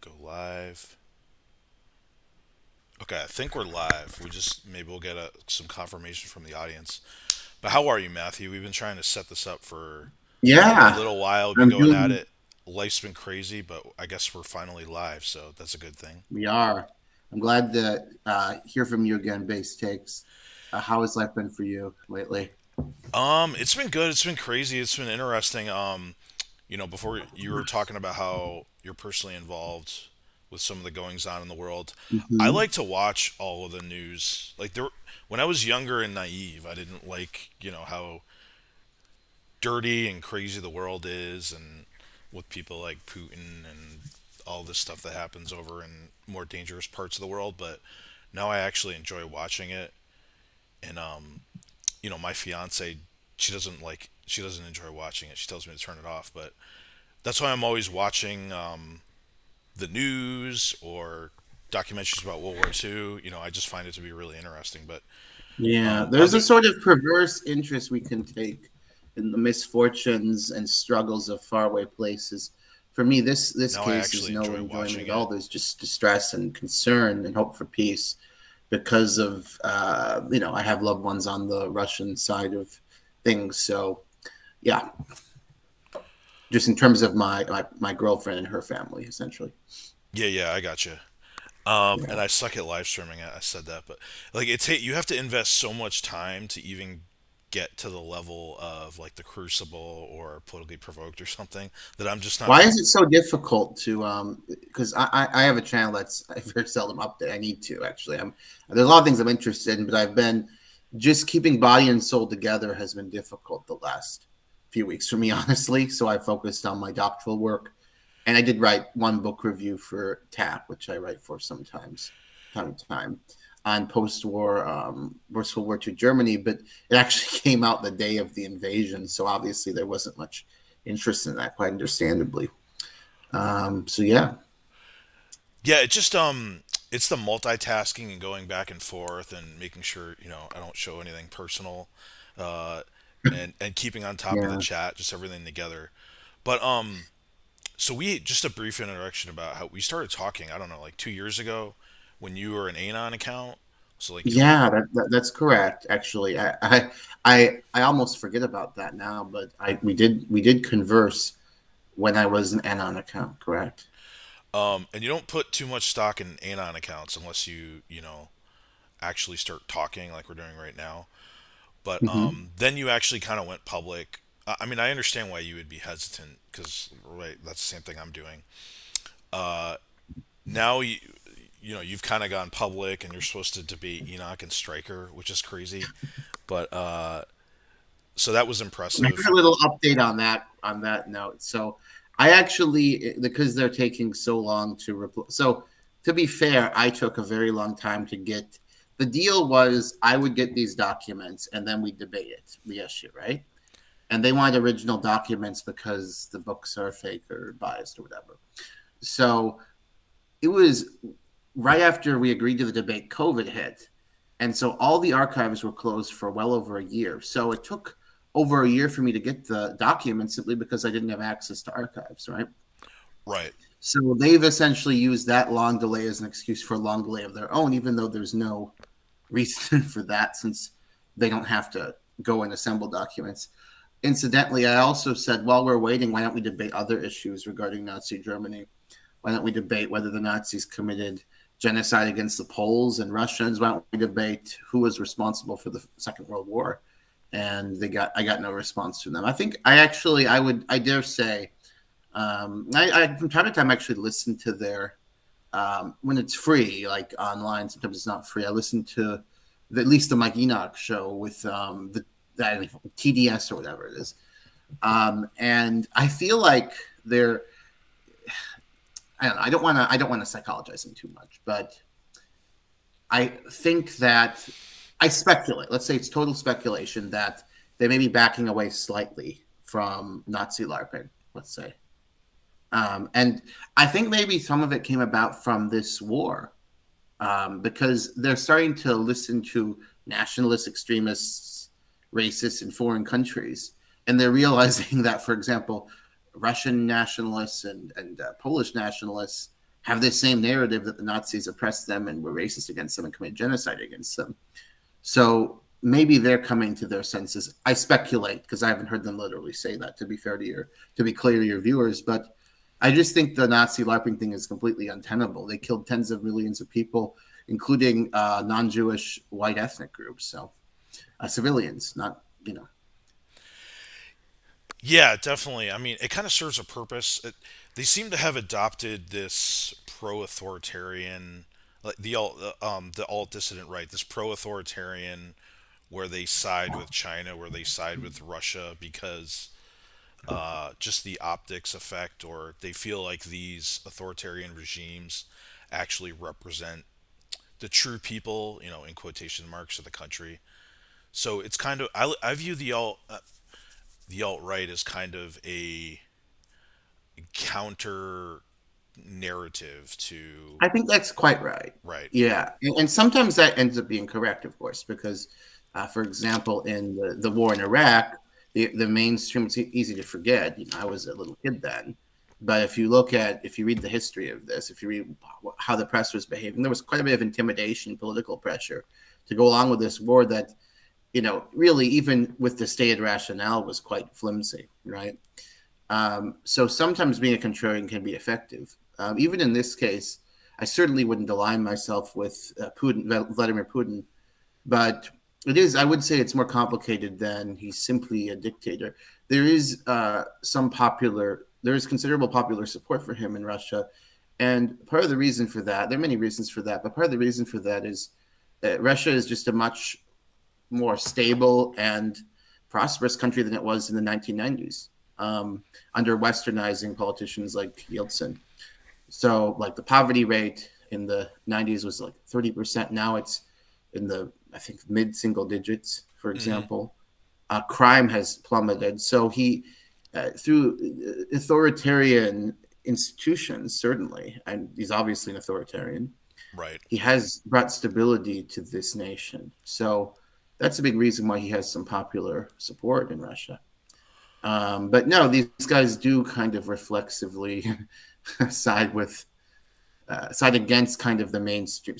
Go live. Okay, I think we're live. We just maybe we'll get some confirmation from the audience. But how are you, Matthew? We've been trying to set this up for a Yeah, little while. We've been I'm going at doing. it. Life's been crazy, but I guess we're finally live, so that's a good thing. We are. I'm glad to hear from you again, Base Takes. How has life been for you lately? It's been good. It's been crazy. It's been interesting. Before you were talking about how you're personally involved with some of the goings on in the world, I Hmm. like to watch all of the news. When I was younger and naive, I didn't like, how dirty and crazy the world is, and with people like Putin and all this stuff that happens over in more dangerous parts of the world. But now I actually enjoy watching it. And my fiance, she doesn't enjoy watching it. She tells me to turn it off, but that's why I'm always watching the news or documentaries about World War II. I just find it to be really interesting. But Yeah, there's other a sort of perverse interest we can take in the misfortunes and struggles of faraway places. For me, this Now I case is actually no enjoy enjoyment watching at all. it. There's just distress and concern and hope for peace because of I have loved ones on the Russian side of things. So yeah, just in terms of my girlfriend and her family, essentially. Yeah, yeah, I got you. Yeah. And I suck at live streaming. I said that, but like you have to invest so much time to even get to the level of like the Crucible or Politically Provoked or something that I'm just not. Why is it so difficult to because I have a channel that's I very seldom update. I need to actually. There's a lot of things I'm interested in, but I've been just keeping body and soul together has been difficult the last few weeks for me, honestly. So I focused on my doctoral work, and I did write one book review for TAP, which I write for sometimes, time to time, on post-war World War II Germany. But it actually came out the day of the invasion, so obviously there wasn't much interest in that, quite understandably. So yeah, Yeah, it's the multitasking and going back and forth and making sure I don't show anything personal, uh, and keeping on top of the yeah, chat, just everything together. But so we just a brief introduction about how we started talking. I don't know, like 2 years ago, when you were an Anon account. So like you're yeah. That's correct. Actually, I almost forget about that now, but I we did converse when I was an Anon account. Correct. and you don't put too much stock in Anon accounts unless you actually start talking like we're doing right now. But Hmm. then you actually kind of went public. I mean, I understand why you would be hesitant because right, that's the same thing I'm doing. Uh, Now you've kind of gone public and you're supposed to debate Enoch and Stryker, which is crazy. But so that was I got impressive. a little update on that note. So I actually, because they're taking so long to reply. So to be fair, I took a very long time to get. The deal was I would get these documents and then we debate it, the issue, right? And they wanted original documents because the books are fake or biased or whatever. So it was right after we agreed to the debate, COVID hit. And so all the archives were closed for well over a year. So it took over a year for me to get the documents simply because I didn't have access to archives, right? Right. So they've essentially used that long delay as an excuse for a long delay of their own, even though there's no reason for that since they don't have to go and assemble documents. Incidentally, I also said, while we're waiting, why don't we debate other issues regarding Nazi Germany? Why don't we debate whether the Nazis committed genocide against the Poles and Russians? Why don't we debate who was responsible for the Second World War? And I got no response from them. I think I dare say I from time to time actually listen to their when it's free, like online. Sometimes it's not free. I listen to at least the Mike Enoch show with the that TDS or whatever it is, and I feel like they're I don't know. I don't want to psychologize them too much, but I think that I speculate. Let's say it's total speculation that they may be backing away slightly from Nazi LARPing. Let's say, and I think maybe some of it came about from this war because they're starting to listen to nationalist extremists, racists in foreign countries, and they're realizing that, for example, Russian nationalists and Polish nationalists have this same narrative that the Nazis oppressed them and were racist against them and committed genocide against them. So maybe they're coming to their senses. I speculate because I haven't heard them literally say that. To be fair to to be clear to your viewers, but I just think the Nazi LARPing thing is completely untenable. They killed tens of millions of people, including non-Jewish white ethnic groups. So civilians, not Yeah, definitely. I mean, it kind of serves a purpose. They seem to have adopted this pro-authoritarian, like the alt dissident right, this pro-authoritarian, where they side with China, where they side with Russia, because just the optics effect, or they feel like these authoritarian regimes actually represent the true people, in quotation marks, of the country. So it's kind of I view the alt right as kind of a counter narrative to I think that's quite right. right. Yeah, and sometimes that ends up being correct, of course, because, for example, in the war in Iraq, the mainstream, it's easy to forget. I was a little kid then, but if you read the history of this, if you read how the press was behaving, there was quite a bit of intimidation, political pressure to go along with this war that, really even with the stated rationale was quite flimsy, right? So sometimes being a contrarian can be effective. Even in this case, I certainly wouldn't align myself with Vladimir Putin, but I would say it's more complicated than he's simply a dictator. There is there is considerable popular support for him in Russia. And part of the reason for that, there are many reasons for that, but part of the reason for that is that Russia is just a much more stable and prosperous country than it was in the 1990s under westernizing politicians like Yeltsin. So, like the poverty rate in the 90s was like 30%. Now it's in the, I think, mid single digits, for Hmm. example. Crime has plummeted. So, through authoritarian institutions, certainly, and he's obviously an authoritarian, Right. he has brought stability to this nation. So, that's a big reason why he has some popular support in Russia. But no, these guys do kind of reflexively side with side against kind of the mainstream.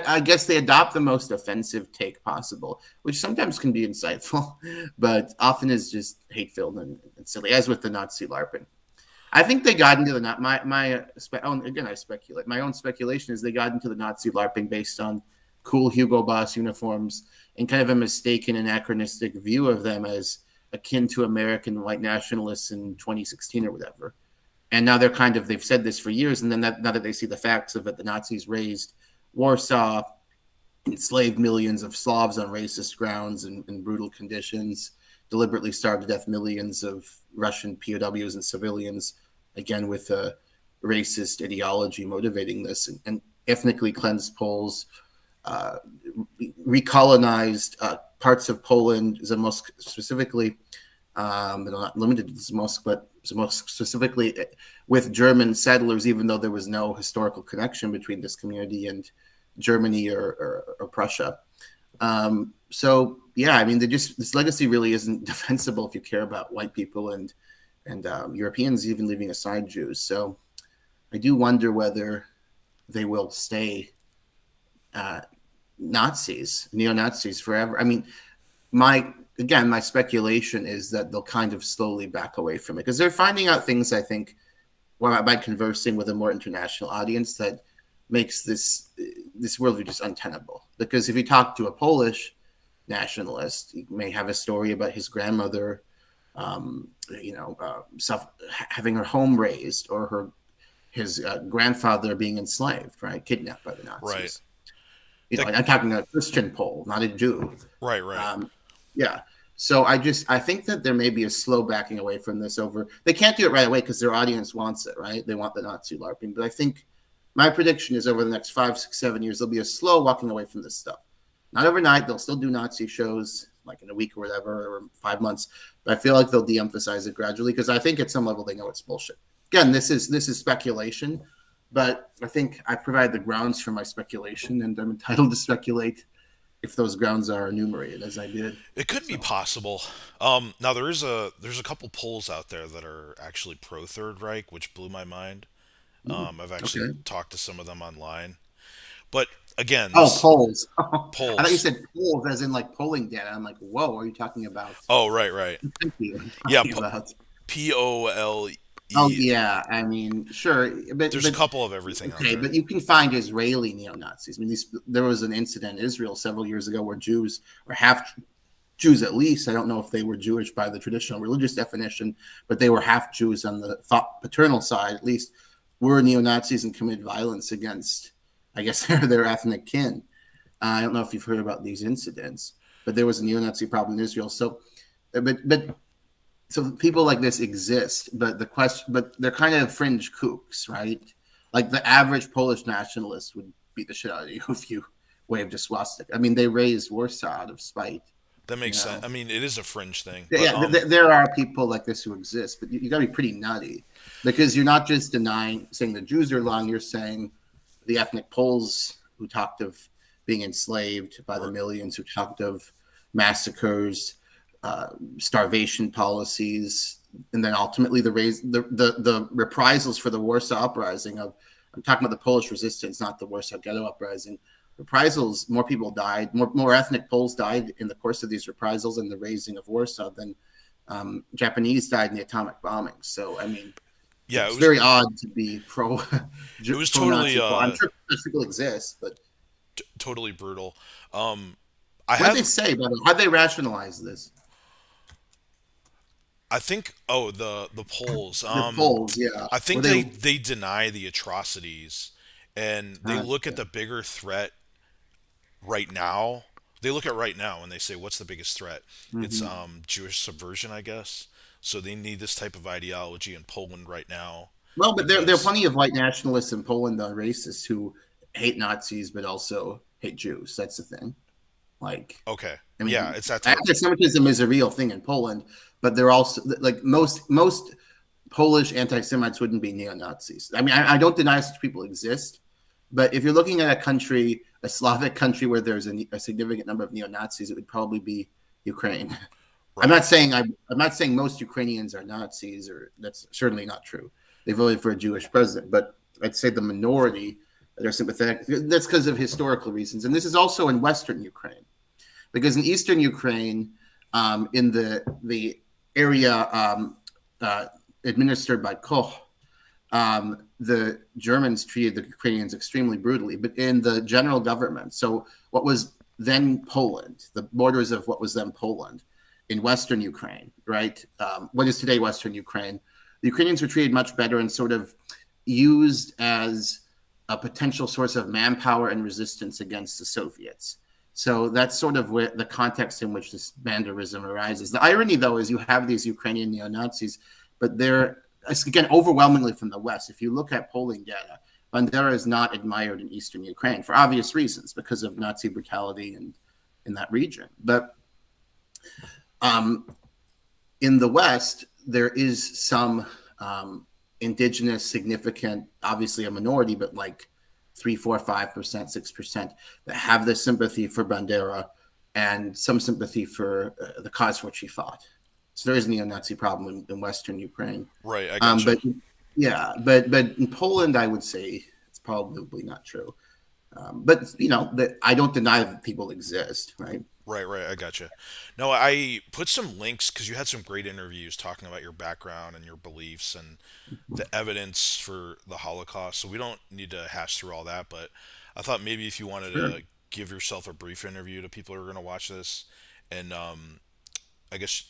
I guess they adopt the most offensive take possible, which sometimes can be insightful, but often is just hate filled and silly, as with the Nazi LARPing. I think they got into the again I speculate. My own speculation is they got into the Nazi LARPing based on cool Hugo Boss uniforms and kind of a mistaken anachronistic view of them as akin to American white nationalists in 2016 or whatever. And now they've said this for years, and then now that they see the facts of it, the Nazis razed Warsaw, enslaved millions of Slavs on racist grounds and in brutal conditions, deliberately starved to death millions of Russian POWs and civilians, again with a racist ideology motivating this, and ethnically cleansed Poles, uh, recolonized parts of Poland, Zamosk specifically, but not limited to Zamosk, but Zamosk specifically with German settlers, even though there was no historical connection between this community and Germany or Prussia. So yeah, I mean, this legacy really isn't defensible if you care about white people and Europeans, even leaving aside Jews. So I do wonder whether they will stay uh, neo Nazis forever. I mean, my speculation is that they'll kind of slowly back away from it because they're finding out things. I think by conversing with a more international audience that makes this world just untenable. Because if you talk to a Polish nationalist, he may have a story about his grandmother, having her home razed or his grandfather being enslaved, right, kidnapped by the Right. Nazis. That I'm talking a Christian Pole, not a Jew. right, right. Um, yeah. So I think that there may be a slow backing away from this over. They can't do it right away because their audience wants it, right? They want the Nazi LARPing. But I think my prediction is over the next 5, 6, 7 years, there'll be a slow walking away from this stuff. Not overnight. They'll still do Nazi shows like in a week or whatever, or 5 months. But I feel like they'll de-emphasize it gradually because I think at some level they know it's bullshit. Again, this is speculation, but I think I provide the grounds for my speculation, and I'm entitled to speculate if those grounds are enumerated as I did. It could be So possible. Now there's a couple polls out there that are actually pro Third Reich, which blew my mind. I've actually Okay. talked to some of them online. But again, Oh, this polls. I thought you polls. said polls as in like polling data. I'm like, whoa, are you talking about? Oh, right, right. Thank you. I'm Yeah, talking about. POLE. Oh yeah, I mean, sure, There's a but couple of everything on okay, there. but you can find Israeli neo Nazis. I mean, there was an incident in Israel several years ago where Jews, or half Jews at least, I don't know if they were Jewish by the traditional religious definition, but they were half Jews on the paternal side, at least, were neo Nazis and committed violence against, I guess, their ethnic kin. I don't know if you've heard about these incidents, but there was a neo Nazi problem in Israel. So, but so people like this exist, but the question, but they're kind of fringe kooks, right? Like the average Polish nationalist would beat the shit out of you if you waved a swastika. I mean, they raised Warsaw out of spite, That you makes sense. know. I mean, it is a fringe thing, but Yeah, there are people like this who exist, but you got to be pretty nutty because you're not just denying saying the Jews are lying. You're saying the ethnic Poles who talked of being enslaved by the millions, who talked of massacres, uh, starvation policies, and then ultimately the reprisals for the Warsaw Uprising. Of I'm talking about the Polish resistance, not the Warsaw Ghetto Uprising. Reprisals, more people died, more ethnic Poles died in the course of these reprisals and the raising of Warsaw than Japanese died in the atomic bombings. So I mean, yeah, it's very odd to be it was pro totally Nazi. I'm sure such people exist, but totally brutal. Um, I what did they have say about it? How did they rationalize this? I think the polls. The polls, yeah. I Were think they? they deny the atrocities and they look at Okay. the bigger threat right now. They look at right now and they say, "What's the biggest threat?" It's Hmm. Jewish subversion, I guess. So they need this type of ideology in Poland right now Well, but there are because plenty of white nationalists in Poland that are racist who hate Nazis but also hate Jews. That's the thing. Like, okay, I yeah, mean, it's that type. anti-Semitism is a real thing in Poland, but they're also like most Polish anti-Semites wouldn't be neo-Nazis. I mean, I don't deny such people exist, but if you're looking at a country, a Slavic country where there's a significant number of neo-Nazis, it would probably be Ukraine. Right. I'm not saying most Ukrainians are Nazis, or that's certainly not true. They voted for a Jewish president, but I'd say the minority that are sympathetic. That's because of historical reasons, and this is also in Western Ukraine, because in Eastern Ukraine, in the area uh, administered by Koch, the Germans treated the Ukrainians extremely brutally, but in the general government, so what was then Poland, the borders of what was then Poland, in Western Ukraine, right? What is today Western Ukraine? The Ukrainians were treated much better and sort of used as a potential source of manpower and resistance against the Soviets. So that's sort of where the context in which this banderism arises. The irony, though, is you have these Ukrainian neo Nazis, but they're again overwhelmingly from the West. If you look at polling data, Bandera is not admired in Eastern Ukraine for obvious reasons because of Nazi brutality and in that region. But um, in the West, there is some indigenous, significant, obviously a minority, but like 3, 4, 5%, 6% that have this sympathy for Bandera and some sympathy for the cause for which he fought. So there is a neo-Nazi problem in Western Ukraine. Right, I gotcha. But yeah, but in Poland, I would say it's probably not true. But you know, I don't deny that people exist, right? Right, right, I gotcha. No, I put some links because you had some great interviews talking about your background and your beliefs and the evidence for the Holocaust. So we don't need to hash through all that, but I thought maybe if you wanted Sure. to give yourself a brief interview to people who are going to watch this, and I guess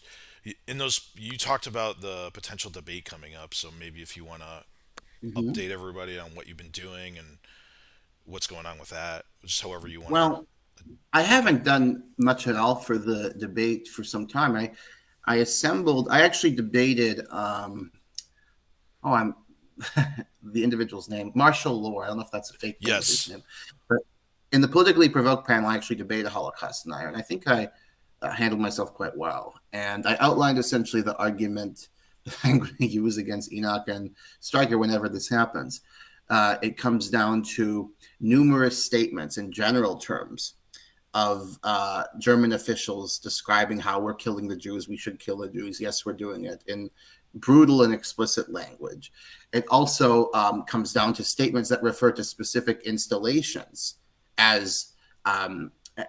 in those you talked about the potential debate coming up. So maybe if you want to Hmm. update everybody on what you've been doing and what's going on with that, just however you want to. Well, I haven't done much at all for the debate for some time. I actually debated. Oh, I'm the individual's name, Marshall Law. I don't know if that's a fake name or his Yes. name, but in the politically provoked panel, I actually debated a Holocaust denier, and I think I handled myself quite well. And I outlined essentially the argument that I'm going to use against Enoch and Stryker whenever this happens. It comes down to numerous statements in general terms of German officials describing how we're killing the Jews, we should kill the Jews. Yes, we're doing it. In brutal and explicit language. It also comes down to statements that refer to specific installations as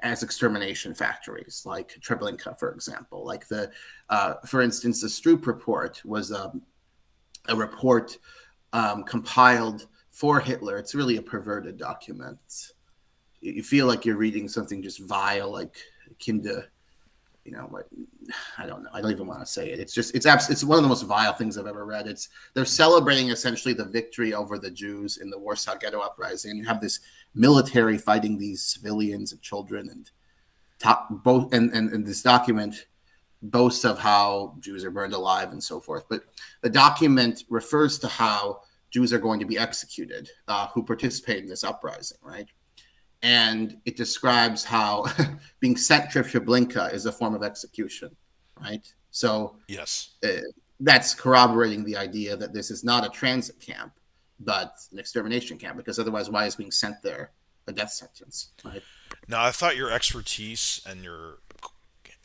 extermination factories, like Treblinka, for example. Like for instance, the Stroop report was a report compiled for Hitler. It's really a perverted document. You feel like you're reading something just vile, like akin to, I don't know. I don't even want to say it. It's one of the most vile things I've ever read. They're celebrating essentially the victory over the Jews in the Warsaw Ghetto Uprising. And you have this military fighting these civilians and children, and this document boasts of how Jews are burned alive and so forth. But the document refers to how Jews are going to be executed who participate in this uprising, right? And it describes how being sent to Treblinka is a form of execution, right? So Yes. That's corroborating the idea that this is not a transit camp, but an extermination camp, because otherwise, why is being sent there a death sentence, right? Now, I thought your expertise and your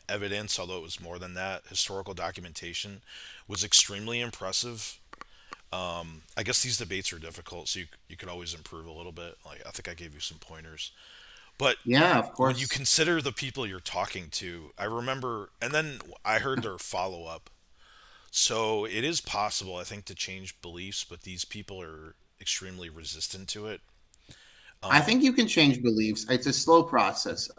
evidence, although it was more than that, historical documentation, was extremely impressive. I guess these debates are difficult, so you could always improve a little bit. Like, I think I gave you some pointers. But Yeah, of when you course. consider the people you're talking to, I remember, and then I heard their follow up. So it is possible, I think, to change beliefs, but these people are extremely resistant to it. I think you can change beliefs. It's a slow process.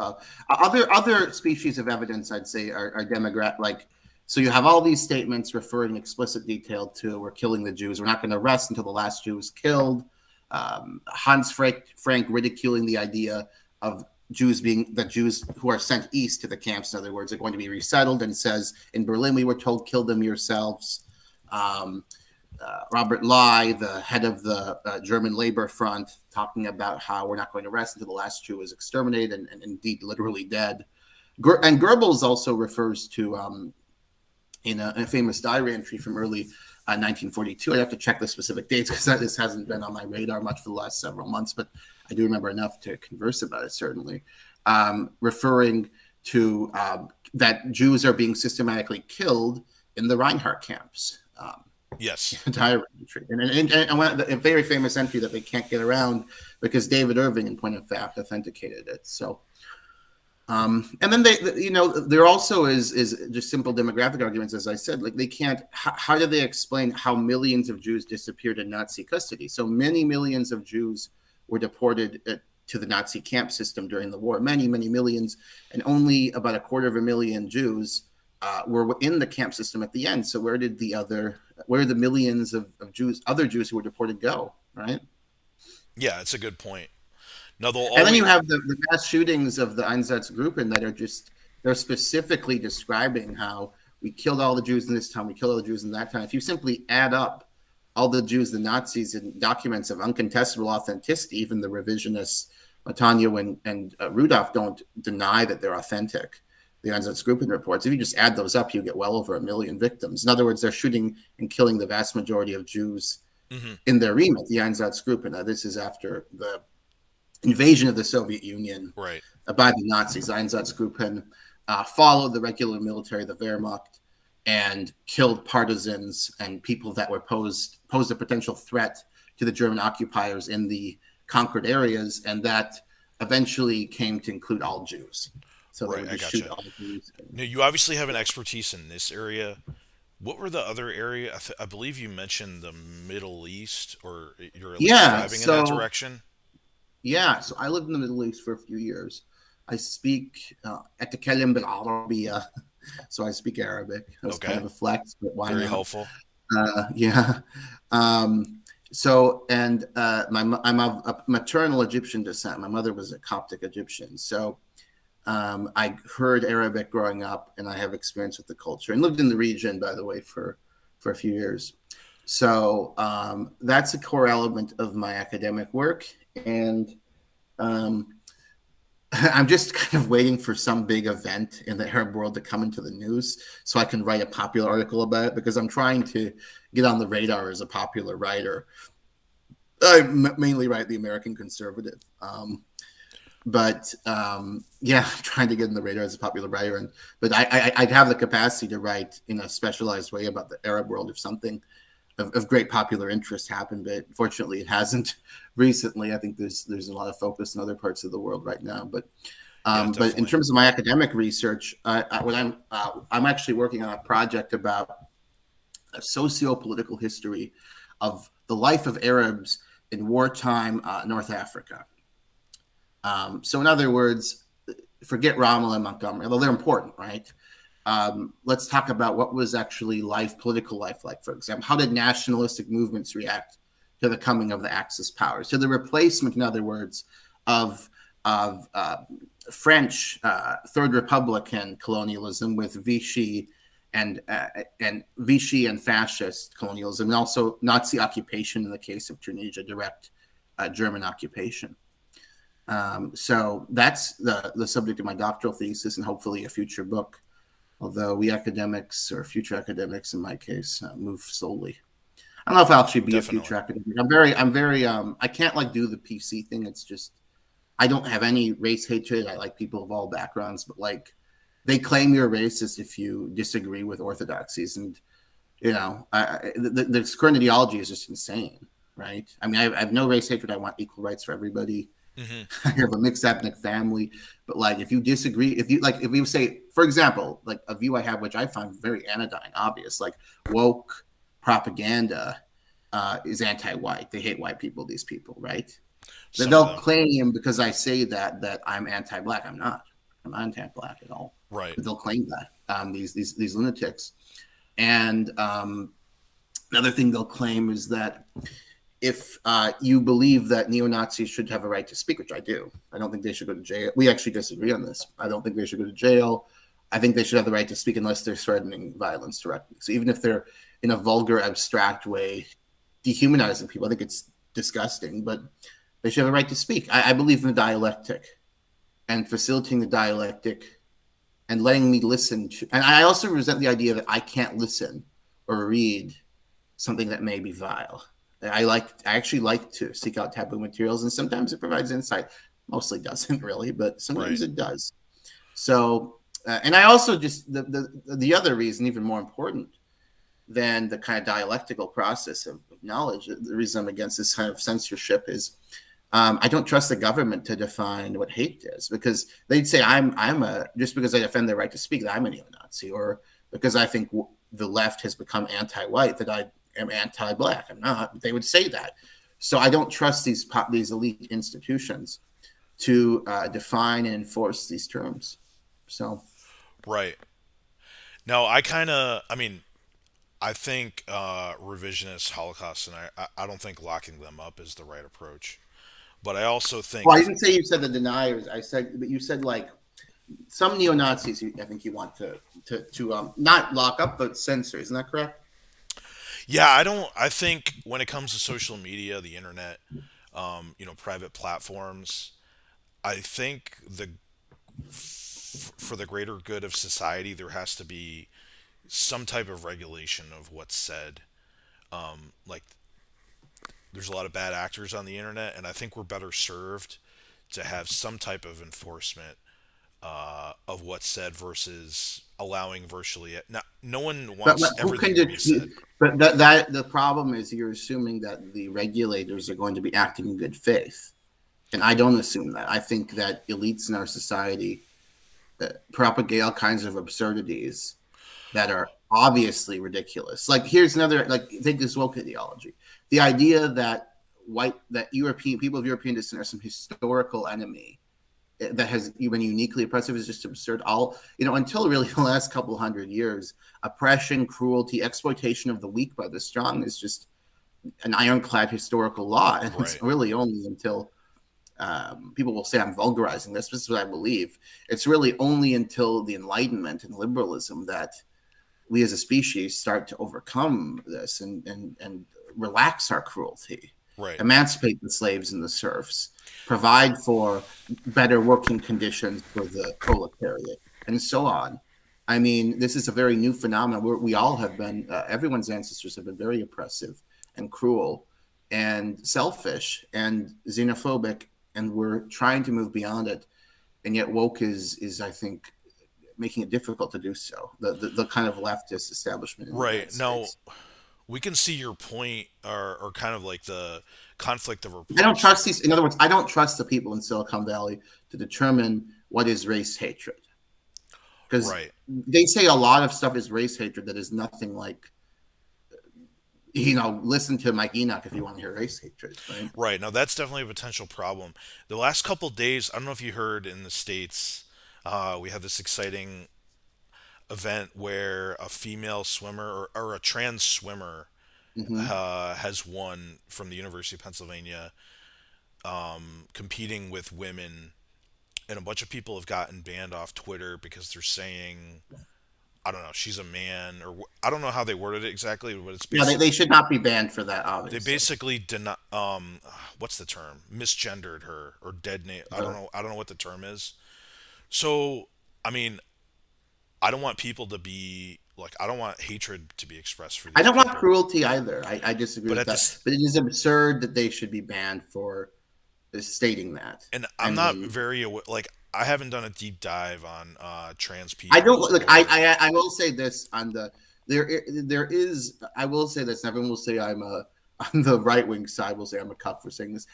Other species of evidence, I'd say, are demographic. Like, so you have all these statements referring in explicit detail to "we're killing the Jews. We're not going to rest until the last Jew is killed." Hans Frank ridiculing the idea of Jews who are sent east to the camps, in other words, are going to be resettled, and says in Berlin we were told, "Kill them yourselves." Robert Lai, the head of the German Labor Front, talking about how we're not going to rest until the last Jew is exterminated and indeed literally dead. And Goebbels also refers to, in a famous diary entry from early 1942, I have to check the specific dates because this hasn't been on my radar much for the last several months, but I do remember enough to converse about it, certainly, referring to that Jews are being systematically killed in the Reinhardt camps. Yes. Diary entry, and a very famous entry that they can't get around because David Irving, in point of fact, authenticated it. So, and then there also is just simple demographic arguments, as I said. Like, they can't. How do they explain how millions of Jews disappeared in Nazi custody? So many millions of Jews were deported to the Nazi camp system during the war. Many millions, and only about 250,000 Jews were in the camp system at the end. So where are the millions of other Jews who were deported go, right? Yeah, it's a good point. No, they'll And then always. you have the mass shootings of the Einsatzgruppen that they're specifically describing how we killed all the Jews in this time, we killed all the Jews in that time. If you simply add up all the Jews, the Nazis, in documents of uncontestable authenticity, even the revisionists, Matanya and Rudolph, don't deny that they're authentic. The Einsatzgruppen reports, if you just add those up, you get well over 1 million victims. In other words, they're shooting and killing the vast majority of Jews Mhm. in their remit, the Einsatzgruppen. Now, this is after the invasion of the Soviet Union Right. by the Nazis. Einsatzgruppen followed the regular military, the Wehrmacht, and killed partisans and people that were posed a potential threat to the German occupiers in the conquered areas, and that eventually came to include all Jews. So they Right. would I just shoot gotcha. all Jews. Now, you obviously have an expertise in this area. What were the other area? I believe you mentioned the Middle East, or you're at least Yeah, driving in that so direction. so I lived in the Middle East for a few years. I speak أتكلم بالعربية, so I speak Arabic. That's kind Okay. of a flex, but why Very not? helpful. Yeah. I'm of a maternal Egyptian descent. My mother was a Coptic Egyptian. So I heard Arabic growing up, and I have experience with the culture and lived in the region, by the way, for a few years. So that's a core element of my academic work. And um, I'm just kind of waiting for some big event in the Arab world to come into the news so I can write a popular article about it, because I'm trying to get on the radar as a popular writer. I mainly write the American Conservative. but yeah, I'm trying to get in the radar as a popular writer, but I'd have the capacity to write in a specialized way about the Arab world if something of great popular interest happened, but fortunately it hasn't recently. I think there's a lot of focus in other parts of the world right now, Yeah, but in definitely. terms of my academic research, I'm actually working on a project about a socio-political history of the life of Arabs in wartime North Africa. So, in other words, forget Rommel and Montgomery, although they're important, right? Let's talk about what was actually political life like, for example. How did nationalistic movements react to the coming of the Axis powers, to the replacement, in other words, of French Third Republican colonialism with Vichy and fascist colonialism, and also Nazi occupation in the case of Tunisia, direct German occupation. So that's the subject of my doctoral thesis and hopefully a future book. Although we academics or future academics, in my case, move slowly. I don't know if I'll actually be a Definitely. future academic. I'm very, I can't like do the PC thing. It's just, I don't have any race hatred. I like people of all backgrounds, but like they claim you're racist if you disagree with orthodoxies. And, the current ideology is just insane, right? I mean, I have no race hatred. I want equal rights for everybody. Hmm. I have a mixed ethnic family, but like if you disagree, if you say, for example, like a view I have, which I find very anodyne, obvious, like woke propaganda is anti-white. They hate white people. These people, right? Some of They'll them. claim because I say that I'm anti-black. I'm not. I'm not anti-black at all. Right. But they'll claim that these lunatics. And another thing they'll claim is that if you believe that neo-Nazis should have a right to speak, which I do, I don't think they should go to jail. We actually disagree on this. I don't think they should go to jail. I think they should have the right to speak unless they're threatening violence directly. So even if they're in a vulgar, abstract way dehumanizing people, I think it's disgusting, but they should have a right to speak. I believe in the dialectic and facilitating the dialectic and letting me listen to, and I also resent the idea that I can't listen or read something that may be vile. I actually like to seek out taboo materials, and sometimes it provides insight. Mostly doesn't really, but Right. sometimes it does. So, and I also just the other reason, even more important than the kind of dialectical process of knowledge, the reason I'm against this kind of censorship is I don't trust the government to define what hate is, because they'd say I'm a just because I defend their right to speak that I'm a neo-Nazi, or because I think the left has become anti-white that I am anti-black. I'm not. They would say that. So I don't trust these elite institutions to define and enforce these terms. So Right. No, I kind of. I mean, I think revisionist Holocaust, and I don't think locking them up is the right approach. But I also well, I think, didn't say you said the deniers. I said, but you said like some neo Nazis. I think you want to not lock up but censor. Isn't that correct? yeah, I don't. I think when it comes to social media, the internet, private platforms, I think for the greater good of society, there has to be some type of regulation of what's said. Like, there's a lot of bad actors on the internet, and I think we're better served to have some type of enforcement of what's said versus allowing virtually it. Now, no one But wants who can everything to be said. but that the problem is you're assuming that the regulators are going to be acting in good faith, and I don't assume that. I think that elites in our society propagate all kinds of absurdities that are obviously ridiculous. Like here's another like take this woke ideology. The idea that European people of European descent are some historical enemy that has been uniquely oppressive is just absurd. Until really the last couple hundred years, oppression, cruelty, exploitation of the weak by the strong is just an ironclad historical law, and it's Right. really only until people will say I'm vulgarizing this. This is what I believe. It's really only until the Enlightenment and liberalism that we as a species start to overcome this and relax our cruelty, Right. emancipate the slaves and the serfs, provide for better working conditions for the proletariat, and so on. I mean, this is a very new phenomenon where we all have been, everyone's ancestors have been very oppressive and cruel and selfish and xenophobic and we're trying to move beyond it. And yet, woke is I think making it difficult to do so. The kind of leftist establishment in the Right. United Now, States. we can see your point, or kind of like the conflict of I don't approach. trust these. In other words, I don't trust the people in Silicon Valley to determine what is race hatred, because Right. they say a lot of stuff is race hatred that is nothing like, listen to Mike Enoch if you want to hear race hatred, right? Right. Now, that's definitely a potential problem. The last couple days, I don't know if you heard in the States, we had this exciting event where a female swimmer, or a trans swimmer, Mm-hmm. has won from the University of Pennsylvania, competing with women. And a bunch of people have gotten banned off Twitter because they're saying, I don't know, she's a man, or I don't know how they worded it exactly, but it's Yeah, basically, they should not be banned for that, they obviously. basically deny, what's the term, misgendered her, or dead name, I don't know what the term is. So, I mean, I don't want people to be like, I don't want hatred to be expressed for I these don't want people, cruelty either. I disagree but with at that. this, But it is absurd that they should be banned for stating that. and I I'm not mean, very like, I haven't done a deep dive on trans I don't people look. or I will say this on the there is. I will say this. And everyone will say I'm a on the right wing side. Will say I'm a cuck for saying this.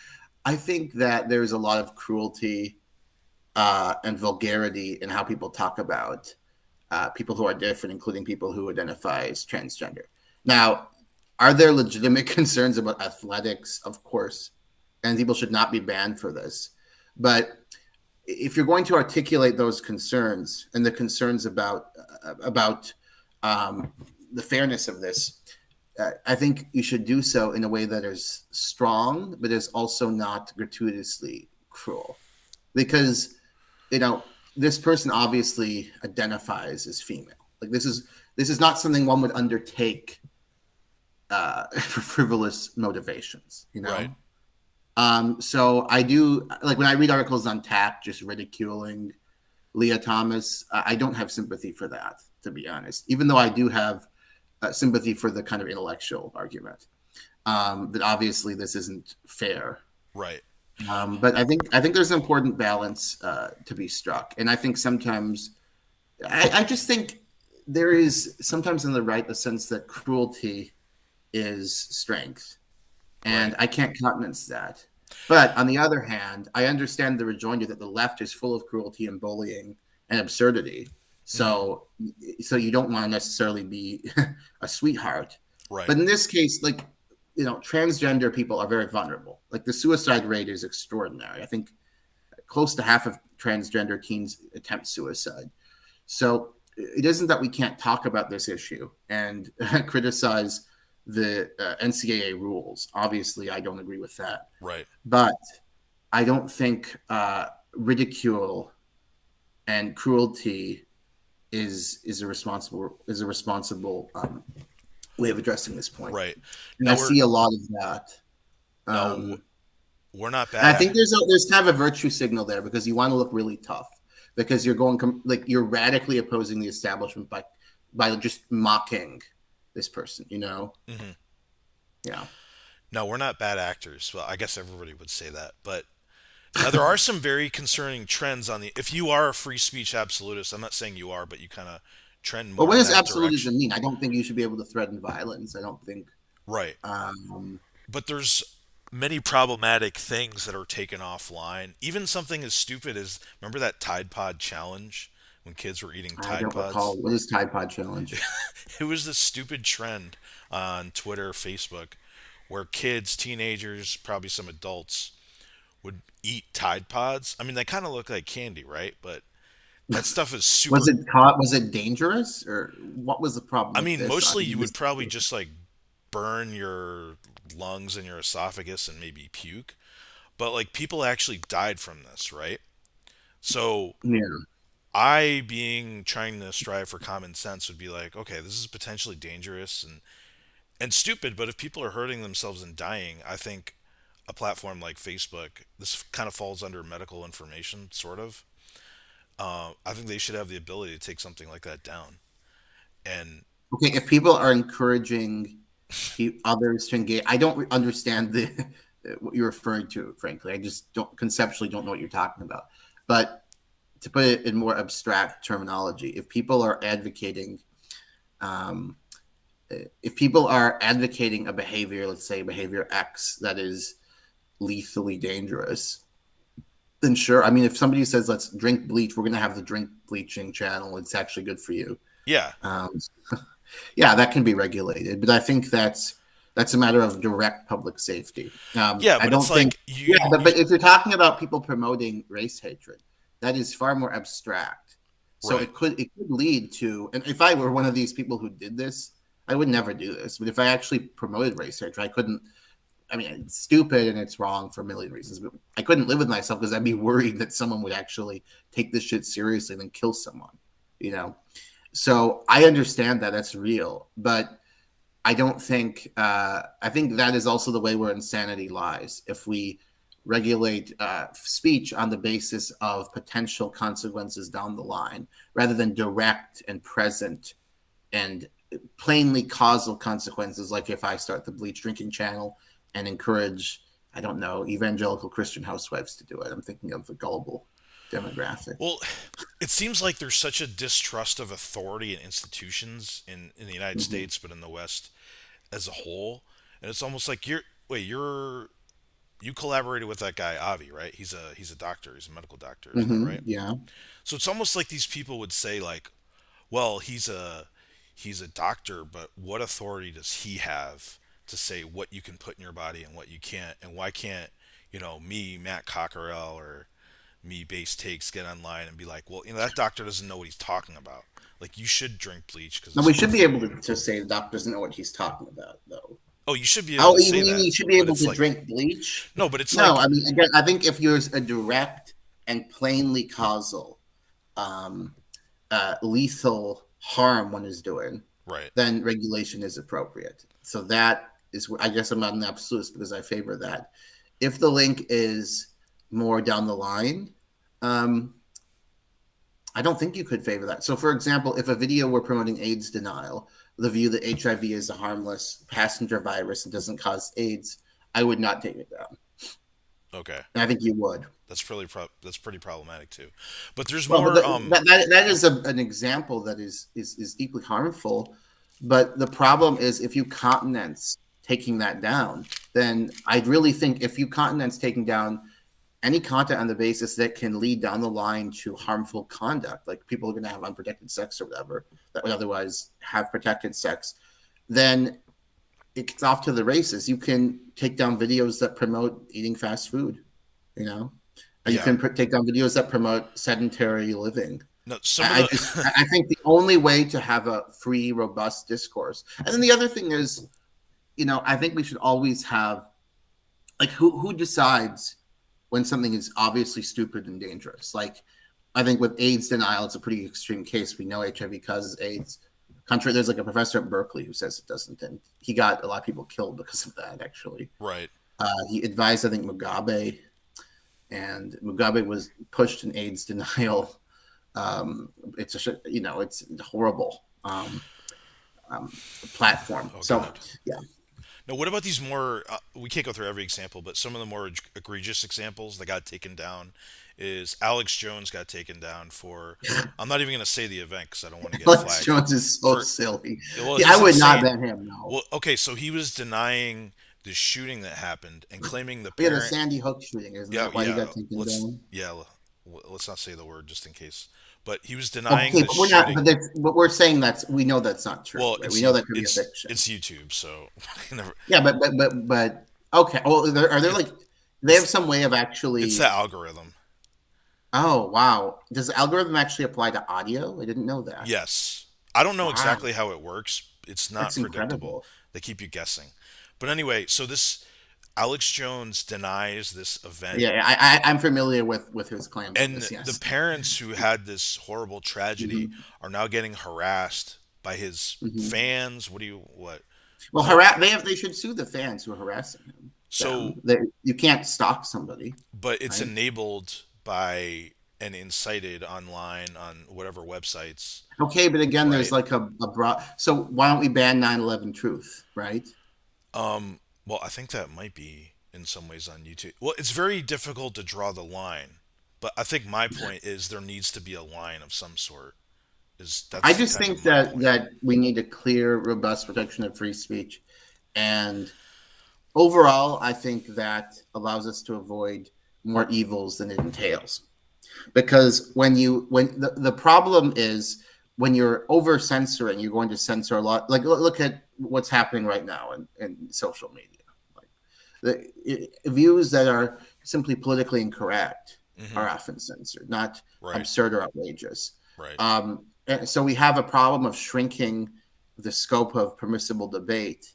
I think that there's a lot of cruelty and vulgarity in how people talk about people who are different, including people who identify as transgender. Now, are there legitimate concerns about athletics? Of course, and people should not be banned for this. But if you're going to articulate those concerns and the concerns about um, the fairness of this, I think you should do so in a way that is strong, but is also not gratuitously cruel, because this person obviously identifies as female. Like this is not something one would undertake for frivolous motivations. right. So I do like when I read articles on Tap just ridiculing Leah Thomas. I don't have sympathy for that, to be honest. Even though I do have sympathy for the kind of intellectual argument that obviously this isn't fair. Right. But I think there's an important balance to be struck, and I think sometimes I just think there is sometimes in the right the sense that cruelty is strength, Right. and I can't countenance that. But on the other hand, I understand the rejoinder that the left is full of cruelty and bullying and absurdity. Hmm. So you don't want to necessarily be a sweetheart. Right. But in this case, like transgender people are very vulnerable. Like the suicide rate is extraordinary. I think close to half of transgender teens attempt suicide. So it isn't that we can't talk about this issue and criticize the NCAA rules. Obviously, I don't agree with that, Right. but I don't think ridicule and cruelty is a responsible way of addressing this point. Right. And I Now we're see a lot of that. now Um, we're not and I bad think at. there's kind of a virtue signal there because you want to look really tough because you're like you're radically opposing the establishment by just mocking this person. Mhm. Yeah. No, we're not bad actors. Well, I guess everybody would say that, but now there are some very concerning trends on the. If you are a free speech absolutist, I'm not saying you are, but you kind of trend But more what in does that absolutism direction. mean? I don't think you should be able to threaten violence. I don't think. Right. Um, But there's many problematic things that are taken offline. Even something as stupid as, remember that Tide Pod challenge when kids were eating I Tide don't Pods? recall what is Tide Pod challenge. It was this stupid trend on Twitter, Facebook, where kids, teenagers, probably some adults would eat Tide Pods. I mean, they kind of look like candy, right? But that stuff is Was super. it caught? Was it dangerous, or what was the problem I with mean, this? mostly you In would this probably just like burn your lungs and your esophagus and maybe puke. But like people actually died from this, right? So yeah. I, being trying to strive for common sense, would be like, okay, this is potentially dangerous and stupid, but if people are hurting themselves and dying, I think a platform like Facebook, this kind of falls under medical information, sort of. I think they should have the ability to take something like that down. And Okay, if people are encouraging others to engage, I don't understand what you're referring to. Frankly, I just don't conceptually don't know what you're talking about. But to put it in more abstract terminology, um, if people are advocating a behavior, let's say behavior X, that is lethally dangerous, then sure. I mean, if somebody says let's drink bleach, we're going to have the drink bleaching channel. It's actually good for you. Yeah, Um, yeah, that can be regulated, but I think that's a matter of direct public safety. yeah, I but don't it's think. like Yeah, but if you're talking about people promoting race hatred, that is far more abstract. So right. it could lead to, and if I were one of these people who did this, I would never do this. But if I actually promoted race hatred, I couldn't. I mean, it's stupid and it's wrong for a million reasons, but I couldn't live with myself because I'd be worried that someone would actually take this shit seriously and then kill someone. You know, so I understand that that's real, but I don't think. I think that is also the way where insanity lies. If we regulate speech on the basis of potential consequences down the line, rather than direct and present and plainly causal consequences, like if I start the bleach drinking channel and encourage, I don't know, evangelical Christian housewives to do it. I'm thinking of the gullible demographic. Well, it seems like there's such a distrust of authority and institutions in the United Mm-hmm. States, but in the West as a whole. And it's almost like you collaborated with that guy Avi, right? He's a doctor, he's a medical doctor, isn't that Mm-hmm. right? Yeah. So it's almost like these people would say like, well, he's a doctor, but what authority does he have to say what you can put in your body and what you can't? And why can't, me, Matt Cockerill, or me, Base Takes, get online and be like, well, that doctor doesn't know what he's talking about. Like, you should drink bleach because Now it's we good should be for able you. to say the doc doesn't know what he's talking about, though. Oh, you should be able Oh, to you say mean that, you should be but able it's to like, drink bleach? no, but it's No, like, I mean, again, I think if there's a direct and plainly causal, um, lethal harm one is doing, right. then regulation is appropriate. So that is, I guess I'm not an absolutist because I favor that. If the link is more down the line, um, I don't think you could favor that. So, for example, if a video were promoting AIDS denial, the view that HIV is a harmless passenger virus and doesn't cause AIDS, I would not take it down. Okay. And I think you would. That's pretty problematic too. But there's Well, but more. that is an example that is deeply harmful. But the problem is if you continents taking that down, then I'd really think if you continents taking down any content on the basis that can lead down the line to harmful conduct, like people are going to have unprotected sex or whatever, that would otherwise have protected sex, then it's off to the races. You can take down videos that promote eating fast food, you know, you Yeah. can take down videos that promote sedentary living. No, some of I just the. I think the only way to have a free, robust discourse, and then the other thing is, I think we should always have like who decides when something is obviously stupid and dangerous. Like I think with AIDS denial, it's a pretty extreme case. We know HIV causes AIDS. There's like a professor at Berkeley who says it doesn't, and he got a lot of people killed because of that. Actually, Right. he advised I think Mugabe, and Mugabe was pushed in AIDS denial. It's horrible platform. Oh So God. yeah, Now, what about these more? We can't go through every example, but some of the more egregious examples that got taken down is Alex Jones got taken down for. I'm not even going to say the event because I don't want to get Alex flagged. Jones is so For silly. well, Yeah, I he's would not insane. ban him. No. Well, okay, so he was denying the shooting that happened and claiming the We had a parent. Sandy Hook shooting, isn't Yeah, that why he yeah. got taken Let's down? yeah. Let's not say the word just in case. But he was denying Okay, the but we're not. shooting. But we're saying we know that's not true, Well, right? We know that could be a it's fiction. YouTube, so never. Yeah, but okay. Well, are there It, like they have it's some way of it's the actually? algorithm. Oh wow, does the algorithm actually apply to audio? I didn't know that. Yes. I don't know Wow, exactly how it works. It's not that's predictable. incredible. They keep you guessing. But anyway, so this Alex Jones denies this event, Yeah, I'm familiar with his claims on and this. the Yes. parents who had this horrible tragedy Hmm. are now getting harassed by his Hmm. fans. What do you what? Well, So they should sue the fans who are harassing so them. You can't stalk somebody, but it's right? enabled by and incited online on whatever websites, Okay, but again, there's right? like a broad. So why don't we ban 9/11 truth, right? Well, I think that might be. in some ways on YouTube. Well, it's very difficult to draw the line, but I think my point is there needs to be a line of some sort. Is I that's just kind of think my that point. we need a clear, robust protection of free speech, and overall, I think that allows us to avoid more evils than it entails. Because when the problem is when you're over censoring, you're going to censor a lot. Like look at what's happening right now in social media. Like views that are simply politically incorrect Hmm. are often censored, not Right. absurd or outrageous. Right. And so we have a problem of shrinking the scope of permissible debate,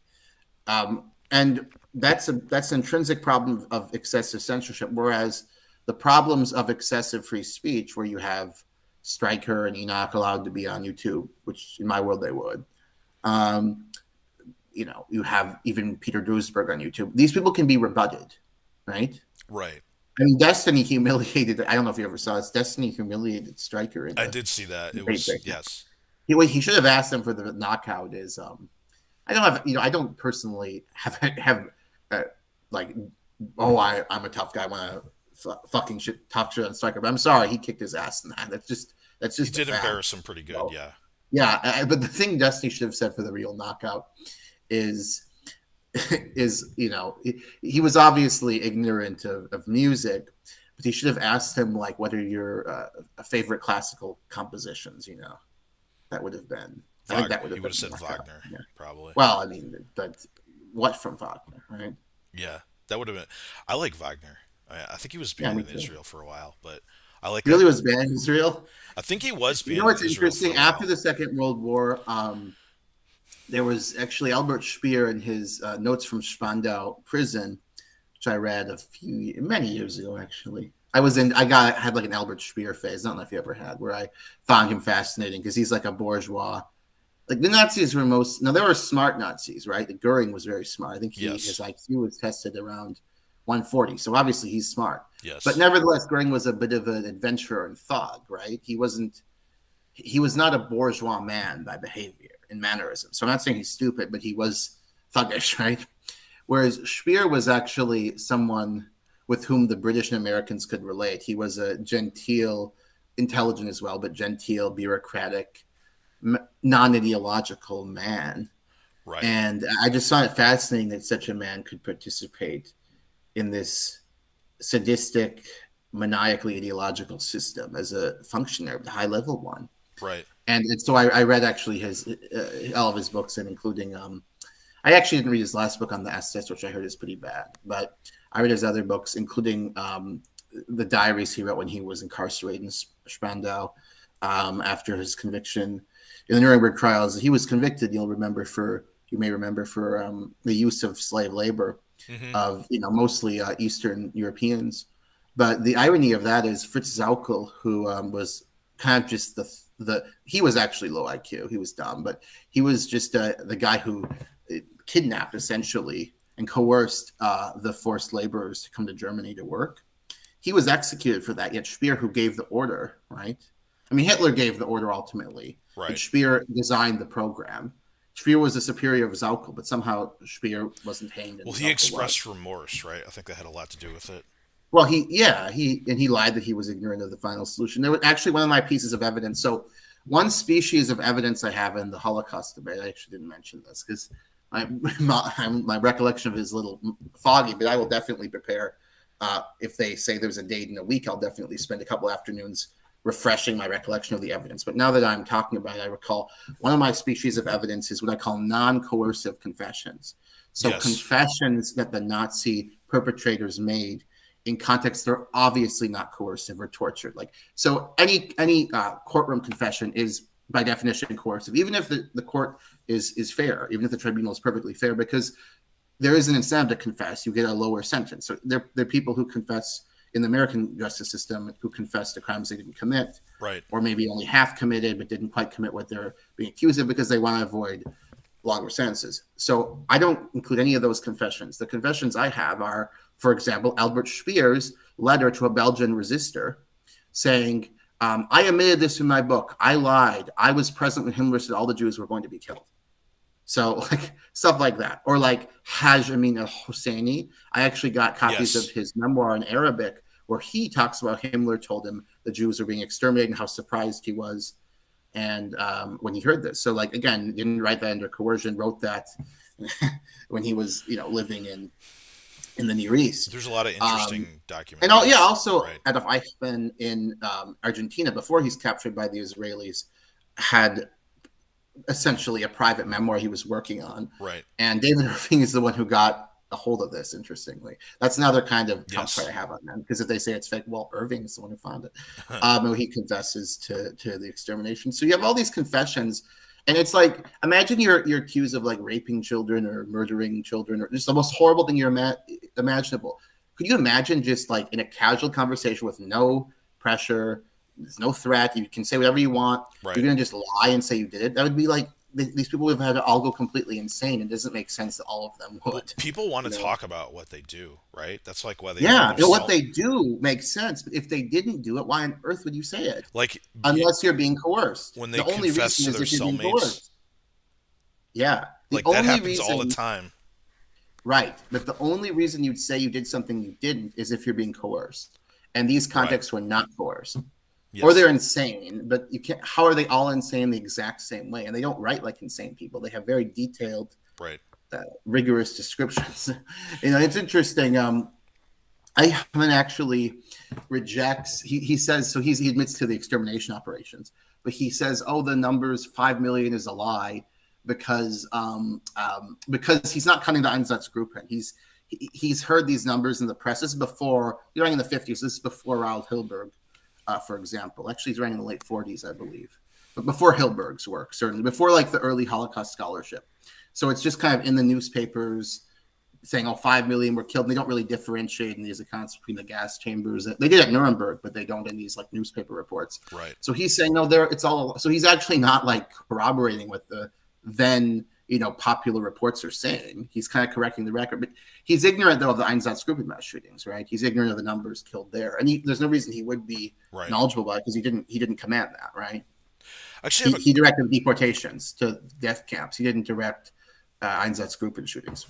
and that's an intrinsic problem of excessive censorship. Whereas the problems of excessive free speech, where you have Stryker and Enoch allowed to be on YouTube, which in my world they would. Um, you have even Peter Duesberg on YouTube. These people can be rebutted, right? Right. I mean, Destiny humiliated. I don't know if you ever saw this. Destiny humiliated Stryker in I a did see that. It debate was break. yes. He should have asked them for the knockout. I don't have I don't personally have uh, like I'm a tough guy. I want to fucking talk shit on Stryker, but I'm sorry he kicked his ass in that. That's He just a did fact. embarrass him pretty good. So, Yeah. yeah, but the thing Destiny should have said for the real knockout is he was obviously ignorant of music, but he should have asked him like what are your favorite classical compositions. That would have been. I think that Wagner. would He have would been have the said knockout. Wagner, Yeah. probably. Well, I mean, but what from Wagner, right? Yeah. That would have been. I like Wagner. I think he was Yeah, banned me in too. Israel for a while, but I like He that. really was banned in Israel. I think he was You know banned in what's Israel for interesting? a After while. the Second World War, there was actually Albert Speer in his Notes from Spandau prison, which I read many years ago. Actually, had like an Albert Speer phase. I don't know if you ever had, where I found him fascinating because he's like a bourgeois. Like the Nazis were there were smart Nazis, right? The Goering was very smart. I think his Yes. IQ was tested around 140, so obviously he's smart. But Yes. nevertheless, Goering was a bit of an adventurer and thug, right? He was not a bourgeois man by behavior and mannerism. So I'm not saying he's stupid, but he was thuggish, right? Whereas Speer was actually someone with whom the British and Americans could relate. He was a genteel, intelligent as well, but genteel, bureaucratic, non-ideological man. Right. And I just found it fascinating that such a man could participate in this sadistic, maniacally ideological system as a functionary, the high level one. Right. And so I read actually his all of his books, and including I actually didn't read his last book on the SS, which I heard is pretty bad, but I read his other books, including the diaries he wrote when he was incarcerated in Spandau after his conviction in the Nuremberg trials. He was convicted, you may remember, for the use of slave labor Hmm. of mostly Eastern Europeans. But the irony of that is Fritz Zaukel, who was kind of just he was actually low IQ. He was dumb, but he was just the guy who kidnapped essentially and coerced the forced laborers to come to Germany to work. He was executed for that. Yet Speer, who gave the order, right? I mean, Hitler gave the order ultimately, but Right. Speer designed the program. Speer was the superior of Zaukel, but somehow Speer wasn't hanged and Well, he Zaukel was. expressed remorse, right? I think that had a lot to do with it. Well, he lied that he was ignorant of the final solution. There was actually one of my pieces of evidence. So, one species of evidence I have in the Holocaust debate. I actually didn't mention this because my recollection of it is a little foggy, but I will definitely prepare. If they say there's a date in a week, I'll definitely spend a couple afternoons refreshing my recollection of the evidence. But now that I'm talking about it, I recall one of my species of evidence is what I call non-coercive confessions. So Yes. confessions that the Nazi perpetrators made in contexts that are obviously not coercive or tortured. Like so, any courtroom confession is by definition coercive, even if the court is fair, even if the tribunal is perfectly fair, because there is an incentive to confess. You get a lower sentence. So there are people who confess in the American justice system who confess to crimes they didn't commit, Right. or maybe only half committed but didn't quite commit what they're being accused of because they want to avoid longer sentences. So I don't include any of those confessions. The confessions I have are, for example, Albert Speer's letter to a Belgian resistor saying, I admitted this in my book. I lied. I was present when Himmler said all the Jews were going to be killed. So like stuff like that, or like Haj Amin al Hosseini. I actually got copies of Yes. his memoir in Arabic where he talks about Himmler told him the Jews were being exterminated and how surprised he was, and when he heard this. So like again, didn't write that under coercion, wrote that when he was living in the Near East. There's a lot of Um, interesting and documentaries. also Right. Adolf Eichmann in Argentina before he's captured by the Israelis had essentially a private memoir he was working on, Right. and David Irving is the one who got a hold of this. Interestingly, that's another kind of Trump try to Yes. have on them, because if they say it's fake, well, Irving is the one who found it. He confesses to the extermination. So you have all these confessions, and it's like, imagine you're accused of like raping children or murdering children or just the most horrible thing you're imaginable. Could you imagine just like in a casual conversation with no pressure, there's no threat, you can say whatever you want, you're Right. gonna just lie and say you did it? That would be like these people would have had to all go completely insane. It doesn't make sense that all of them Well, would. people want You to know, talk about what they do, right? That's like why yeah, there's what so they do makes sense, but if they didn't do it, why on earth would you say it? like Unless you're being coerced. when they The only confess reason to is their if you're being cellmates, coerced. Yeah, the like that only happens all the reason, time. right? But the only reason you'd say you did something you didn't is if you're being coerced, and these Right. contexts were not coerced. Or Yes. they're insane, but you can't. How are they all insane the exact same way? And they don't write like insane people. They have very detailed, Right. rigorous descriptions. It's interesting. Eichmann actually rejects. He says so. He admits to the extermination operations, but he says, "Oh, the numbers 5 million is a lie because he's not cutting the Einsatzgruppen. He's heard these numbers in the press. This is before, during in the 50s. This is before Raoul Hilberg, for example. Actually, he's writing in the late 40s, I believe, but before Hilberg's work, certainly before like the early Holocaust scholarship. So it's just kind of in the newspapers saying, "Oh, 5 million were killed." And they don't really differentiate in these accounts between the gas chambers. They did at Nuremberg, but they don't in these like newspaper reports. Right. So he's saying, no, there it's all. So he's actually not like corroborating what the then popular reports are saying. He's kind of correcting the record, but he's ignorant though of the Einsatzgruppen mass shootings, right? He's ignorant of the numbers killed there, and there's no reason he would be Right. knowledgeable about it because he didn't command that, right? I actually He, have he directed deportations to death camps. He didn't direct Einsatzgruppen shootings.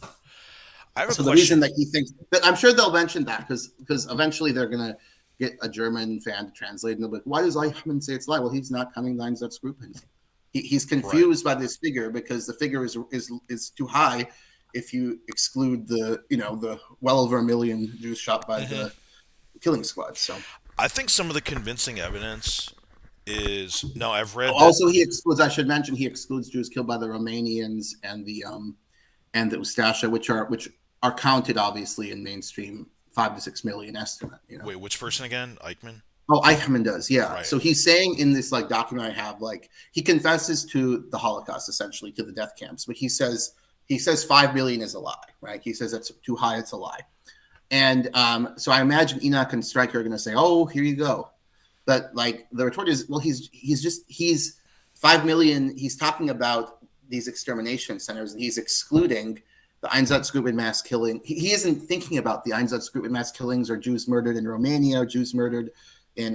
a So the reason question. that he thinks, but I'm sure they'll mention that because eventually they're gonna get a German fan to translate, and they'll be like, "Why does Eichmann say it's lie?" Well, he's not cutting Einsatzgruppen. He's Right. confused by this figure because the figure is too high if you exclude the well over 1 million Jews shot by Hmm. the killing squad. So I think some of the convincing evidence is no. I've read that. also he excludes. I should mention he excludes Jews killed by the Romanians and the Ustasha, which are counted obviously in mainstream 5 to 6 million estimate. Wait, which person again? Eichmann. Oh, Eichmann does, yeah. Right. So he's saying in this like document I have, like he confesses to the Holocaust, essentially to the death camps, but he says 5 million is a lie, right? He says that's too high, it's a lie. And so I imagine Enoch and Stryker are going to say, "Oh, here you go," but like the retort is, well, he's 5 million. He's talking about these extermination centers, and he's excluding the Einsatzgruppen mass killing. He isn't thinking about the Einsatzgruppen mass killings or Jews murdered in Romania, or Jews murdered in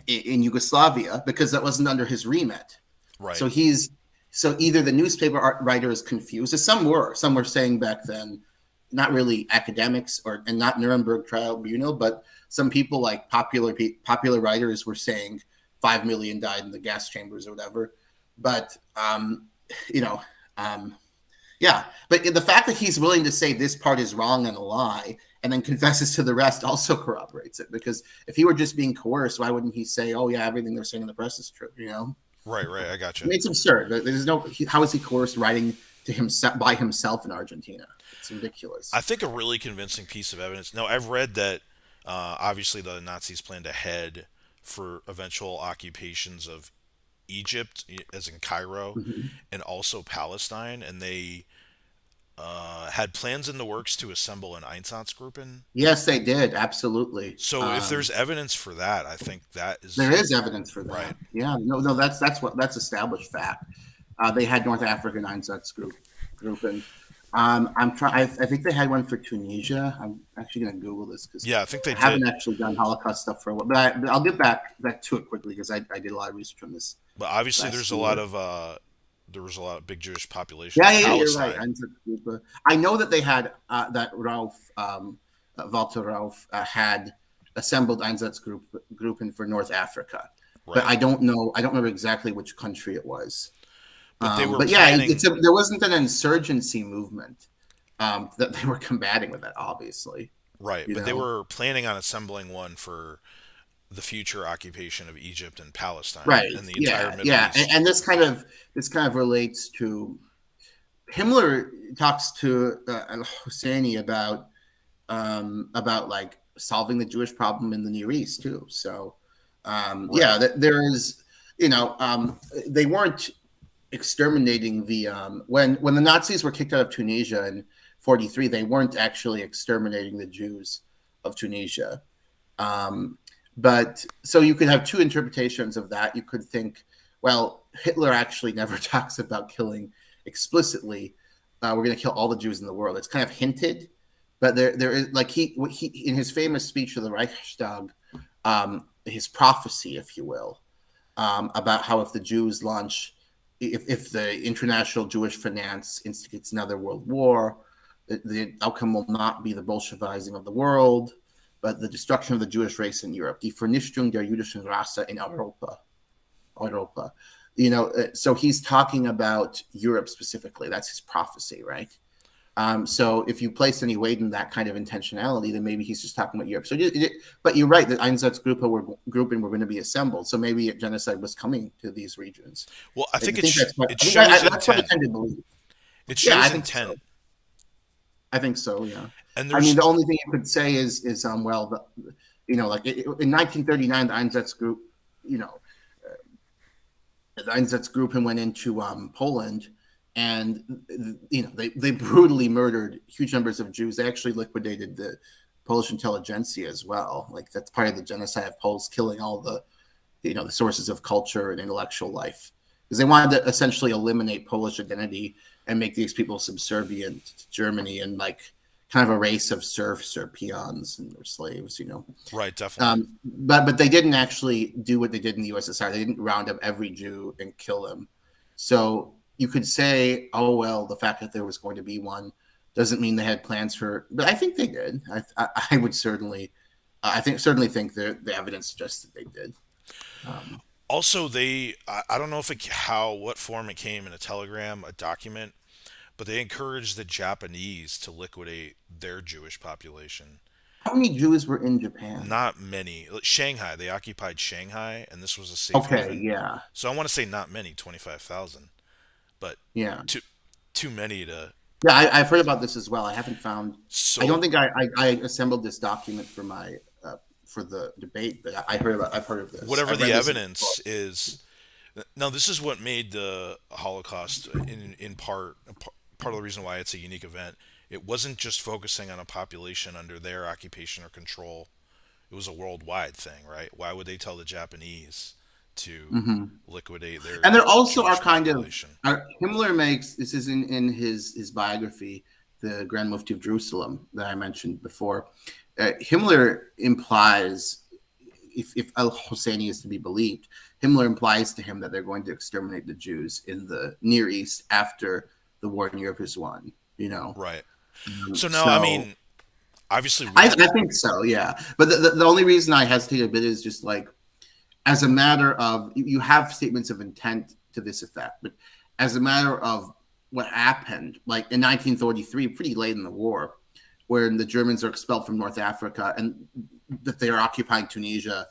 Yugoslavia, because that wasn't under his remit. Right. So either the newspaper writer is confused, as some were saying back then, not really academics and not Nuremberg tribunal, but some people like popular writers were saying 5 million died in the gas chambers or whatever. But you know, yeah. But the fact that he's willing to say this part is wrong and a lie, and then confesses to the rest, also corroborates it. Because if he were just being coerced, why wouldn't he say, "Oh yeah, everything they're saying in the press is true"? Right. Right. I I gotcha. mean, it's absurd. There's no. How is he coerced writing to himself by himself in Argentina? It's ridiculous. I think a really convincing piece of evidence. No, I've read that obviously the Nazis planned ahead for eventual occupations of Egypt, as in Cairo, Mhm. and also Palestine, and they had plans in the works to assemble an Einsatzgruppen. Yes, they did. Absolutely. So if there's evidence for that, I think that There is is evidence for right. that. Yeah. No. No. That's established fact. They had North African group, and I'm trying. I think they had one for Tunisia. I'm actually going to Google this because Yeah, I think they I haven't did. actually done Holocaust stuff for a while. But I'll get back to it quickly because I did a lot of research on this But obviously, there's last a lot year. of there was a lot of big Jewish population Yeah, in yeah, yeah, you're right. Palestine. Einsatzgruppe. I know that they had that Ralph Walter Ralph had assembled Einsatzgruppen for North Africa, but Right. I don't know. I don't remember exactly which country it was. But they were But yeah, planning, there wasn't an insurgency movement that they were combating with that, obviously. right, You but they know, were planning on assembling one for the future occupation of Egypt and Palestine right? and the entire Yeah, Middle yeah, East. and this kind of relates to Himmler talks to Al Husseini about like solving the Jewish problem in the Near East too. So Right. yeah, there is, you know, they weren't exterminating the when the Nazis were kicked out of Tunisia in '43, they weren't actually exterminating the Jews of Tunisia. Um, but so you could have two interpretations of that. You could think, well, Hitler actually never talks about killing explicitly. We're going to kill all the Jews in the world. It's kind of hinted, but there is like he in his famous speech to the Reichstag, his prophecy, if you will, about how if the Jews launch, if the international Jewish finance instigates another world war, the outcome will not be the Bolshevizing of the world, but the destruction of the Jewish race in Europe, die Vernichtung der jüdischen Rasse in Europa. Europa. You know, so he's talking about Europe specifically. That's his prophecy, right? So if you place any weight in that kind of intentionality, then maybe he's just talking about Europe. So, but you're right that Einsatzgruppe were grouping were going to be assembled. So maybe genocide was coming to these regions. Well, I I think think that's what it shows that's what I intent. tend to believe. It Yeah, I shows think so. intent. I think so. Yeah. And I mean, there's the only thing you could say is well, you know, like in 1939, the Einsatzgruppe, you know, the Einsatzgruppen went into Poland, and you know they brutally murdered huge numbers of Jews. They actually liquidated the Polish intelligentsia as well. Like that's part of the genocide of Poles, killing all the the sources of culture and intellectual life, because they wanted to essentially eliminate Polish identity and make these people subservient to Germany and like kind of a race of serfs or peons and or slaves, you know. right, definitely. But they didn't actually do what they did in the USSR. They didn't round up every Jew and kill him. So you could say, oh well, the fact that there was going to be one doesn't mean they had plans for. But I think they did. I would certainly, certainly think the evidence suggests that they did. Um, Also, I don't know if what form it came in a telegram, a document, but they encouraged the Japanese to liquidate their Jewish population. how many Jews were in Japan? Not many. Like Shanghai, they occupied Shanghai, and this was a safe Okay, haven. yeah, So I want to say not many, 25,000, but yeah, too too many to. yeah. I've heard about this as well. I haven't found. I So don't think I assembled this document for my for the debate, but I've heard of this. whatever I've the read this in a book. evidence is, now this is what made the Holocaust in part of the reason why it's a unique event. It wasn't just focusing on a population under their occupation or control. It was a worldwide thing, right? Why would they tell the Japanese to Hmm. liquidate their And there also are Jewish kind of population? Himmler makes this is in his biography, the Grand Mufti of Jerusalem that I mentioned before. Himmler implies, if Al Husseini is to be believed, Himmler implies to him that they're going to exterminate the Jews in the Near East after the war in Europe is won. You know, Right. So now, I so mean, obviously I think so, yeah. But the only reason I hesitate a bit is just like as a matter of you have statements of intent to this effect, but as a matter of what happened, like in 1933, pretty late in the war, when the Germans are expelled from North Africa and that they are occupying Tunisia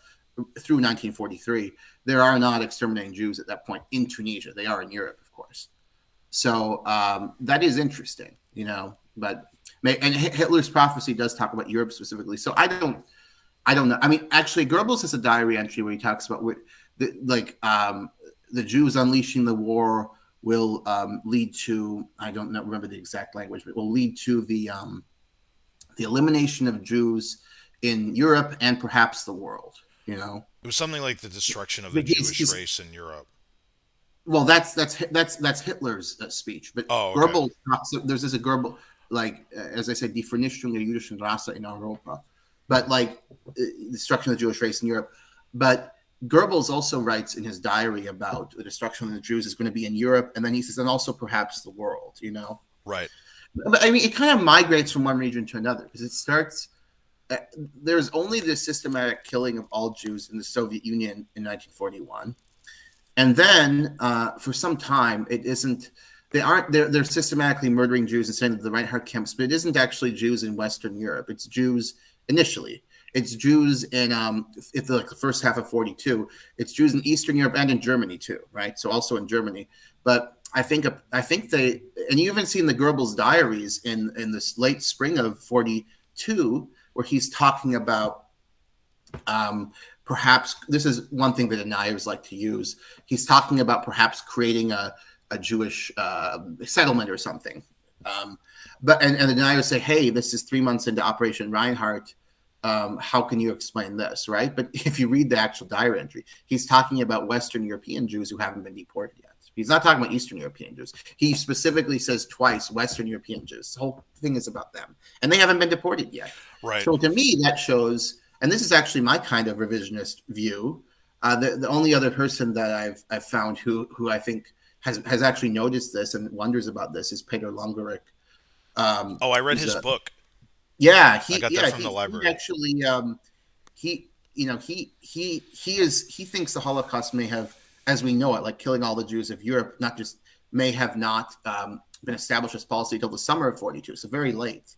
through 1943, there are not exterminating Jews at that point in Tunisia. They are in Europe, of course. So that is interesting, you know. But and Hitler's prophecy does talk about Europe specifically. So I don't know. I mean, actually, Goebbels has a diary entry where he talks about the Jews unleashing the war will lead to, I don't know, remember the exact language, but will lead to the elimination of Jews in Europe and perhaps the world. You know, it was something like the destruction of the Jewish he's race in Europe. well, that's Hitler's speech, but Oh, okay. Goebbels talks. There's this a Goebbels, like as I said, die Vernichtung der jüdischen Rasse in Europa, but like destruction of the Jewish race in Europe. But Goebbels also writes in his diary about the destruction of the Jews is going to be in Europe, and then he says, and also perhaps the world, you know. Right. But I mean, it kind of migrates from one region to another because it starts. There's only this systematic killing of all Jews in the Soviet Union in 1941, and then for some time it isn't. They're systematically murdering Jews and sending to the Reinhardt camps, but it isn't actually Jews in Western Europe. It's Jews initially. It's Jews in like the first half of 42. It's Jews in Eastern Europe and in Germany too, right? So also in Germany. But I think they, and you even see in the Goebbels diaries in this late spring of 42, where he's talking about perhaps, this is one thing that deniers like to use. He's talking about perhaps creating a Jewish settlement or something. But the deniers say, hey, this is 3 months into Operation Reinhardt. How can you explain this, right? But if you read the actual diary entry, he's talking about Western European Jews who haven't been deported yet. He's not talking about Eastern European Jews. He specifically says twice Western European Jews. The whole thing is about them. And they haven't been deported yet. Right. So to me, that shows, and this is actually my kind of revisionist view, the only other person that I've found who I think has actually noticed this and wonders about this is Peter Longerich. I read his book. Yeah, I got that from the library. He actually, he thinks the Holocaust may have, as we know it, like killing all the Jews of Europe, may have not been established as policy until the summer of 42, so very late.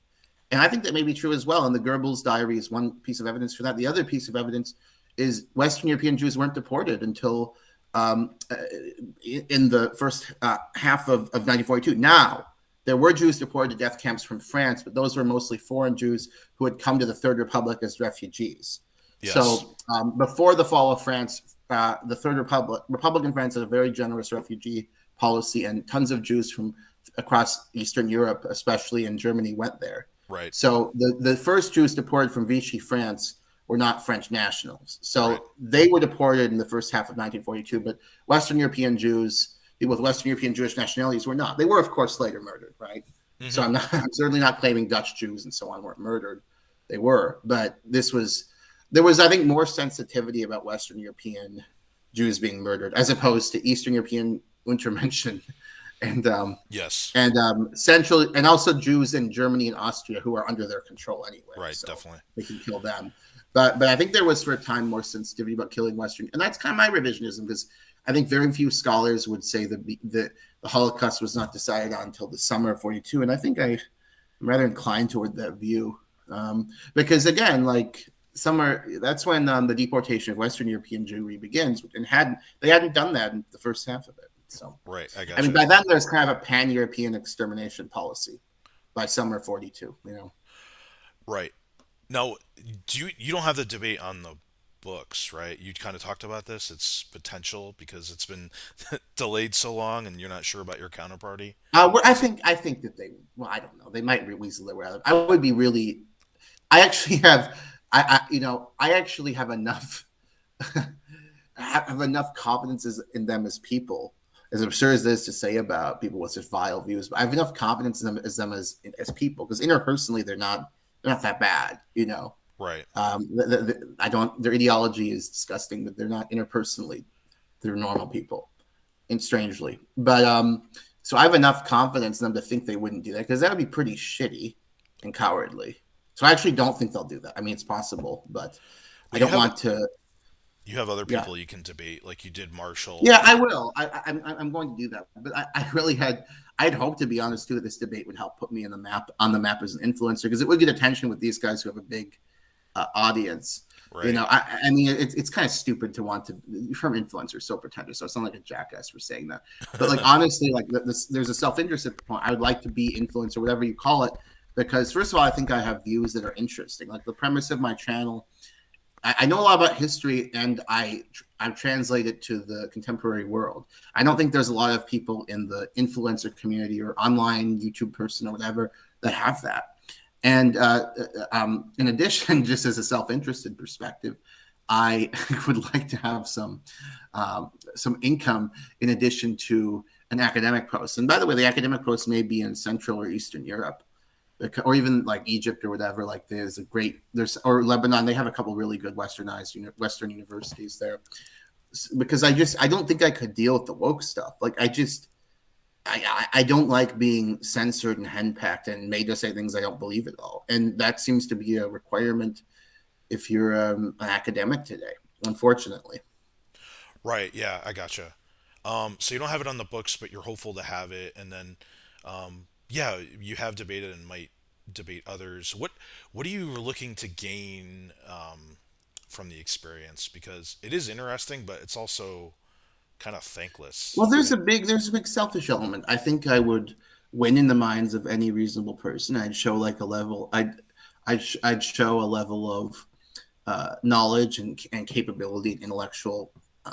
And I think that may be true as well. And the Goebbels diary is one piece of evidence for that. The other piece of evidence is Western European Jews weren't deported until in the first half of 1942. Now, there were Jews deported to death camps from France, but those were mostly foreign Jews who had come to the Third Republic as refugees. Yes. So before the fall of France, the Third Republican France had a very generous refugee policy, and tons of Jews from across Eastern Europe, especially in Germany, went there. Right. So the first Jews deported from Vichy France were not French nationals. So they were deported in the first half of 1942, but Western European Jews, people with Western European Jewish nationalities, were not. They were, of course, later murdered, right? Mm-hmm. So I'm certainly not claiming Dutch Jews and so on weren't murdered. They were, but there was, I think, more sensitivity about Western European Jews being murdered as opposed to Eastern European Untermenschen and Central, and also Jews in Germany and Austria who are under their control anyway. Right, so definitely. They can kill them. But I think there was for a time more sensitivity about killing Western, and that's kind of my revisionism, because I think very few scholars would say that the Holocaust was not decided on until the summer of 42, and I think I'm rather inclined toward that view, because again, like that's when the deportation of Western European Jewry begins, and they hadn't done that in the first half of it. So right, I mean, by then there's kind of a pan-European extermination policy by summer 42, you know. Right. Now, you don't have the debate on the books, right? You kind of talked about this. It's potential because it's been delayed so long, and you're not sure about your counterparty. I think that they. Well, I don't know. They might release it. I would be really. I actually have. I actually have enough. have enough confidence in them as people. As absurd as it is to say about people with such vile views, but I have enough confidence in them as people, because interpersonally they're not that bad, you know. Right. Their ideology is disgusting, but they're not interpersonally. They're normal people, and strangely. But so I have enough confidence in them to think they wouldn't do that, because that would be pretty shitty and cowardly. So I actually don't think they'll do that. I mean, it's possible, but I don't want to. You have other people you can debate, like you did Marshall. Yeah, I will. I'm going to do that. But I'd hoped, to be honest, too, that this debate would help put me on the map as an influencer, because it would get attention with these guys who have a big audience. Right. You know, I mean, it's kind of stupid to want to, from influencers, so pretentious. So I sound like a jackass for saying that. But like, honestly, like there's a self-interest point. I would like to be influencer, whatever you call it, because first of all, I think I have views that are interesting. Like the premise of my channel, I know a lot about history, and I translate it to the contemporary world. I don't think there's a lot of people in the influencer community or online YouTube person or whatever that have that. And in addition, just as a self-interested perspective, I would like to have some income in addition to an academic post. And by the way, the academic post may be in Central or Eastern Europe. or even like Egypt or whatever. Like or Lebanon. They have a couple really good Western universities there. Because I don't think I could deal with the woke stuff. Like I don't like being censored and henpecked and made to say things I don't believe at all. And that seems to be a requirement if you're an academic today, unfortunately. Right. Yeah, I gotcha. So you don't have it on the books, but you're hopeful to have it, and then, yeah, you have debated and might debate others. What are you looking to gain from the experience? Because it is interesting, but it's also kind of thankless. Well, there's a big selfish element. I think I would win in the minds of any reasonable person. I'd show like a level. I'd show a level of knowledge and capability and intellectual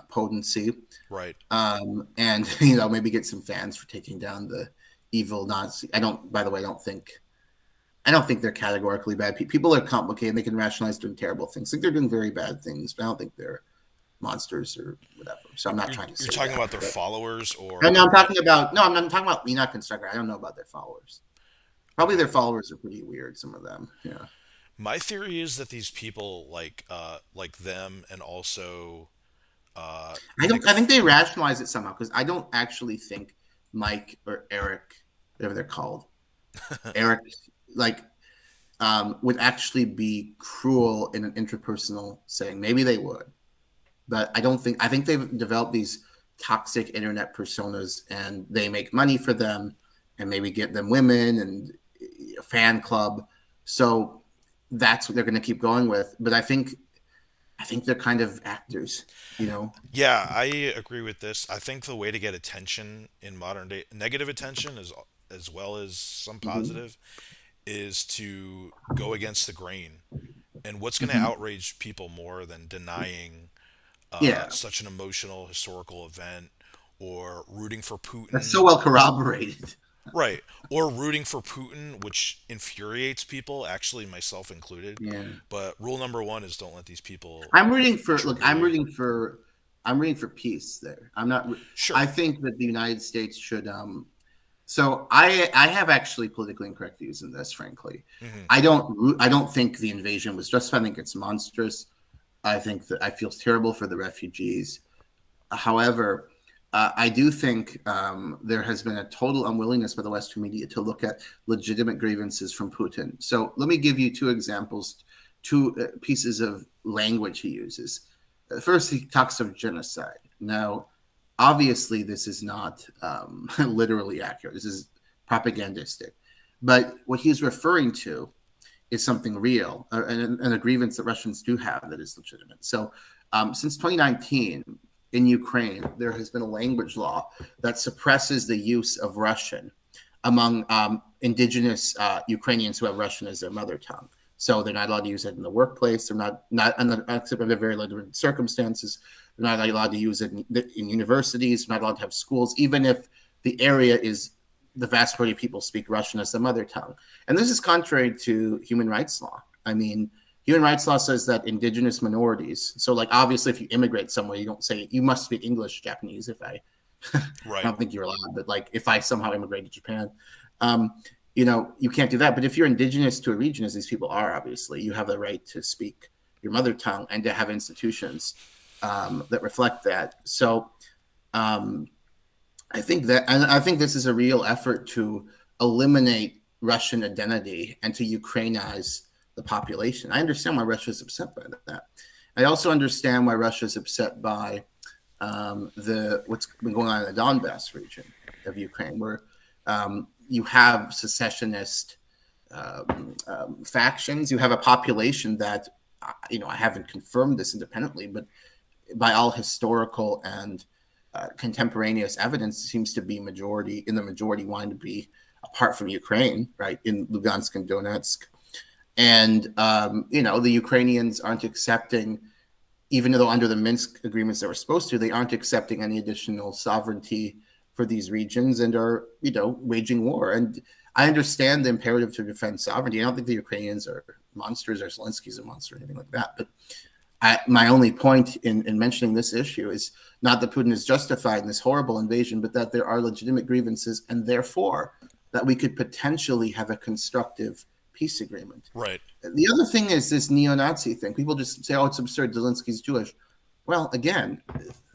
potency, Right. and maybe get some fans for taking down the evil Nazi. I don't. By the way, I don't think they're categorically bad people. People are complicated. They can rationalize doing terrible things. Like they're doing very bad things, but I don't think they're monsters or whatever. So I'm not You're, trying to you're say talking that. about their But, followers, and or I'm talking about no, I'm not talking about Enoch and Sucker. I don't know about their followers. Probably okay. their followers are pretty weird. Some of them, yeah. My theory is that these people like them, and also I like don't. I think they rationalize it somehow because I don't actually think Mike or Eric, whatever they're called, Eric, like would actually be cruel in an interpersonal setting. Maybe they would, but I don't think. I think they've developed these toxic internet personas, and they make money for them, and maybe get them women and a fan club. So that's what they're going to keep going with. But I think they're kind of actors, you know. Yeah, I agree with this. I think the way to get attention in modern day, negative attention as well as some Mm-hmm. positive, is to go against the grain. And what's going to Mm-hmm. outrage people more than denying Yeah, such an emotional historical event, or rooting for that's so Putin? well corroborated. Right. Or rooting for Putin, which infuriates people, actually myself included. Yeah, But rule number one is don't let these people I'm rooting for. Look, trigger you. I'm rooting for peace. There, I'm not. I Sure. think that the United States should. So I have actually politically incorrect views in this. Frankly, Hmm. I don't think the invasion was justified. I think it's monstrous. I think that I feel terrible for the refugees. However, I do think there has been a total unwillingness by the Western media to look at legitimate grievances from Putin. So let me give you two examples, two pieces of language he uses. First, he talks of genocide. Now, obviously, this is not literally accurate. This is propagandistic. But what he's referring to is something real, and a grievance that Russians do have that is legitimate. So, since 2019, in Ukraine, there has been a language law that suppresses the use of Russian among indigenous Ukrainians who have Russian as their mother tongue. So they're not allowed to use it in the workplace. They're not except under very limited circumstances. They're not allowed to use it in universities. They're not allowed to have schools, even if the area is the vast majority of people speak Russian as their mother tongue. And this is contrary to human rights law. I mean, human rights law says that indigenous minorities, so like obviously if you immigrate somewhere, you don't say you must speak English, Japanese. If I I Right. don't think you're allowed, but like if I somehow immigrate to Japan, um, you can't do that. But if you're indigenous to a region, as these people are, obviously, you have the right to speak your mother tongue and to have institutions that reflect that. So um, I think this is a real effort to eliminate Russian identity and to Ukrainize the population. I understand why Russia is upset by that. I also understand why Russia is upset by the what's been going on in the Donbass region of Ukraine, where you have secessionist factions. You have a population that I haven't confirmed this independently, but by all historical and contemporaneous evidence, seems to be majority wanting to be apart from Ukraine, right, in Lugansk and Donetsk. And the Ukrainians aren't accepting, even though under the Minsk agreements they were supposed to, they aren't accepting any additional sovereignty for these regions and are, waging war. And I understand the imperative to defend sovereignty. I don't think the Ukrainians are monsters or Zelensky's a monster or anything like that. But my only point in mentioning this issue is not that Putin is justified in this horrible invasion, but that there are legitimate grievances, and therefore that we could potentially have a constructive peace agreement. Right. The other thing is this neo-Nazi thing. People just say, oh, it's absurd, Zelensky's Jewish. Well, again,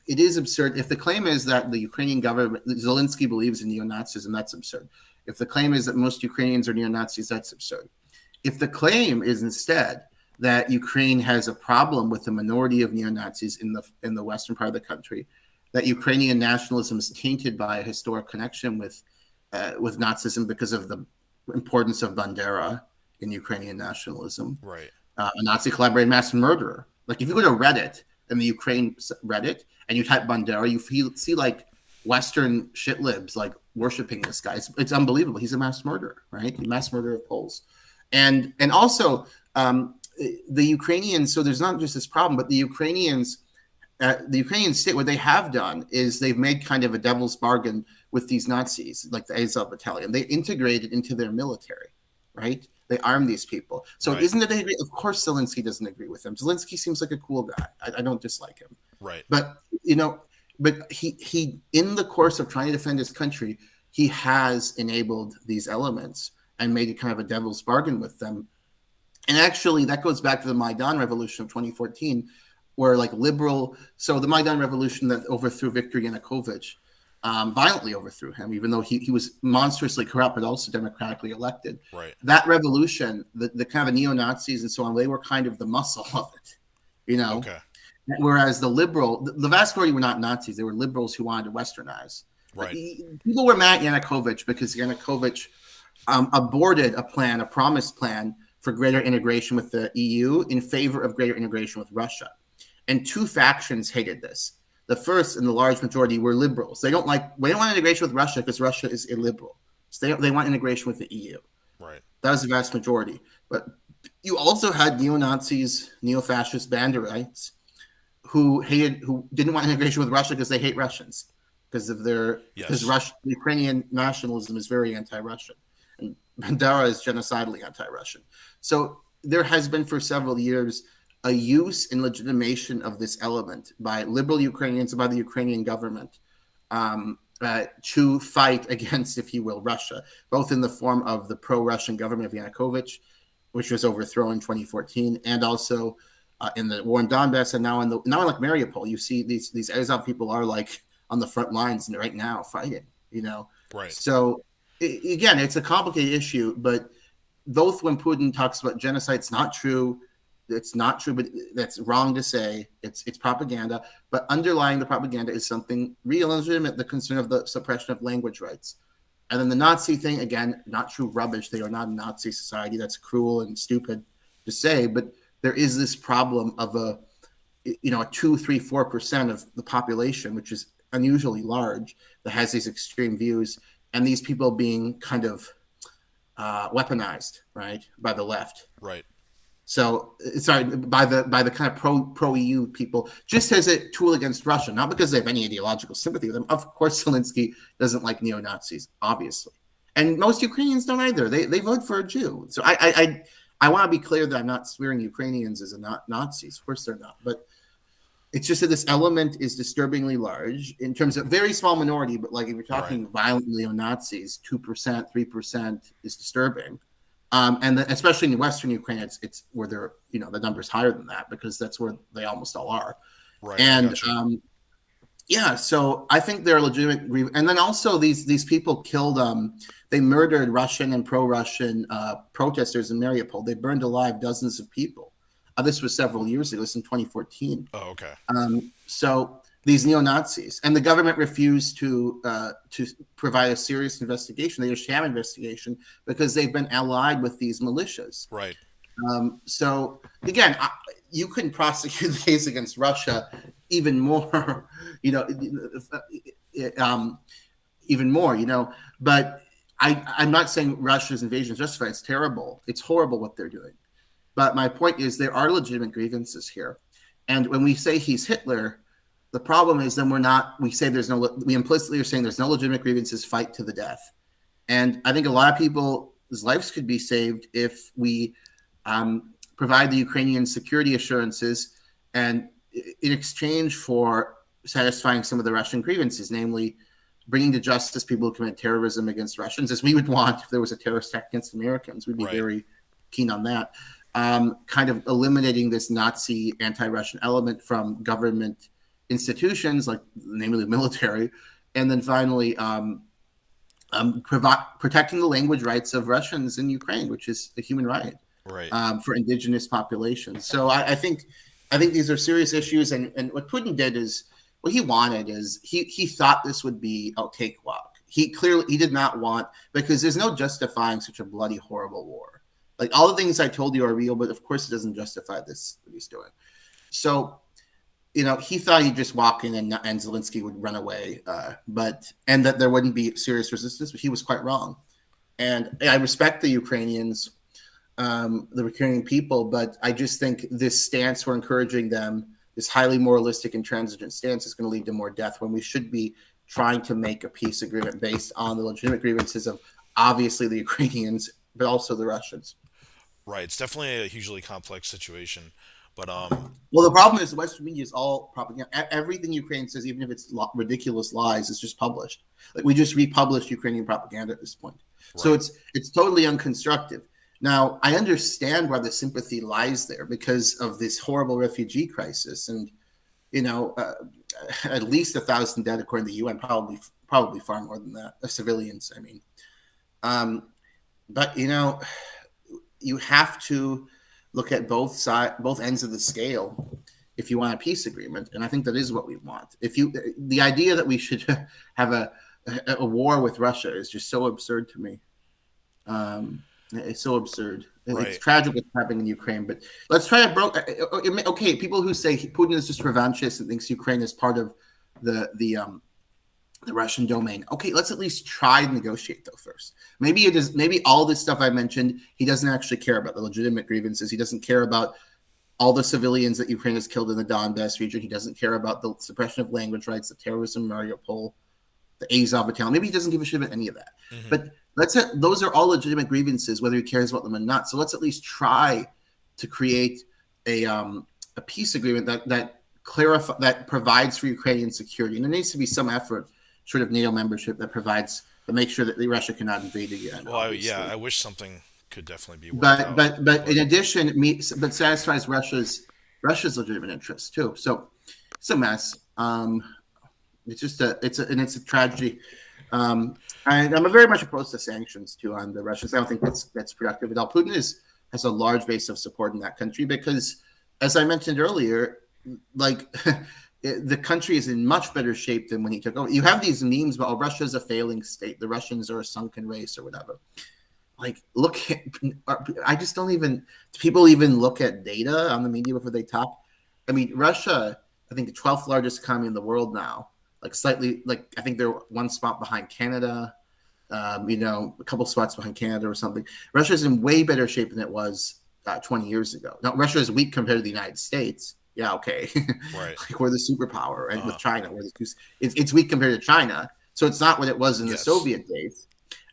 it is absurd. If the claim is that the Ukrainian government, Zelensky believes in neo-Nazism, that's absurd. If the claim is that most Ukrainians are neo-Nazis, that's absurd. If the claim is instead that Ukraine has a problem with the minority of neo-Nazis in the western part of the country, that Ukrainian nationalism is tainted by a historic connection with Nazism because of the importance of Bandera in Ukrainian nationalism, Right. A Nazi collaborated mass murderer. Like if you go to Reddit, in the Ukraine Reddit, and you type Bandera, you see like Western shit libs like worshiping this guy. It's unbelievable. He's a mass murderer, right? He mass murderer of Poles, and also the Ukrainians. So there's not just this problem, but the Ukrainian state, what they have done is they've made kind of a devil's bargain with these Nazis, like the Azov battalion. They integrated into their military, right? They arm these people. So Right. isn't it they agree? Of course, Zelensky doesn't agree with them. Zelensky seems like a cool guy. I don't dislike him. Right. But he in the course of trying to defend his country, he has enabled these elements and made it kind of a devil's bargain with them. And actually, that goes back to the Maidan Revolution of 2014, where like so the Maidan Revolution that overthrew Viktor Yanukovych, violently overthrew him, even though he was monstrously corrupt, but also democratically elected. Right. That revolution, the kind of neo-Nazis and so on, they were kind of the muscle of it, you know? Okay. Whereas the vast majority were not Nazis. They were liberals who wanted to westernize. Right. People were mad at Yanukovych because Yanukovych aborted a promised plan for greater integration with the EU in favor of greater integration with Russia. And two factions hated this. The first and the large majority were liberals. They don't want integration with Russia because Russia is illiberal. So they want integration with the EU. Right. That was the vast majority. But you also had neo-Nazis, neo-fascist Banderites who didn't want integration with Russia because they hate Russians because of Ukrainian nationalism is very anti-Russian, and Bandera is genocidally anti-Russian. So there has been for several years a use and legitimation of this element by liberal Ukrainians and by the Ukrainian government to fight against, if you will, Russia, both in the form of the pro-Russian government of Yanukovych, which was overthrown in 2014, and also in the war in Donbass, and now in like Mariupol, you see these Azov people are like on the front lines right now fighting. You know, Right. So again, it's a complicated issue, but both when Putin talks about genocide, it's not true. It's not true, but that's wrong to say. It's propaganda. But underlying the propaganda is something real and legitimate, the concern of the suppression of language rights. And then the Nazi thing, again, not true rubbish. They are not a Nazi society. That's cruel and stupid to say. But there is this problem of a 2, 3, 4% of the population, which is unusually large, that has these extreme views, and these people being kind of weaponized, right, by the left. Right. So, sorry, by the kind of pro EU people, just as a tool against Russia, not because they have any ideological sympathy with them. Of course, Zelensky doesn't like neo-Nazis, obviously, and most Ukrainians don't either. They vote for a Jew. So I want to be clear that I'm not swearing Ukrainians as Nazis. Of course, they're not, but it's just that this element is disturbingly large in terms of very small minority. But like if you're talking violent neo-Nazis, 2%, 3% is disturbing. And especially in Western Ukraine, it's where they're, the number's higher than that because that's where they almost all are. Right. And so I think they're legitimate. And then also these people killed, they murdered Russian and pro-Russian protesters in Mariupol. They burned alive dozens of people. This was several years ago. This was in 2014. Oh, okay. So these neo-Nazis, and the government refused to provide a serious investigation. They did a sham investigation because they've been allied with these militias. Right. So again, you couldn't prosecute the case against Russia even more, even more, But I'm not saying Russia's invasion is justified. It's terrible. It's horrible what they're doing. But my point is there are legitimate grievances here. And when we say he's Hitler, the problem is then we implicitly are saying there's no legitimate grievances, fight to the death. And I think a lot of people's lives could be saved if we provide the Ukrainian security assurances and in exchange for satisfying some of the Russian grievances, namely bringing to justice people who commit terrorism against Russians, as we would want if there was a terrorist attack against Americans. We'd be Right. very keen on that. Kind of eliminating this Nazi anti-Russian element from government institutions, like namely the military, and then finally protecting the language rights of Russians in Ukraine, which is a human right Right. for indigenous populations. So I think these are serious issues, and what Putin did is what he wanted is he thought this would be a cakewalk. He did not want, because there's no justifying such a bloody, horrible war. Like, all the things I told you are real, but of course it doesn't justify this, what he's doing. So, he thought he'd just walk in and Zelensky would run away, and that there wouldn't be serious resistance, but he was quite wrong. And I respect the Ukrainians, the Ukrainian people, but I just think this stance we're encouraging them, this highly moralistic and transigent stance, is going to lead to more death when we should be trying to make a peace agreement based on the legitimate grievances of obviously the Ukrainians, but also the Russians. Right. It's definitely a hugely complex situation, but Well, the problem is the Western media is all propaganda. Everything Ukraine says, even if it's ridiculous lies, is just published. Like, we just republished Ukrainian propaganda at this point. So right. it's totally unconstructive. Now, I understand why the sympathy lies there because of this horrible refugee crisis, and at least 1,000 dead according to the UN, probably far more than that, civilians. I mean, but you have to look at both ends of the scale if you want a peace agreement, and I think that is what we want. The idea that we should have a war with Russia is just so absurd to me. It's so absurd. Right. It's tragic what's happening in Ukraine, but let's try to okay, people who say Putin is just revanchist and thinks Ukraine is part of the Russian domain. Okay, let's at least try to negotiate though first. Maybe maybe all this stuff I mentioned, he doesn't actually care about the legitimate grievances. He doesn't care about all the civilians that Ukraine has killed in the Donbass region. He doesn't care about the suppression of language rights, the terrorism in Mariupol, the Azov battalion. Maybe he doesn't give a shit about any of that. Mm-hmm. But those are all legitimate grievances, whether he cares about them or not. So let's at least try to create a peace agreement that provides for Ukrainian security. And there needs to be some effort, short of NATO membership, that makes sure that Russia cannot invade again. Well, I wish something could definitely be worked but out. but in addition, but satisfies Russia's legitimate interests too. So it's a mess. It's a tragedy. And I'm very much opposed to sanctions too on the Russians. I don't think that's productive at all. Putin has a large base of support in that country because, as I mentioned earlier, like the country is in much better shape than when he took over. You have these memes about Russia's a failing state, the Russians are a sunken race or whatever. Like, I just don't even, do people even look at data on the media before they talk? I mean, Russia, I think the 12th largest economy in the world now, I think they're one spot behind Canada, a couple spots behind Canada or something. Russia's in way better shape than it was 20 years ago. Now, Russia is weak compared to the United States. Yeah, okay. Right. Like, we're the superpower, and with China, it's weak compared to China. So it's not what it was in the Soviet days,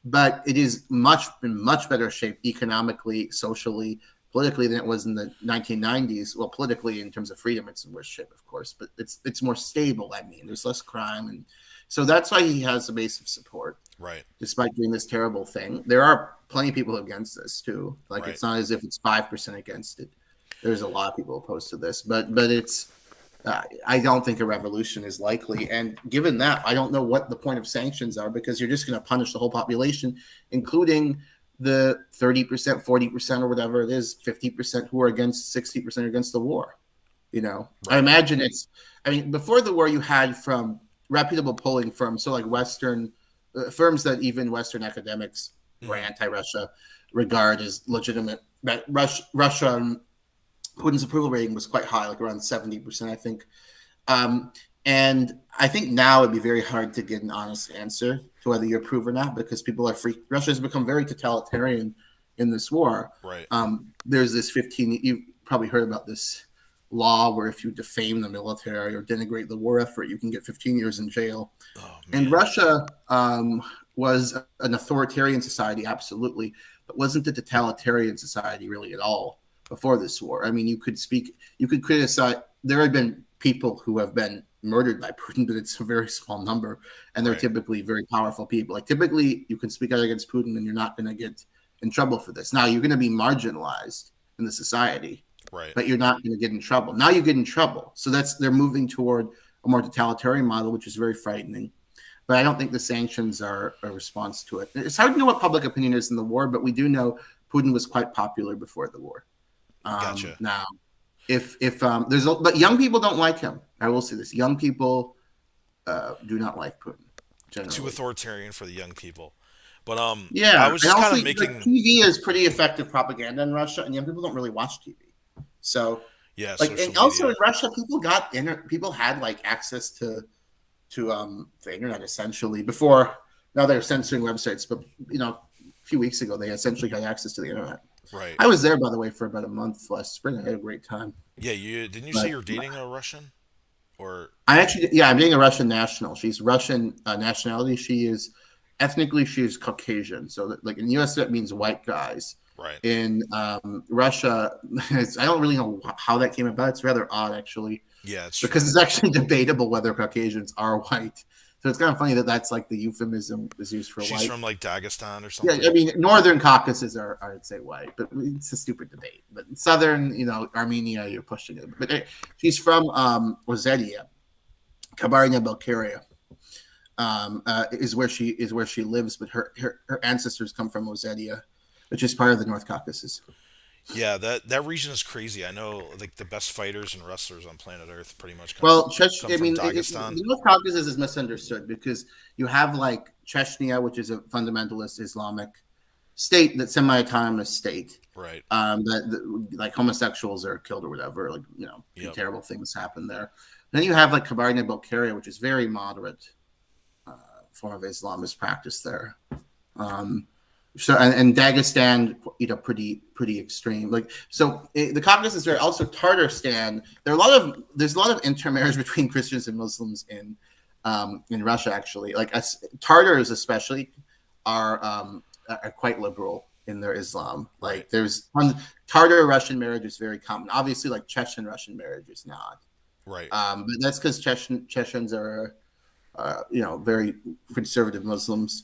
but it is in much better shape economically, socially, politically than it was in the 1990s. Well, politically, in terms of freedom, it's in worse shape, of course, but it's more stable. I mean, there's less crime, and so that's why he has a base of support. Right. Despite doing this terrible thing, there are plenty of people against this too. Like, right. It's not as if it's 5% against it. There's a lot of people opposed to this, but it's. I don't think a revolution is likely, and given that, I don't know what the point of sanctions are, because you're just going to punish the whole population, including the 30%, 40%, or whatever it is, 50% who are against, 60% against the war. Right. I imagine before the war, you had from reputable polling firms, so like Western firms that even Western academics were anti-Russia regard as legitimate, that Russia, Putin's approval rating was quite high, like around 70%, I think. And I think now it'd be very hard to get an honest answer to whether you approve or not, because people are free. Russia has become very totalitarian in this war. Right. There's this you've probably heard about this law where if you defame the military or denigrate the war effort, you can get 15 years in jail. And Russia was an authoritarian society, absolutely, but wasn't a totalitarian society really at all before this war. I mean, you could criticize. There had been people who have been murdered by Putin, but it's a very small number, and they're Right. typically very powerful people. Like typically, you can speak out against Putin, and you're not going to get in trouble for this. Now you're going to be marginalized in the society, Right. but you're not going to get in trouble. Now you get in trouble, so they're moving toward a more totalitarian model, which is very frightening. But I don't think the sanctions are a response to it. It's hard to know what public opinion is in the war, but we do know Putin was quite popular before the war. Gotcha. Now, if but young people don't like him. I will say this: young people do not like Putin Too generally. authoritarian for the young people. But I Yeah, was and just kind also of like, making, TV is pretty effective propaganda in Russia, and young people don't really watch TV. So, yeah, like, social and also media. in Russia, people had like access to the internet essentially before. Now they're censoring websites, but a few weeks ago they essentially had access to the internet. Right. I was there, by the way, for about a month last spring. I had a great time. Yeah, you didn't you say But you're dating a Russian? Or I'm being a Russian national. She's Russian nationality. She's Caucasian. So, like in the U.S., that means white guys. right. In Russia, I don't really know how that came about. It's rather odd, actually, Yeah, it's true. because it's actually debatable whether Caucasians are white. So it's kind of funny that that's like the euphemism is used for She's white. from like Dagestan or Yeah, I something. mean, Northern Caucasus are, I'd say, white, but it's a stupid debate. But Southern, Armenia, you're pushing it. But she's from Ossetia, Kabarina-Balkaria, is where she lives. But her ancestors come from Ossetia, which is part of the North Caucasus. Yeah, that region is crazy. I know like the best fighters and wrestlers on planet Earth pretty much Well, come I from mean, Dagestan. the North Caucasus is misunderstood because you have like Chechnya, which is a fundamentalist Islamic state, that semi-autonomous state. Right. Like homosexuals are killed or whatever, like Yep. terrible things happen there. And then you have like Kabarina-Balkaria, which is very moderate form of Islam is practiced there. Um, and Dagestan, pretty extreme. Like so, the Caucasus is very also Tatarstan. There's a lot of intermarriage between Christians and Muslims in Russia actually. Like Tartars especially are quite liberal in their Islam. Right. Like there's Tartar Russian marriage is very common. Obviously, like Chechen Russian marriage is not. Right. But that's because Chechens are, very conservative Muslims.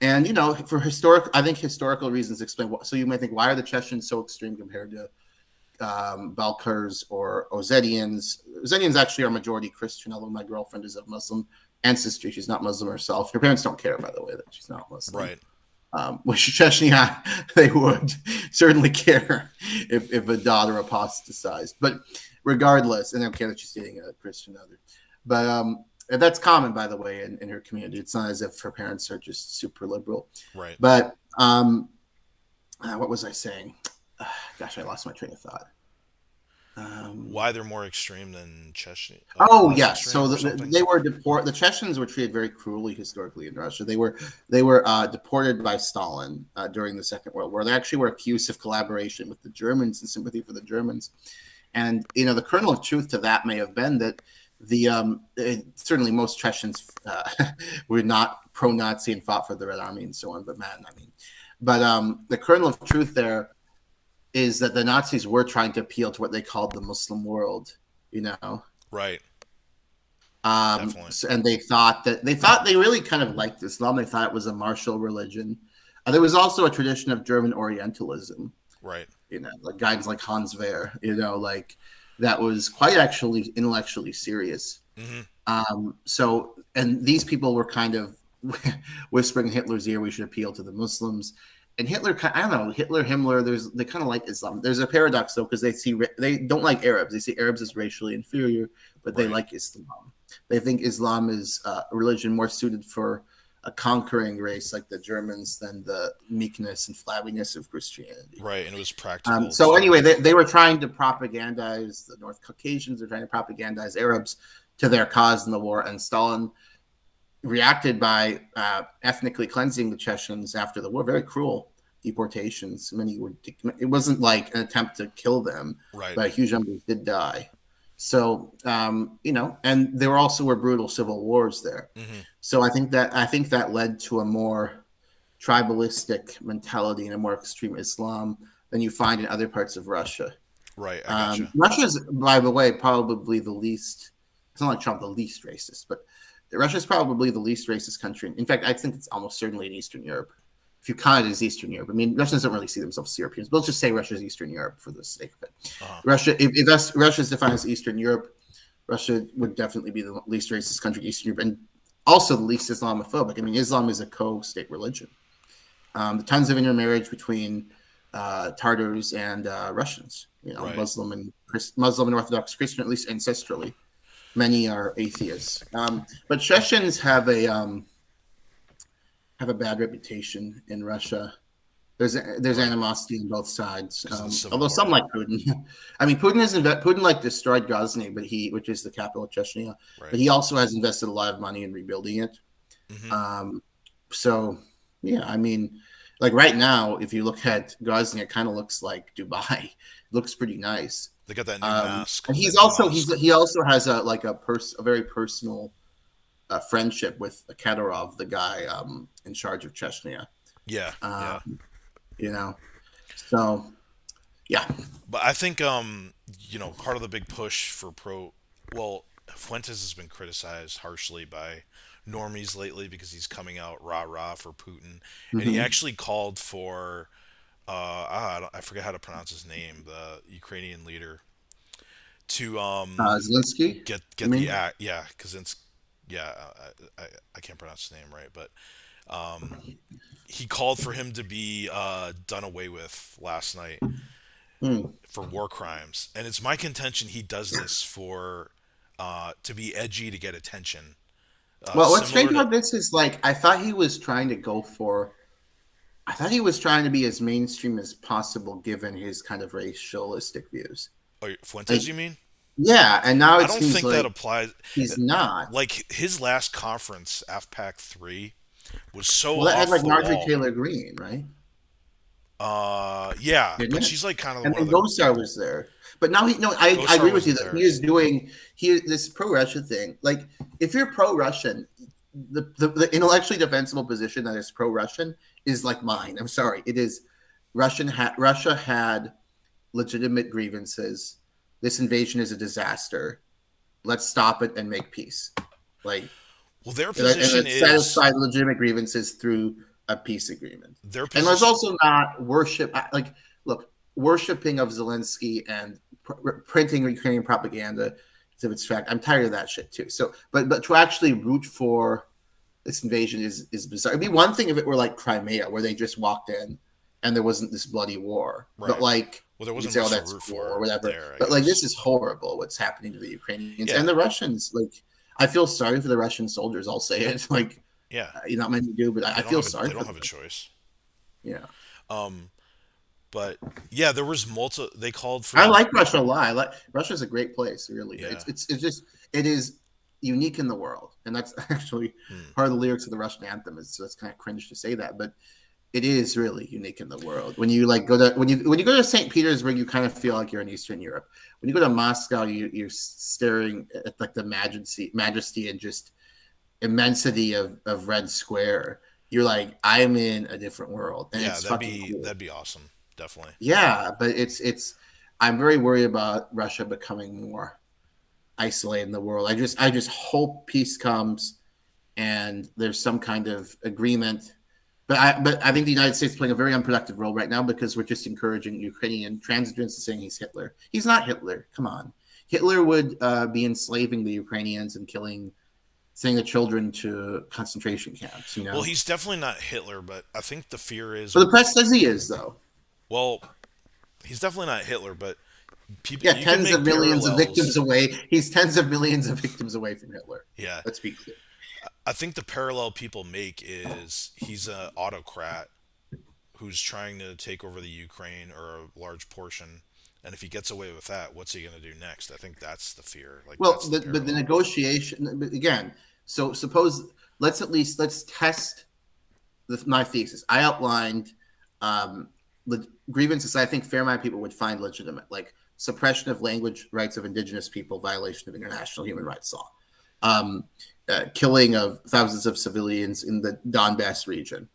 And I think historical reasons explain. So you may think, why are the Chechens so extreme compared to Balkars or Ossetians? Ossetians actually are majority Christian, although my girlfriend is of Muslim ancestry. She's not Muslim herself. Her parents don't care, by the way, that she's not Muslim. Right. Which Chechnya, they would certainly care if a daughter apostatized. But regardless, and they don't care that she's dating a Christian other. But that's common, by the way, in her community. It's not as if her parents are just super liberal. Right. But what was I saying? Gosh, I lost my train of thought. Why they're more extreme than Chechnya? Oh Less yes, so extreme or something? they were deported. The Chechens were treated very cruelly historically in Russia. They were deported by Stalin during the Second World War. They actually were accused of collaboration with the Germans and sympathy for the Germans. And the kernel of truth to that may have been that certainly most Chechens were not pro-Nazi and fought for the Red Army and so on. But the kernel of truth there is that the Nazis were trying to appeal to what they called the Muslim world. Right. Definitely. And they thought they really kind of liked Islam. They thought it was a martial religion. There was also a tradition of German Orientalism. Right. Like guys like Hans Wehr. Like that was quite actually intellectually serious. Mm-hmm. And these people were kind of whispering in Hitler's ear, we should appeal to the Muslims. And Hitler, I don't know, Himmler, they kind of like Islam. There's a paradox though, because they don't like Arabs. They see Arabs as racially inferior, but they like Islam. They think Islam is a religion more suited for a conquering race like the Germans than the meekness and flabbiness of Christianity. Right, and it was practical. So anyway, they were trying to propagandize the North Caucasians. They're trying to propagandize Arabs to their cause in the war, and Stalin reacted by ethnically cleansing the Chechens after the war. Very cruel deportations. It wasn't like an attempt to kill them, right. but huge numbers did die. So and there were brutal civil wars there. Mm-hmm. So I think that led to a more tribalistic mentality and a more extreme Islam than you find in other parts of Russia. Right, I gotcha. Russia is, by the way, probably the least it's not like Trump the least racist, but Russia is probably the least racist country. In fact, I think it's almost certainly in Eastern Europe. If you count it as Eastern Europe, I mean, Russians don't really see themselves as Europeans, but let's just say Russia's Eastern Europe for the sake of it. If Russia is defined as Eastern Europe, Russia would definitely be the least racist country in Eastern Europe, and also the least Islamophobic. I mean, Islam is a co-state religion. Tons of intermarriage between Tartars and Russians, Right. Muslim and Orthodox Christian, at least ancestrally. Many are atheists, but Chechens have a bad reputation in Russia. There's animosity on both sides. Although some like Putin. I mean, Putin like destroyed Grozny, which is the capital of Chechnya, Right. but he also has invested a lot of money in rebuilding it. So yeah, I mean, like right now, if you look at Grozny, it kind of looks like Dubai. It looks pretty nice. They got that new mask. And he also has a very personal friendship with Kadyrov, the guy in charge of Chechnya. Yeah. So yeah. But I think part of the big push for Fuentes has been criticized harshly by normies lately because he's coming out rah for Putin, and he actually called for I forget how to pronounce his name, the Ukrainian leader, to Zelensky. get the act. Yeah, Kaczynski. Yeah, I can't pronounce his name right, but he called for him to be done away with last night for war crimes, and it's my contention he does this for to be edgy, to get attention. Well, what's strange about this is, like, I thought he was trying to be as mainstream as possible given his kind of racialistic views. Oh, Fuentes, you mean? Yeah, and now I don't think that applies. He's not. Like his last conference, AFPAC 3, was so that off had like the Marjorie wall. Taylor Greene, right? Yeah, Didn't but it? she's like kind of And one then of the. Gosar was there. But now I Gosar agree with you wasn't that there. this pro-Russia thing. Like, if you're pro-Russian, the intellectually defensible position that is pro-Russian is like mine. I'm sorry, it is. Russia had legitimate grievances. This invasion is a disaster. Let's stop it and make peace. Like, Well, their position is satisfy legitimate grievances through a peace agreement. And let's also not worshiping of Zelensky and printing Ukrainian propaganda as if it's fact. I'm tired of that shit too. So, but to actually root for this invasion is bizarre. It'd be one thing if it were like Crimea, where they just walked in and there wasn't this bloody war. Right. But like, there wasn't much to root for or whatever. there, but like, this is horrible what's happening to the Ukrainians and the Russians. Like, I feel sorry for the Russian soldiers. I'll say it. Like, not many do, but I feel sorry. They don't have a choice. Yeah. But yeah, there was they called for. I like Russia a lot. Russia's a great place, really. Yeah. It is unique in the world, and that's actually part of the lyrics of the Russian anthem. So it's kind of cringe to say that, but it is really unique in the world. When you go to St. Petersburg, you kind of feel like you're in Eastern Europe. When you go to Moscow, you're staring at like the majesty and just immensity of Red Square. You're like, I'm in a different world, and it's cool. That'd be awesome, definitely. Yeah, but it's. I'm very worried about Russia becoming more isolated in the world. I just hope peace comes, and there's some kind of agreement. But I think the United States is playing a very unproductive role right now because we're just encouraging Ukrainian transients and saying he's Hitler. He's not Hitler. Come on. Hitler would be enslaving the Ukrainians and sending the children to concentration camps. Well, he's definitely not Hitler, but I think the fear is. But the press says he is, though. Well, he's definitely not Hitler, but people. Yeah, tens of millions of victims away. He's tens of millions of victims away from Hitler. Yeah. Let's be clear. I think the parallel people make is he's an autocrat who's trying to take over the Ukraine or a large portion, and if he gets away with that, what's he going to do next? I think that's the fear. Like, well, but the negotiation again. So suppose let's test my thesis. I outlined the grievances I think fair-minded people would find legitimate, like suppression of language rights of indigenous people, violation of international human rights law. Killing of thousands of civilians in the Donbass region,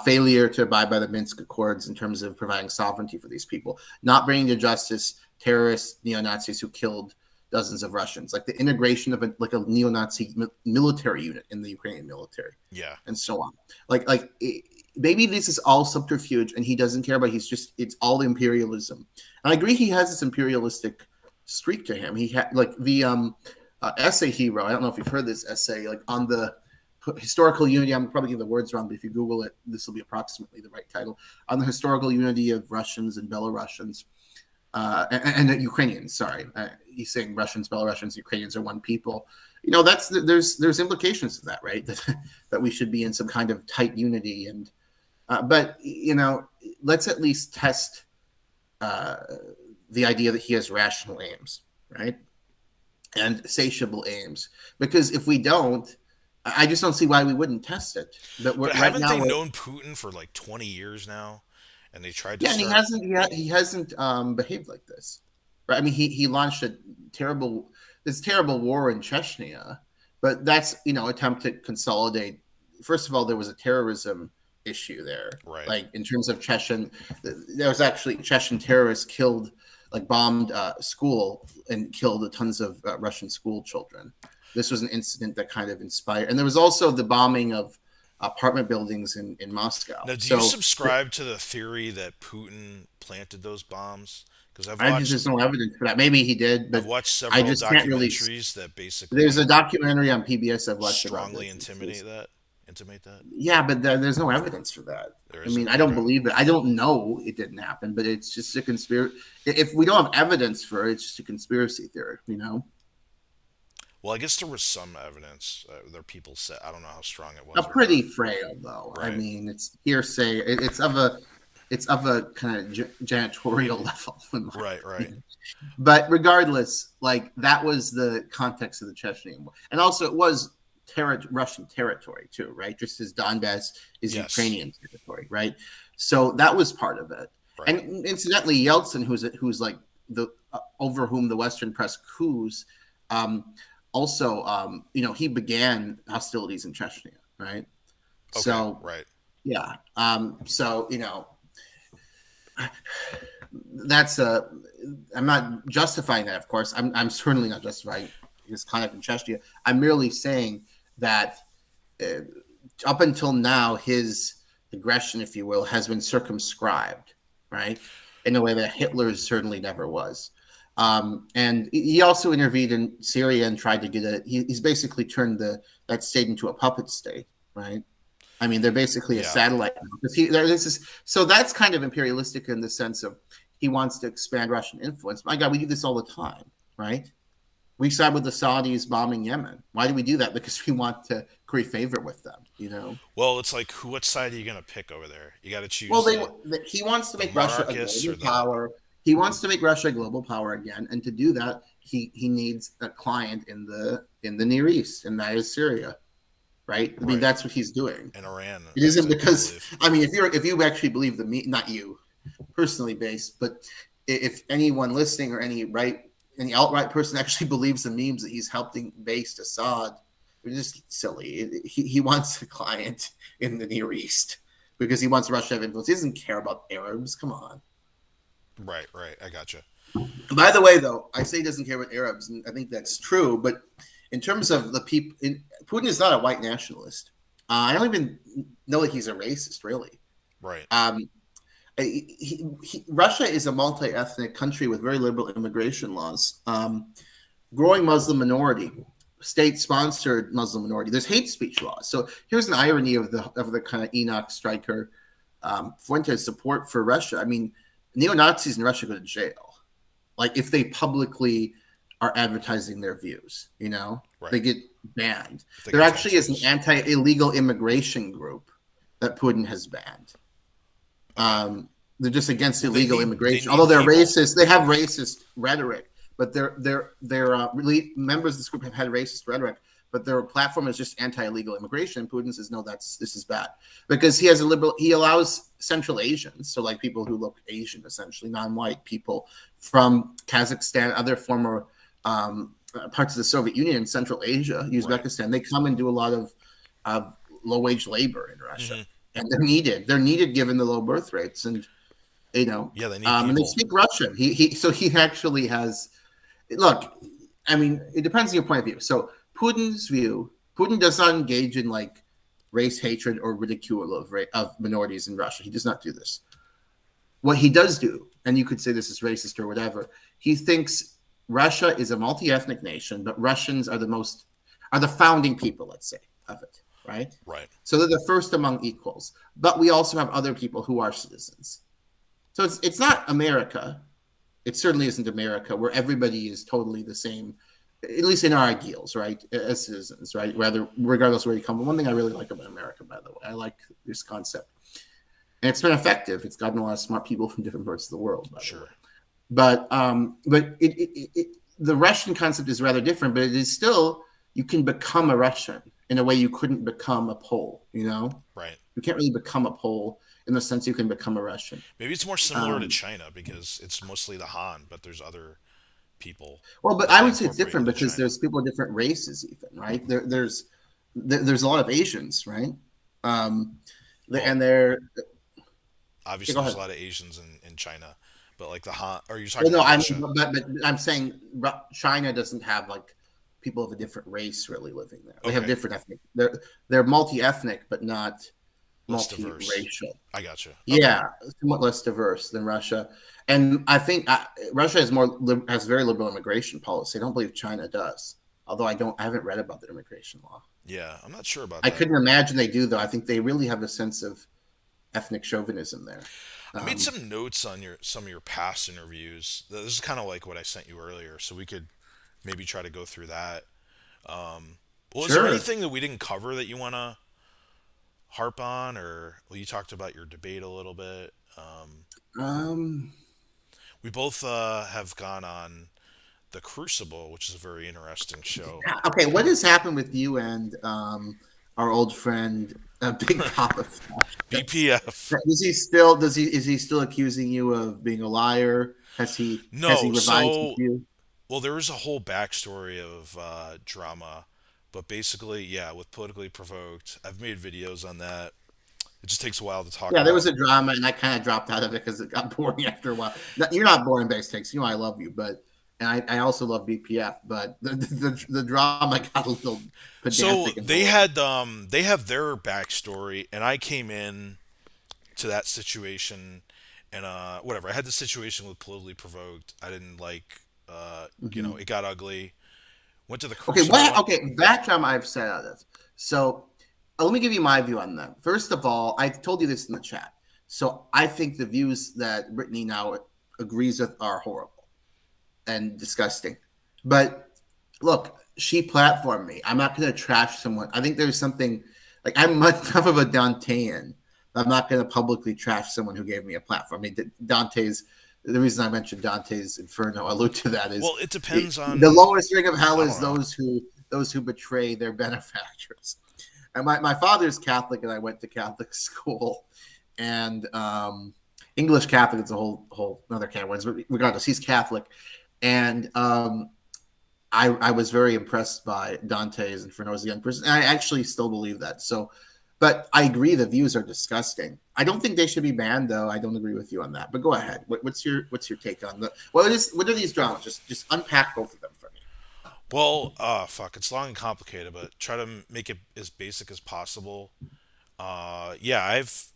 failure to abide by the Minsk Accords in terms of providing sovereignty for these people, not bringing to justice terrorist neo-Nazis who killed dozens of Russians, like the integration of like a neo-Nazi military unit in the Ukrainian military, Yeah. and so on. Maybe this is all subterfuge, and he doesn't care, but it's all imperialism. And I agree, he has this imperialistic streak to him. He had like the essay he wrote. I don't know if you've heard this essay, like on the historical unity. I'm probably getting the words wrong, but if you Google it, this will be approximately the right title, on the historical unity of Russians and Belarusians. And Ukrainians, sorry. He's saying Russians, Belarusians, Ukrainians are one people. There's implications of that, right? That we should be in some kind of tight unity. And but let's at least test the idea that he has rational aims, right? And satiable aims. Because if we don't, I just don't see why we wouldn't test it. But haven't they known Putin for like 20 years now? And they tried to Yeah, and start. he hasn't behaved like this, right? I mean, he launched this terrible war in Chechnya, but that's attempt to consolidate. First of all, there was a terrorism issue there, Right. Like in terms of Chechen, there was actually Chechen terrorists bombed school and killed tons of Russian school children. This was an incident that kind of inspired, and there was also the bombing of apartment buildings in Moscow. Now, do you subscribe to the theory that Putin planted those bombs? Because there's no evidence for that. Maybe he did, but I've watched I several just can't really. documentaries that basically There's a documentary on PBS I've watched strongly about intimate that. Yeah, but there's no evidence for that. I mean, I don't believe it. I don't know it didn't happen, but it's just a conspiracy. If we don't have evidence for it, it's just a conspiracy theory, Well, I guess there was some evidence. There people said, I don't know how strong it was. Pretty frail, though. Right. I mean, it's hearsay. It's of a kind of janitorial level. Right. But regardless, like that was the context of the Chechnya War, and also it was Russian territory too, right? Just as Donbass is Ukrainian territory, right? So that was part of it. Right. And incidentally, Yeltsin, who's like the over whom the Western press coos, also, he began hostilities in Chechnya, right? Okay, so, right. Yeah. That's I'm not justifying that, of course. I'm certainly not justifying his conduct in Chechnya. I'm merely saying that up until now, his aggression, if you will, has been circumscribed, right? In a way that Hitler's certainly never was. And he also intervened in Syria and tried to get he's basically turned that state into a puppet state, right? I mean, they're basically a satellite. So that's kind of imperialistic in the sense of he wants to expand Russian influence. My God, we do this all the time, right? We side with the Saudis bombing Yemen. Why do we do that? Because we want to curry favor with them, Well, it's like, what side are you going to pick over there? You got to choose. Well, he wants to make Russia a global power. He wants to make Russia a global power again, and to do that, he needs a client in the Near East, and that is Syria, right? I mean, that's what he's doing. And Iran. It isn't because if you actually believe not you personally based, but if anyone listening or any alt-right person actually believes the memes that he's helping base Assad, they're just silly. He wants a client in the Near East because he wants Russia to have influence. He doesn't care about Arabs. Come on. Right. I gotcha. By the way, though, I say he doesn't care about Arabs, and I think that's true. But in terms of the people, Putin is not a white nationalist. I don't even know that he's a racist, really. Right. Russia is a multi-ethnic country with very liberal immigration laws. Growing Muslim minority, state-sponsored Muslim minority. There's hate speech laws. So here's an irony of the kind of Enoch Stryker Fuentes support for Russia. I mean, neo-Nazis in Russia go to jail, like if they publicly are advertising their views. They get banned. There actually is an anti-illegal immigration group that Putin has banned. They're just against illegal immigration, although they're racist. They have racist rhetoric, but they're really members of this group have had racist rhetoric. But their platform is just anti-illegal immigration. Putin says, no, this is bad because he allows Central Asians, so like people who look Asian, essentially non-white people from Kazakhstan, other former parts of the Soviet Union in Central Asia, Uzbekistan. Right. They come and do a lot of low-wage labor in Russia, and they're needed. They're needed given the low birth rates, and they need and they speak Russian. He actually has. Look, I mean, it depends on your point of view. So Putin's view, Putin does not engage in like race hatred or ridicule of minorities in Russia. He does not do this. What he does do, and you could say this is racist or whatever, he thinks Russia is a multi-ethnic nation, but Russians are the founding people, let's say, of it, right? Right. So they're the first among equals. But we also have other people who are citizens. So it's not America. It certainly isn't America where everybody is totally the same, at least in our ideals, right? As citizens, right? Regardless of where you come from. One thing I really like about America, by the way, I like this concept. And it's been effective. It's gotten a lot of smart people from different parts of the world, by the way. But the Russian concept is rather different, but it is still, you can become a Russian in a way you couldn't become a Pole, you know? Right. You can't really become a Pole in the sense you can become a Russian. Maybe it's more similar to China because it's mostly the Han, but there's other people. Well, but that I they would say it's incorporate different into because China. there's people of different races, even, right? There's a lot of Asians, right? And they're Obviously go there's ahead. a lot of Asians in China, but like the Han, are you Well, talking no, about Russia? but I'm saying China doesn't have like people of a different race really living there. They have Okay. different ethnic. They're multi-ethnic, but not Less diverse. multiracial. I gotcha. Okay. Yeah, somewhat less diverse than Russia. And I think Russia has very liberal immigration policy. I don't believe China does. Although I haven't read about their immigration law. Yeah, I'm not sure about I that. couldn't imagine they do though. I think they really have a sense of ethnic chauvinism there. I made some notes on some of your past interviews. This is kind of like what I sent you earlier, so we could maybe try to go through that. Well, is there Sure. anything that we didn't cover that you want to harp on, or well, you talked about your debate a little bit. Um, We both have gone on the Crucible, which is a very interesting show. okay, what has happened with you and our old friend Big Papa Flash? BPF. Is he still accusing you of being a liar? Has he No, revised with so you? well, there was a whole backstory of drama, but basically, yeah, with politically provoked, I've made videos on that. It just takes a while to talk Yeah, there was about. a drama, and I kind of dropped out of it because it got boring after a while. You're not boring base takes. You know I love you, but and I also love BPF, but the drama got a little So pedantic and boring. they have their backstory, and I came in to that situation, and whatever. I had the situation with politically provoked. I didn't like, Mhm. it got ugly. Went to the Okay, Crucible. Okay, that drama I've said out of. So let me give you my view on that. First of all, I told you this in the chat. So I think the views that Brittany now agrees with are horrible and disgusting. But look, she platformed me. I'm not going to trash someone. I think there's something like I'm much enough of a Dantean. I'm not going to publicly trash someone who gave me a platform. I mean, the reason I mentioned Dante's Inferno, I allude to that is Well, it depends the on. lowest ring of hell I is don't know. those who betray their benefactors. And my father's Catholic, and I went to Catholic school, and English Catholic is a whole another can of worms. But regardless, he's Catholic, and I was very impressed by Dante's Inferno as a young person, and I actually still believe that. So, but I agree the views are disgusting. I don't think they should be banned, though. I don't agree with you on that. But go ahead. What's your take on the what are these dramas? Just unpack both of them for me. Well, fuck, it's long and complicated, but try to make it as basic as possible. Yeah, I've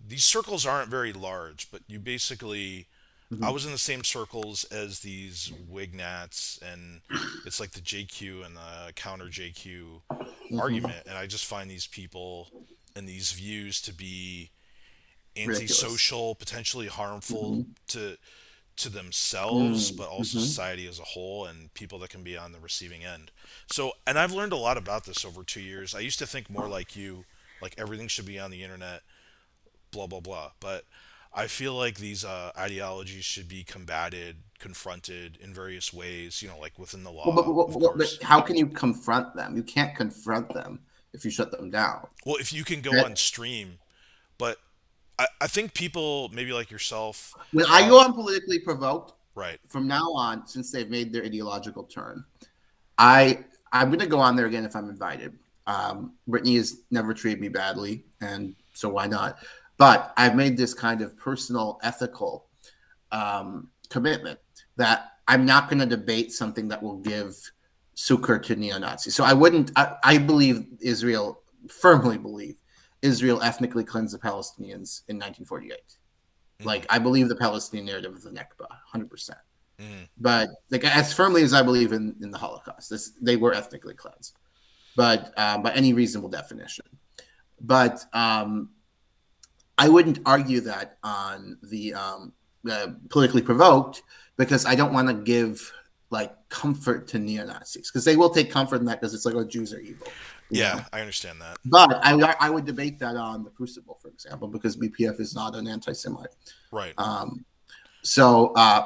these circles aren't very large, but you basically, I Mm-hmm. was in the same circles as these wignats, and it's like the JQ and the counter JQ Mm-hmm. argument, and I just find these people and these views to be Ridiculous. antisocial, potentially harmful Mm-hmm. to themselves, but also Mm-hmm. society as a whole and people that can be on the receiving end. So, and I've learned a lot about this over 2 years. I used to think more like you, like everything should be on the internet, blah blah blah. But I feel like these ideologies should be combated, confronted in various ways. Like within the Well, law, of but course. how can you confront them? You can't confront them if you shut them down. Well, if you can go That, on stream, but I think people maybe like yourself, when I go on politically provoked, right? from now on, since they've made their ideological turn, I'm going to go on there again if I'm invited. Brittany has never treated me badly, and so why not? But I've made this kind of personal, ethical commitment that I'm not going to debate something that will give succor to neo-Nazis. So I wouldn't. I believe Israel, firmly believe Israel ethnically cleansed the Palestinians in 1948. Mm-hmm. Like I believe the Palestinian narrative of the Nakba, 100%. Mm-hmm. But like as firmly as I believe in the Holocaust, they were ethnically cleansed, but by any reasonable definition. But I wouldn't argue that on the politically provoked because I don't want to give like comfort to neo Nazis because they will take comfort in that because it's like, oh, Jews are evil, you Yeah, know. I understand that. But I would debate that on the Crucible, for example, because BPF is not an anti-Semite. Right. Um,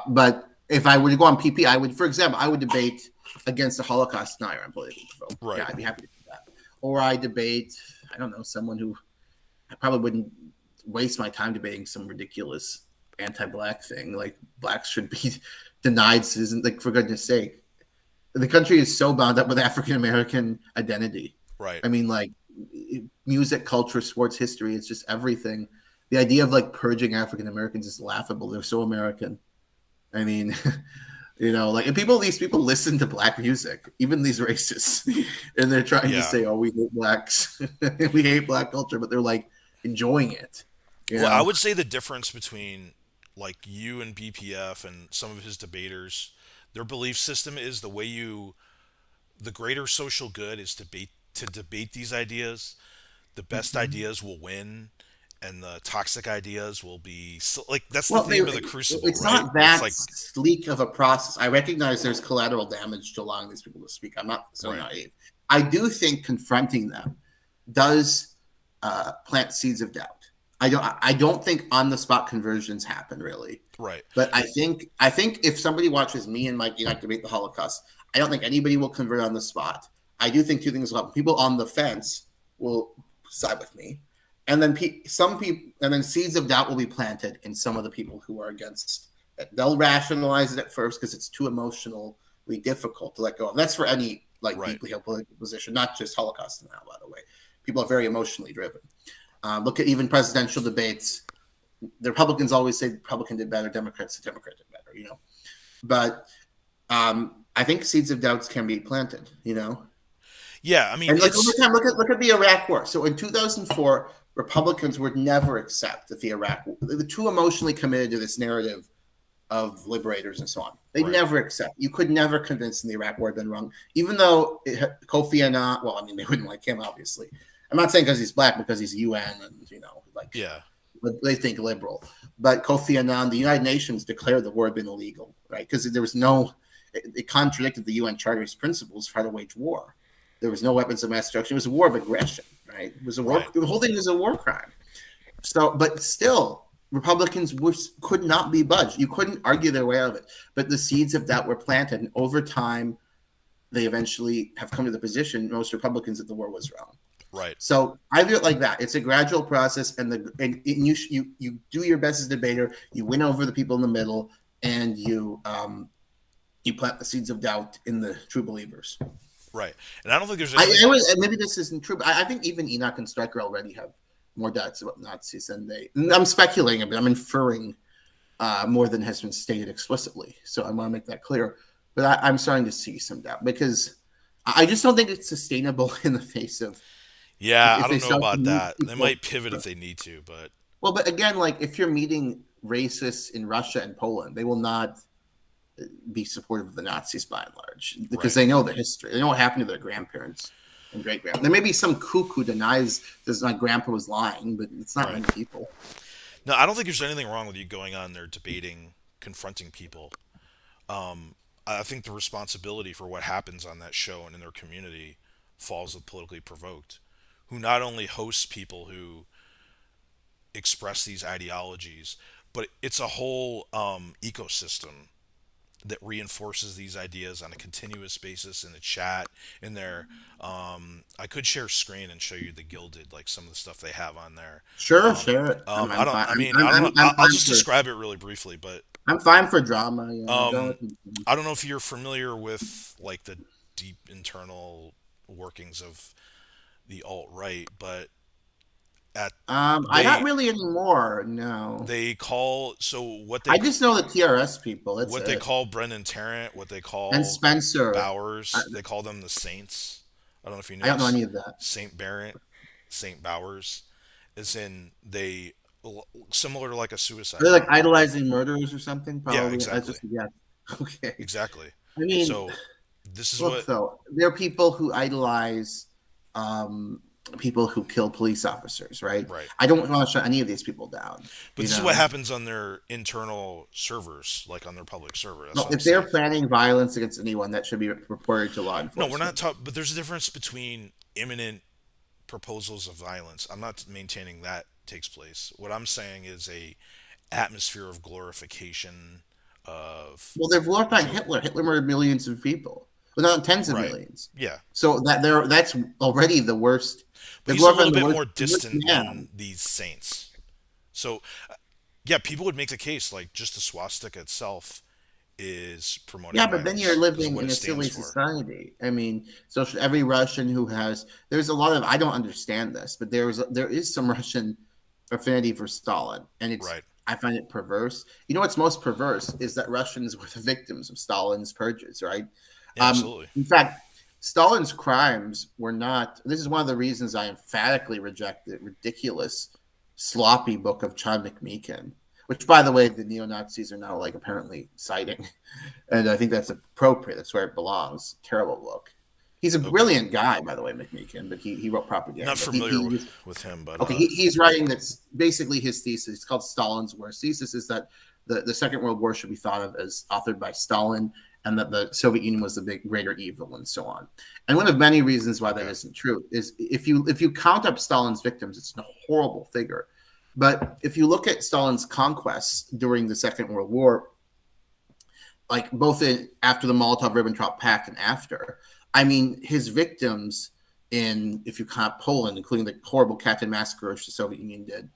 but if I were to go on PP, I would, for example, I would debate against the Holocaust denier on politically provoked. Yeah, Right. I'd be happy to do that. Or I debate, I don't know, someone who I probably wouldn't waste my time debating some ridiculous anti-black thing like blacks should be denied citizen. Like for goodness sake, the country is so bound up with African American identity. Right. I mean, like music, culture, sports, history. It's just everything. The idea of like purging African Americans is laughable. They're so American. I mean, like and these people listen to black music, even these racists, and they're trying to Yeah. say, "Oh, we hate blacks, we hate black culture," but they're like enjoying it. You Well, I know, would say the difference between like you and BPF and some of his debaters, their belief system is the greater social good is to debate these ideas. The best Mhm. ideas will win, and the toxic ideas will be like that's the Well, theme of the Crucible, it's right? not It's that like sleek of a process. I recognize there's collateral damage to allowing these people to speak. I'm not so right, naive. I do think confronting them does plant seeds of doubt. I don't think on the spot conversions happen really, right, but I think if somebody watches me and Mike Enoch debate the Holocaust, I don't think anybody will convert on the spot. I do think two things will happen. People on the fence will side with me, and then some people, and then seeds of doubt will be planted in some of the people who are against it. They'll rationalize it at first because it's too emotionally difficult to let go of. That's for any like right, deeply held political position, not just Holocaust now, by the way. People are very emotionally driven. Look at even presidential debates. The Republicans always say the Republican did better, Democrats the Democrat did better, But I think seeds of doubts can be planted. yeah. I mean, And like over it's time, look at the Iraq War. So in 2004, Republicans would never accept that the Iraq War. They were too emotionally committed to this narrative of liberators and so on. They right, never accept. You could never convince them the Iraq War had been wrong, even though Kofi Annan. Well, I mean, they wouldn't like him, obviously. I'm not saying because he's black, because he's UN and like yeah, they think liberal. But Kofi Annan, the United Nations declared the war had been illegal, right? Because there was no, it contradicted the UN Charter's principles for how to wage war. There was no weapons of mass destruction. It was a war of aggression, right? It was a war. right, The whole thing was a war crime. So, but still, Republicans could not be budged. You couldn't argue their way out of it. But the seeds of that were planted, and over time, they eventually have come to the position, most Republicans, that the war was wrong. right. So I view it like that. It's a gradual process, and you do your best as a debater. You win over the people in the middle, and you plant the seeds of doubt in the true believers. Right. And I don't think there's I anything. was maybe this isn't true, but I think even Enoch and Stryker already have more doubts about Nazis than they. I'm speculating, but I'm inferring more than has been stated explicitly. So I want to make that clear. But I'm starting to see some doubt because I just don't think it's sustainable in the face of Yeah, I if they don't know start to about meet that. They people. might pivot if they need to, but Well, but again, like if you're meeting racists in Russia and Poland, they will not be supportive of the Nazis by and large because right. they know the history. They know what happened to their grandparents and great grandparents. There may be some kook who denies that my grandpa was lying, but it's not Right. many people. No, I don't think there's anything wrong with you going on there debating, confronting people. I think the responsibility for what happens on that show and in their community falls with Politically Provoked, who not only hosts people who express these ideologies, but it's a whole ecosystem that reinforces these ideas on a continuous basis in the chat in there. I could share screen and show you the Gilded, like some of the stuff they have on there. Sure, sure. I I'm don't fine. I mean I don't know, I'm I'll fine just for. describe it really briefly, but I'm fine for drama. Drama um can be fun. I don't know if you're familiar with like the deep internal workings of the alt right, but At I not they really anymore. No, they call so I just know the TRS people. That's what they it. call Brendan Tarrant, what they And call Spencer. I, Bowers, they call them the Saints. I don't know if you I know don't know any of that. Saint Barrett, Saint Bowers, is in they similar to like a Are they suicide like bomber, right? idolizing murderers or something? Yeah, Probably. I exactly, just yeah. Okay. exactly. I mean, So this is look what though, there are people who idolize um, people who kill police officers, right? right. I don't want to shut any of these people down. But You this is what know, happens on their internal servers, like on their public server. That's no, what I'm if they're saying. planning violence against anyone, that should be reported to law No, we're not enforcement. talking. But there's a difference between imminent proposals of violence. I'm not maintaining that takes place. What I'm saying is a atmosphere of glorification of Well, they're glorifying so Hitler. Hitler murdered millions of people, well, not tens of right. millions. Yeah. So that's already the worst. But They're he's a glorifying little bit more the worst distant than man. these saints. So yeah, people would make the case like just the swastika itself is promoting Yeah, but then you're violence because of living what in it a stands silly for. society. I mean, so should every Russian who has there's a lot of I don't understand this, but there is some Russian affinity for Stalin, and it's Right. I find it perverse. You know what's most perverse is that Russians were the victims of Stalin's purges, right? Yeah, absolutely. In fact, Stalin's crimes were not. This is one of the reasons I emphatically reject the ridiculous, sloppy book of John McMeekin, which, by the way, the neo Nazis are now like apparently citing, and I think that's appropriate. That's where it belongs. Terrible book. He's a Okay. brilliant guy, by the way, McMeekin, but he wrote Not propaganda. familiar with him, but Okay, he's writing that's basically his thesis. It's called Stalin's War. His thesis is that the Second World War should be thought of as authored by Stalin, and that the Soviet Union was the big greater evil, and so on. And one of many reasons why that okay. isn't true is if you count up Stalin's victims, it's a horrible figure. But if you look at Stalin's conquests during the Second World War, like both after the Molotov-Ribbentrop Pact and after, I mean, his victims in, if you count Poland, including the horrible Katyn massacre which the Soviet Union did,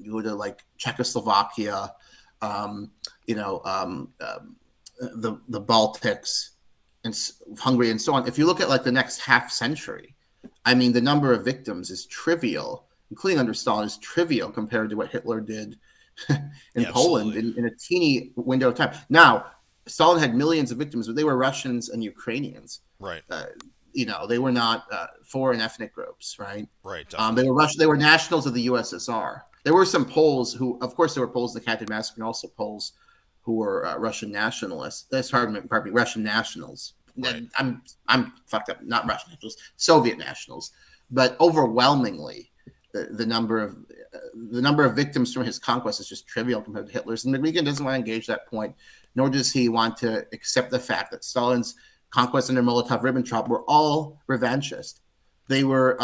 you go to like Czechoslovakia, um, you know, the Baltics and Hungary and so on. If you look at like the next half century, I mean, the number of victims is trivial, including under Stalin, is trivial compared to what Hitler did in Yeah, Poland absolutely. in a teeny window of time. Now, Stalin had millions of victims, but they were Russians and Ukrainians. Right. Uh, they were not foreign ethnic groups, right? Right, They definitely. were Russian. They were nationals of the USSR. There were some Poles who, of course, there were Poles in the Katyn massacre, and also Poles who were Russian nationalists. That's pardon me, Russian nationals. Right. I'm fucked up. Not Russian nationals, Soviet nationals. But overwhelmingly, the number of victims from his conquest is just trivial compared to Hitler's. And McMeekin doesn't want to engage that point, nor does he want to accept the fact that Stalin's conquest under Molotov-Ribbentrop were all revanchist. They were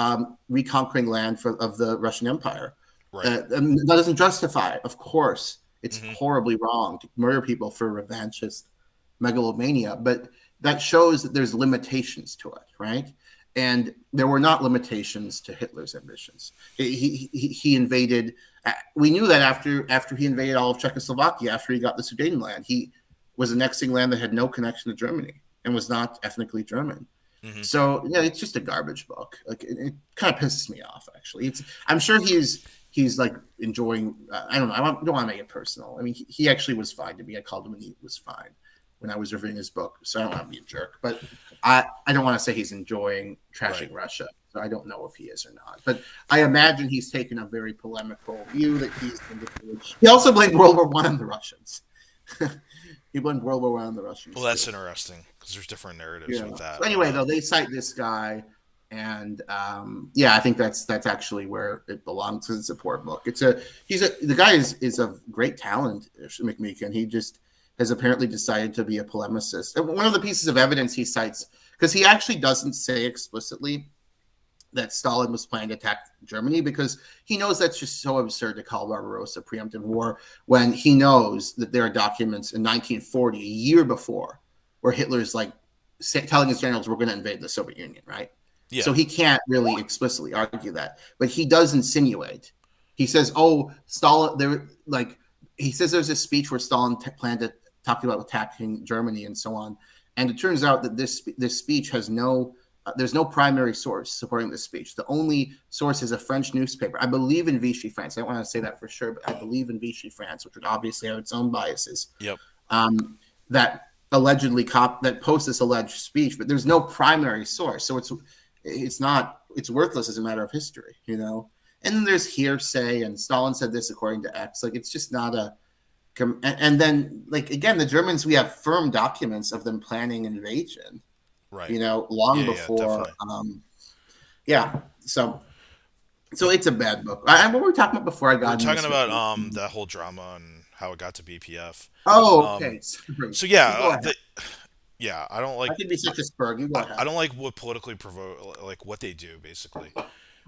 reconquering land of the Russian Empire. Right. And that doesn't justify it. Of course, it's Hmm. horribly wrong to murder people for revanchist megalomania, but that shows that there's limitations to it, right? And there were not limitations to Hitler's ambitions. He invaded. We knew that after he invaded all of Czechoslovakia, after he got the Sudetenland, he was annexing land that had no connection to Germany and was not ethnically German. Hmm. So yeah, it's just a garbage book. Like it kind of pisses me off. Actually, I'm sure he's like enjoying. I don't know. Don't want to make it personal. I mean, he actually was fine to me. I called him and he was fine when I was reviewing his book. So I don't want to be a jerk, but I don't want to say he's enjoying trashing Right. Russia. So I don't know if he is or not. But I imagine he's taken a very polemical view that he's. He also blamed World War One on the Russians. He blamed World War One on the Russians Well, too. that's interesting because there's different narratives Yeah. with So that. But anyway, though, they cite this guy, and yeah, I think that's actually where it belongs because it's a poor book. The guy is of great talent, McMeekin. He just has apparently decided to be a polemicist. And one of the pieces of evidence he cites, because he actually doesn't say explicitly that Stalin was planning to attack Germany, because he knows that's just so absurd to call Barbarossa preemptive war when he knows that there are documents in 1940, a year before, where Hitler's like telling his generals we're going to invade the Soviet Union, right? yeah. So he can't really explicitly argue that, but he does insinuate. He says, "Oh, Stalin." He says there's a speech where Stalin planned to talk about attacking Germany and so on, and it turns out that this speech has no There's no primary source supporting this speech. The only source is a French newspaper. I believe in Vichy France. I don't want to say that for sure, but I believe in Vichy France, which would obviously have its own biases. Yep. That allegedly that posts this alleged speech, but there's no primary source, so it's worthless as a matter of history, you know. And then there's hearsay, and Stalin said this according to X. Like it's just not a. And then like again, the Germans, we have firm documents of them planning invasion, Right. you know, long Yeah. Yeah. before. Definitely. Yeah, so it's a bad book. What were we talking about before I We're got in talking this with about you? that whole drama and how it got to BPF. Oh, Um, okay. Sorry. so You go yeah, ahead. yeah, I don't I like can be such a spurg. You go I ahead. don't like what politically provoke like what they do basically,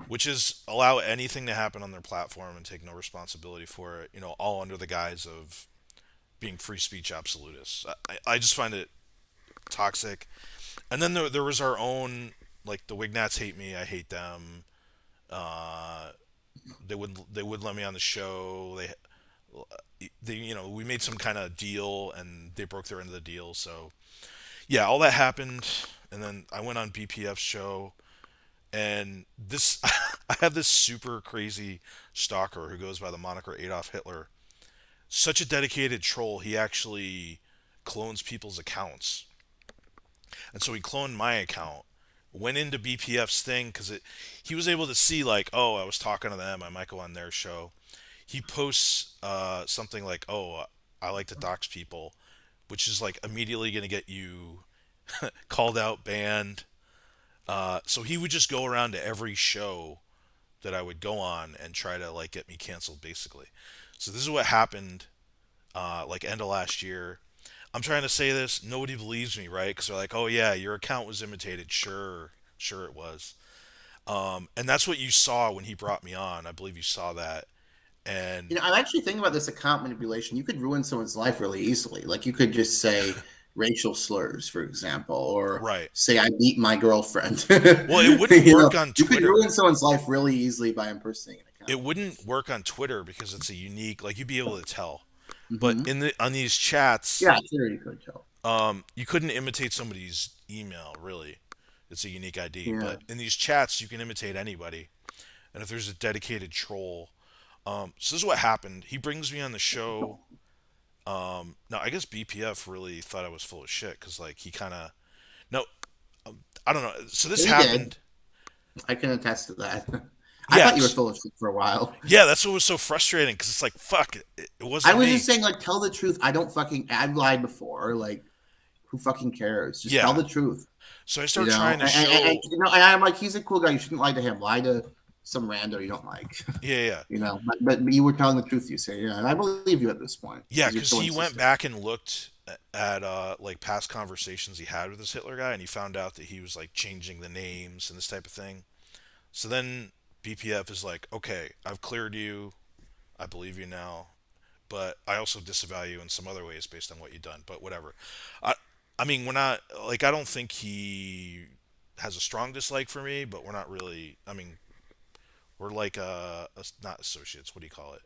which is allow anything to happen on their platform and take no responsibility for it. You know, all under the guise of being free speech absolutists. I just find it toxic. And then there was our own like the Wignats hate me, I hate them. Uh, they would let me on the show. They you know we made some kind of deal and they broke their end of the deal. So yeah, all that happened, and then I went on BPF's show, and this I have this super crazy stalker who goes by the moniker Adolf Hitler. Such a dedicated troll, he actually clones people's accounts, and so he cloned my account. Went into BPF's thing because he was able to see like, oh, I was talking to them. I might go on their show. He posts something like, oh, I like to dox people, which is like immediately going to get you called out, banned. So he would just go around to every show that I would go on and try to like get me canceled, basically. So this is what happened, like end of last year. I'm trying to say this, nobody believes me, right? Because they're like, "Oh yeah, your account was imitated." Sure, sure it was. And that's what you saw when he brought me on. I believe you saw that. And You know, I'm actually thinking about this account manipulation. You could ruin someone's life really easily. Like you could just say racial slurs, for example, or right, say I beat my girlfriend. well, it wouldn't You know, work on you could ruin Twitter. someone's life really easily by impersonating an It account. wouldn't work on Twitter because it's a unique, like you'd be able to tell. But Hmm. in the on these chats, Yeah, sure, you could tell. you couldn't imitate somebody's email, really. It's a unique ID. Yeah. But in these chats, you can imitate anybody. And if there's a dedicated troll, so this is what happened. He brings me on the show. Now I guess BPF really thought I was full of shit because like he kind of no, I don't know. So this He did. happened. I can attest to that. I thought you were Yes, full of shit for a while. yeah, that's what was so frustrating because it's like fuck, it I wasn't was just me. saying, like, tell the truth. I've lied before. Like, who fucking cares? Just tell Yeah. the truth. So I You started know, trying to show. you know, and I'm like, he's a cool guy. You shouldn't lie to him. Lie to some rando you don't like. Yeah, yeah, You know, but you were telling the truth. You say, yeah, and I believe you at this point yeah, because you're because so he went insistent. back and looked at like past conversations he had with this Hitler guy, and he found out that he was like changing the names and this type of thing. So then BPF is like, okay, I've cleared you. I believe you now, but I also disavow you in some other ways based on what you've done. But whatever. I, I mean, we're not like I don't think he has a strong dislike for me, but we're not really. I mean, we're like not associates. What do you call it?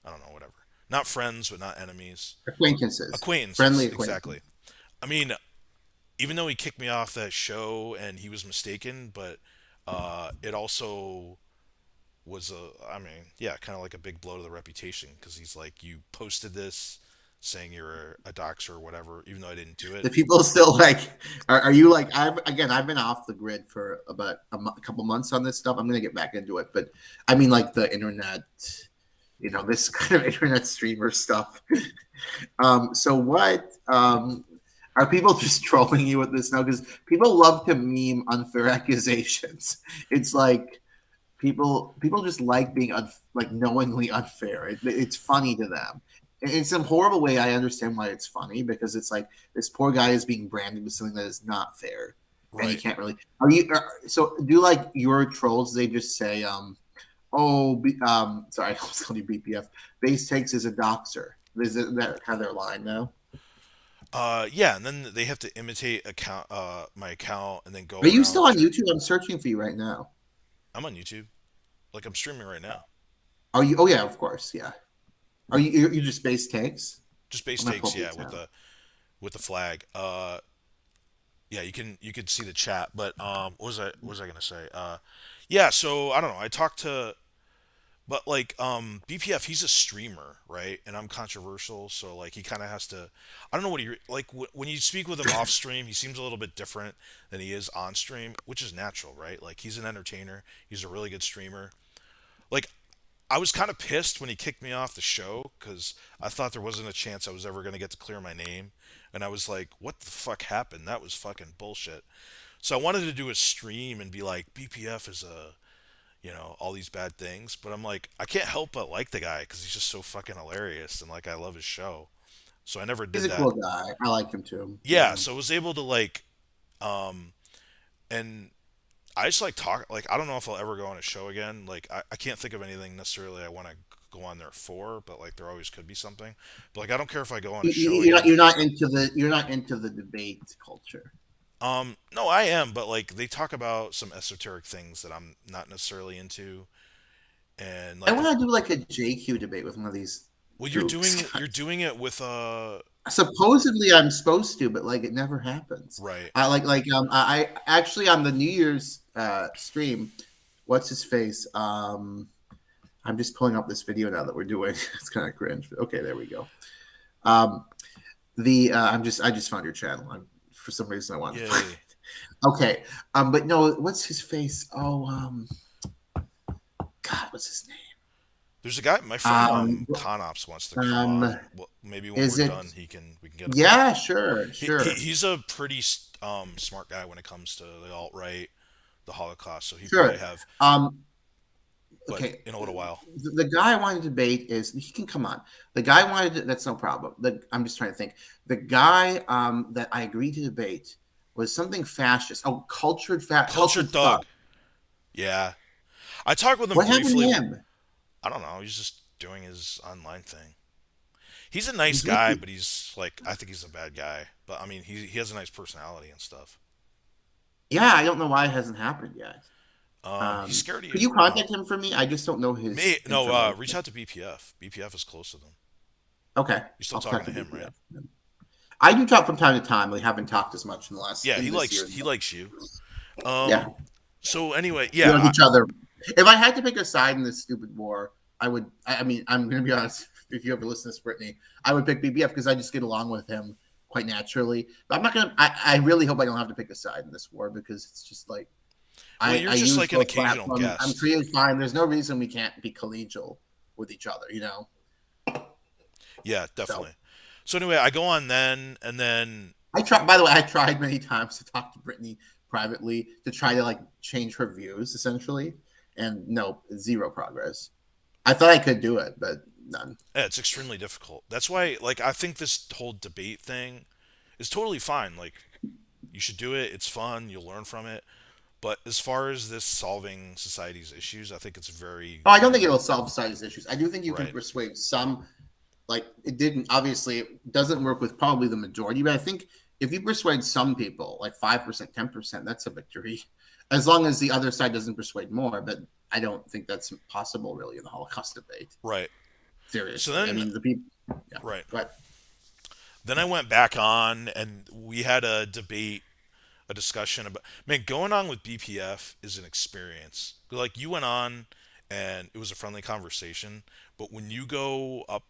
I don't know. Whatever. Not friends, but not enemies. Acquaintances, friendly Acquaintances, exactly. acquaintances. I mean, even though he kicked me off that show and he was mistaken, but it also was I mean, yeah, kind of like a big blow to the reputation because he's like, you posted this saying you're a doxer or whatever, even though I didn't do it. The people still like, are you like, I've been off the grid for about a couple months on this stuff. I'm gonna get back into it, but I mean, like the internet, you know, this kind of internet streamer stuff. So what? Are people just trolling you with this now? Because people love to meme unfair accusations. It's like people just like being like knowingly unfair. It's funny to them. In some horrible way, I understand why it's funny because it's like this poor guy is being branded with something that is not fair, and he Right. can't really. So do like your trolls? They just say, "Oh, sorry, I was calling you BPF. Base takes is a doxer." Is that kind of their line now? Yeah, and then they have to imitate my account and then go Are you around still on trying. YouTube? I'm searching for you right now. I'm on YouTube, like I'm streaming right now. Are you? Oh yeah, of course, yeah. Are you just base takes? Just base I'm gonna pull takes, up your yeah, channel. with the flag. yeah, you could see the chat. But what was I gonna say? Yeah, so I don't know. I talked to, but like BPF, he's a streamer, right? And I'm controversial, so like he kind of has to. I don't know what he like when you speak with him off stream. He seems a little bit different than he is on stream, which is natural, right? Like he's an entertainer. He's a really good streamer. Like I was kind of pissed when he kicked me off the show because I thought there wasn't a chance I was ever going to get to clear my name. And I was like, what the fuck happened? That was fucking bullshit. So I wanted to do a stream and be like, BPF is all these bad things. But I'm like, I can't help but like the guy because he's just so fucking hilarious. And like, I love his show. So I never He's did a that. cool guy. I like him too. Yeah. Yeah. So I was able to like, and I just like talk. Like I don't know if I'll ever go on a show again. Like I can't think of anything necessarily I want to go on there for, but like there always could be something. But like I don't care if I go on a show again You're for not just. into the debate culture. No, I am, but like they talk about some esoteric things that I'm not necessarily into, and I like want to do like a JQ debate with one of these well, gooks. you're doing it with Supposedly I'm supposed to, but like it never happens. right. I I actually on the New Year's stream, what's his face? I'm just pulling up this video now that we're doing. It's kind of cringe. But okay, there we go. Um, the I just found your channel. For some reason I wanted to find Yay. it. Okay, but no, what's his face? Oh, God, what's his name? There's a guy, my friend Um, Conops wants to come um, on. Well, maybe when we're is it? done, we can get him on. Yeah, sure, sure, He's a pretty smart guy when it comes to the alt right, the Holocaust. So he probably sure. have, Um, but okay, in a little while. the guy I wanted to debate is he can come on. The guy I wanted to, that's no problem. I'm just trying to think. The guy that I agreed to debate was something fascist. Oh, Cultured cultured thug. thug. Yeah, I talked with him What happened to briefly. him? I don't know. He's just doing his online thing. He's a nice He's guy, making. but he's like I think he's a bad guy. But I mean, he has a nice personality and stuff. Yeah, I don't know why it hasn't happened yet. He's scared of Could you. you contact him for me? I just don't know his Me no. Reach information. out to BPF. BPF is close to them. Okay, You're still I'll talking talk to to him, right? BPF. I do talk from time to time. We haven't talked as much in the last Yeah, in this year. he likes you. Yeah, So anyway, we yeah, like each other. If I had to pick a side in this stupid war, I would. I mean, I'm going to be honest. If you ever listen to this, Brittany, I would pick BBF because I just get along with him quite naturally. But I'm not going to. I really hope I don't have to pick a side in this war because it's just like well, you're I just use like an both occasional platforms. I'm guest. creating fine. There's no reason we can't be collegial with each other. Yeah, So definitely. So anyway, I go on then, and then I try. By the way, I tried many times to talk to Brittany privately to try to like change her views essentially, and no, zero progress. I thought I could do it, but none. yeah, it's extremely difficult. That's why, like, I think this whole debate thing is totally fine. Like, you should do it. It's fun. You'll learn from it. But as far as this solving society's issues, I think it's very Oh, I don't think it'll solve society's issues. I do think you can right. persuade some. Like it didn't. Obviously, it doesn't work with probably the majority, but I think if you persuade some people, like 5%, 10%, that's a victory. As long as the other side doesn't persuade more, but I don't think that's possible really in the Holocaust debate. Right. So Seriously, I then, mean the people. Yeah, right. but Then I went back on, and we had a debate, a discussion about. Man, going on with BPF is an experience. Like you went on, and it was a friendly conversation. But when you go up,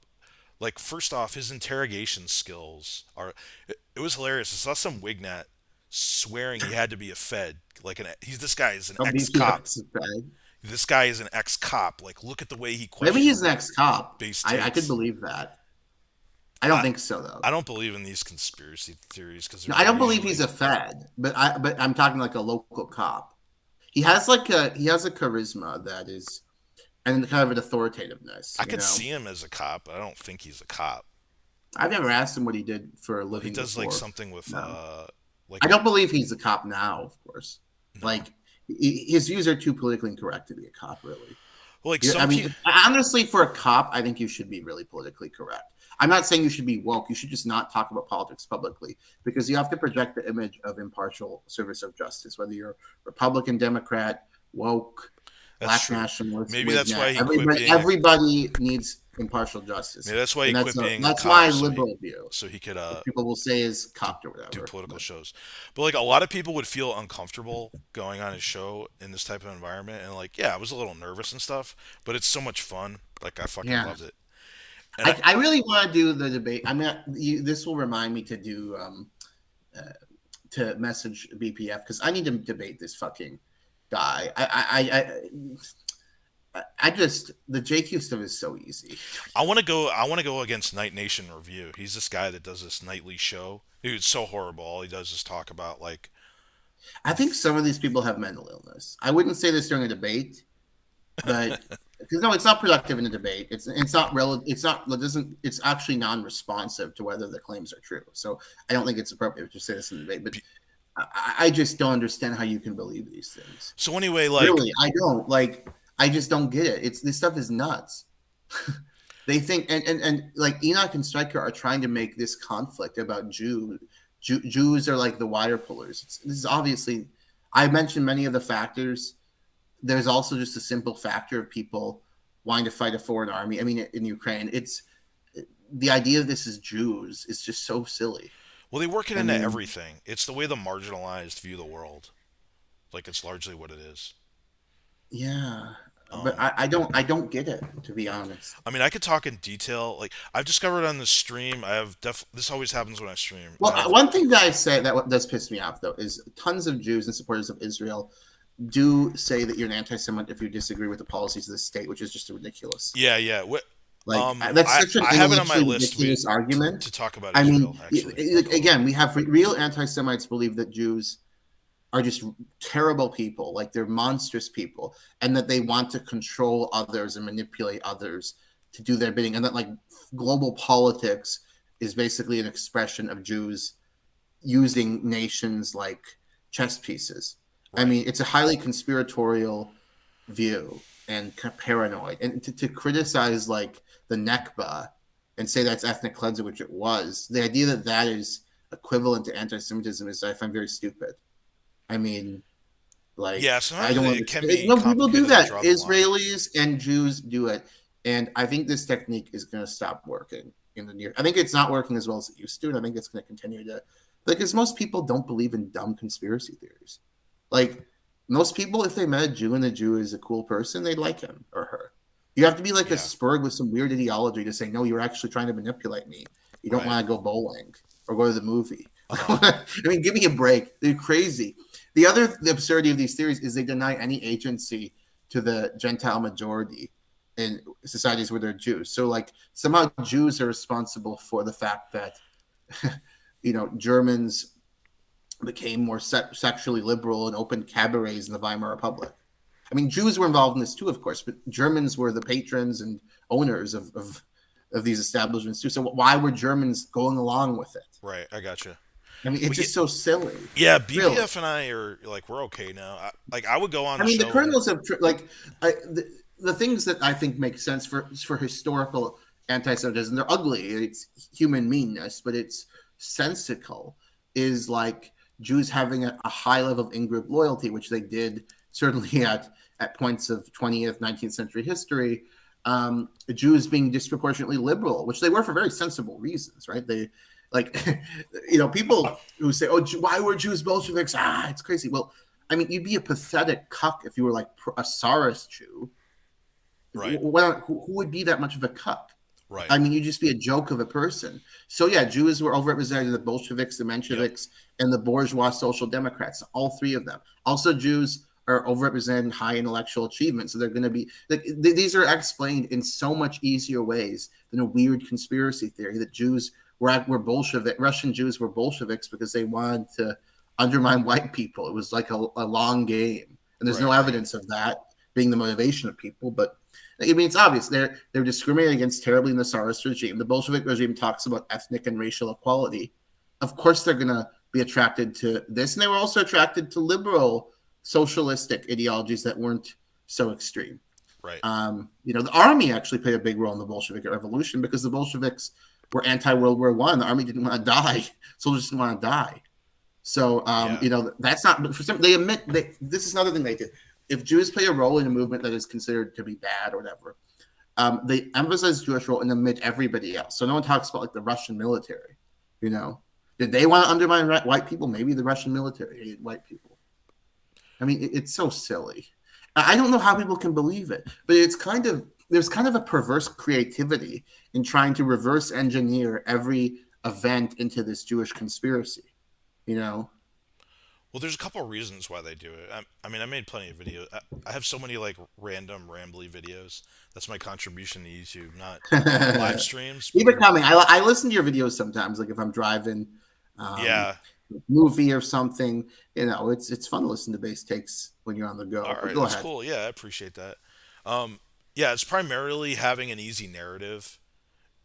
like first off, his interrogation skills are. It was hilarious. I saw some Wignat swearing he had to be a Fed. Like this guy is an ex cop. BPS is bad. This guy is an ex cop. Like look at the way he Maybe he's questions an ex-cop. base I could takes. believe that. I don't think so though. I don't believe in these conspiracy theories because No, they're I don't believe he's usually a Fed, but I'm talking like a local cop. He has a charisma that is and kind of an authoritativeness. I could see him as a cop, but I don't think he's a cop. I've never asked him what he did for a Well, he living does like before. something with No, like I don't believe he's a cop now. Of course, no, like his views are too politically incorrect to be a cop. Really, well, like I some mean, people. honestly, for a cop, I think you should be really politically correct. I'm not saying you should be woke. You should just not talk about politics publicly because you have to project the image of impartial service of justice, whether you're Republican, Democrat, woke. That's black true. nationalists, Maybe with that's net. why he quit being a. Everybody needs impartial justice, Maybe that's why he and quit being a that's my cop, so he liberal view. so he could Which people will say is do cocked or do whatever. political But shows. But like a lot of people would feel uncomfortable going on his show in this type of environment, and like yeah, I was a little nervous and stuff, but it's so much fun. Like I fucking yeah, loved it. And I really want to do the debate. I mean, this will remind me to do uh, to message BPF because I need to debate this fucking guy. I just the JQ stuff is so easy. I want to go. I want to go against Night Nation Review. He's this guy that does this nightly show. Dude, it's so horrible. All he does is talk about like. I think some of these people have mental illness. I wouldn't say this during a debate, but because no, it's not productive in a debate. It's not relevant. It's not. It doesn't. It's actually non-responsive to whether the claims are true. So I don't think it's appropriate to say this in a debate. But I just don't understand how you can believe these things. So anyway, like Really, I don't like. I just don't get it. It's this stuff is nuts. They think and like Enoch and Stryker are trying to make this conflict about Jews are like the wire pullers. This is obviously. I mentioned many of the factors. There's also just a simple factor of people wanting to fight a foreign army. I mean, in Ukraine, it's the idea that this is Jews is just so silly. well, they work it I into mean, everything. It's the way the marginalized view the world. Like it's largely what it is. yeah, but Um, I don't get it, to be honest. I mean, I could talk in detail. Like I've discovered on the stream, I have this always happens when I stream. Well, I have one thing that I say that does piss me off though is tons of Jews and supporters of Israel do say that you're an anti-Semite if you disagree with the policies of the state, which is just ridiculous. yeah, yeah. What Like that's such an I have it on my intellectually list ridiculous argument. to talk about I Israel. mean, Actually, again, we have real anti-Semites believe that Jews are just terrible people, like they're monstrous people, and that they want to control others and manipulate others to do their bidding, and that like global politics is basically an expression of Jews using nations like chess pieces. I right? mean, it's a highly conspiratorial view and kind of paranoid. And to criticize like the Nakba and say that's ethnic cleansing, which it was, the idea that that is equivalent to anti-Semitism is, I find, very stupid. I mean, Yeah, like, I sometimes don't it can understand. be No, people do complicated to that. draw the line. Israelis and Jews do it. And I think this technique is going to stop working in the near. I think it's not working as well as it used to, and I think it's going to continue to. Like, because most people don't believe in dumb conspiracy theories. Like, most people, if they met a Jew and the Jew is a cool person, they'd like him or her. You have to be like a Yeah, spurg with some weird ideology to say, no, you're actually trying to manipulate me. You don't right. want to go bowling or go to the movie. Uh huh. I mean, give me a break. They're crazy. The absurdity of these theories is they deny any agency to the Gentile majority in societies where they're Jews. So, like, somehow Jews are responsible for the fact that, Germans became more sexually liberal and opened cabarets in the Weimar Republic. I mean, Jews were involved in this too, of course, but Germans were the patrons and owners of these establishments too. So why were Germans going along with it? Right. I gotcha. I mean, it's But yeah, just so silly. yeah, Really. BPF and I are like we're okay now. I would go on I the mean, the show and kernels of the things that I think make sense for historical anti-Semitism. They're ugly. It's human meanness, but it's sensical. Is like Jews having a high level of in-group loyalty, which they did certainly at points of 20th, 19th century history. Jews being disproportionately liberal, which they were for very sensible reasons, right? They like, people who say, "Oh, why were Jews Bolsheviks?" It's crazy. Well, I mean, you'd be a pathetic cuck if you were like a Tsarist Jew. right, Who would be that much of a cuck? right, I mean, you'd just be a joke of a person. So yeah, Jews were overrepresented in the Bolsheviks, the yep, Mensheviks, and the bourgeois social democrats. All three of them. Also, Jews are overrepresented in high intellectual achievement. So they're going to be these are explained in so much easier ways than a weird conspiracy theory that Jews were Bolshevik. Russian Jews were Bolsheviks because they wanted to undermine white people. It was like a long game, and there's right, no right, evidence of that being the motivation of people, but. I mean, it's obvious they're discriminating against terribly in the Tsarist regime. The Bolshevik regime talks about ethnic and racial equality. Of course, they're going to be attracted to this, and they were also attracted to liberal, socialistic ideologies that weren't so extreme. right, The army actually played a bigthey the Bolshevik Revolution because the Bolsheviks were anti-World War I. The army didn't want to die. Soldiers didn't want to die. So, yeah, that's not. But for some, they admit this is another thing they did. if Jews play a role in a movement that is considered to be bad or whatever, they emphasize Jewish role and omit everybody else. So no one talks about like the Russian military. You know, did they want to undermine white people? Maybe the Russian military hated white people. I mean, it's so silly. I don't know how people can believe it, but it's kind of there's kind of a perverse creativity in trying to reverse engineer every event into this Jewish conspiracy. You know, Well, there's a couple of reasons why they do it. I mean, I made plenty of videos. I have so many like random rambly videos. That's my contribution to YouTube, not live streams. keep it coming. I listen to your videos sometimes, like if I'm driving, um, Yeah. movie or something. You know, it's fun to listen to bass takes when you're on the All go. But right, go that's ahead. cool. Yeah, I appreciate that. Yeah, it's primarily having an easy narrative,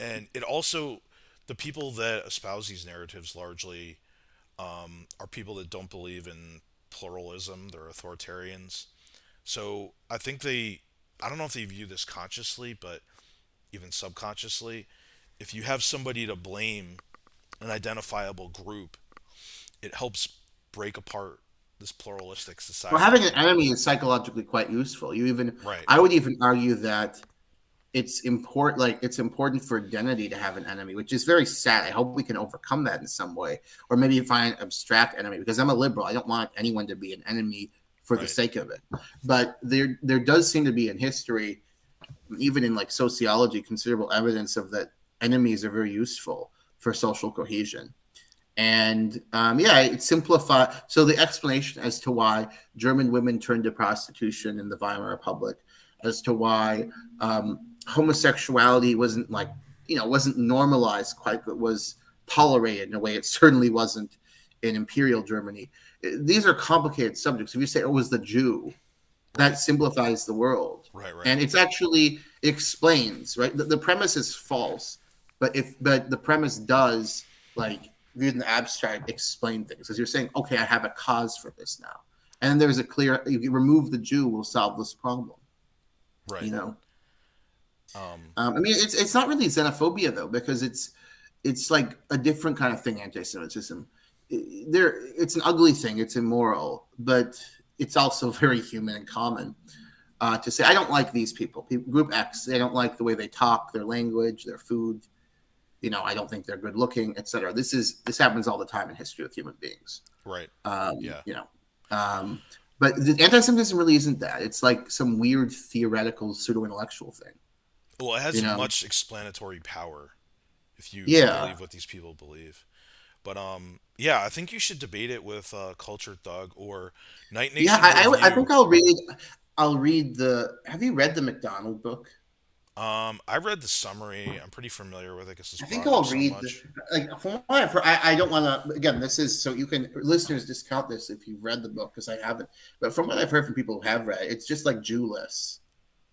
and it also the people that espouse these narratives largely are people that don't believe in pluralism. They're authoritarians. So I think I don't know if they view this consciously, but even subconsciously, if you have somebody to blame, an identifiable group, it helps break apart this pluralistic Well, society. having an enemy is psychologically quite useful. Right, I would even argue that it's important for identity to have an enemy, which is very sad. I hope we can overcome that in some way, or maybe find an abstract enemy. Because I'm a liberal, I don't want anyone to be an enemy for the right. sake of it. But there does seem to be in history, even in like sociology, considerable evidence of that enemies are very useful for social cohesion. And yeah, it simplified. So the explanation as to why German women turned to prostitution in the Weimar Republic, as to why homosexuality wasn't like wasn't normalized quite, but was tolerated in a way it certainly wasn't in Imperial Germany. These are complicated subjects. If you say it was the Jew, that Right, simplifies the world, right, right, and it's actually it explains right. The premise is false, but the premise does like viewed in the abstract explain things because you're saying, okay, I have a cause for this now, and there's a clear. You remove the Jew, will solve this problem. right. You know, Um, I mean, it's not really xenophobia though because it's like a different kind of thing. Anti-Semitism, it's an ugly thing. It's immoral, but it's also very human and common. To say I don't like these people, Group X. They don't like the way they talk, their language, their food. I don't think they're good looking, etc. This happens all the time in history with human beings. right. Um, Yeah. you know, um, but the anti-Semitism really isn't that. It's like some weird theoretical pseudo-intellectual thing. Well, it You has know, much explanatory power if you yeah, believe what these people believe. But yeah, I think you should debate it with Culture Thug or Night yeah. Nation I think Review. I'll read. I'll read the. Have you read the McDonald book? I read the summary. I'm pretty familiar with it because it's I think brought up I'll so read much. like from what I've heard. I don't want to. Again, this is so you can listeners discount this if you've read the book because I haven't. But from what I've heard from people who have read, it's just like Jewless.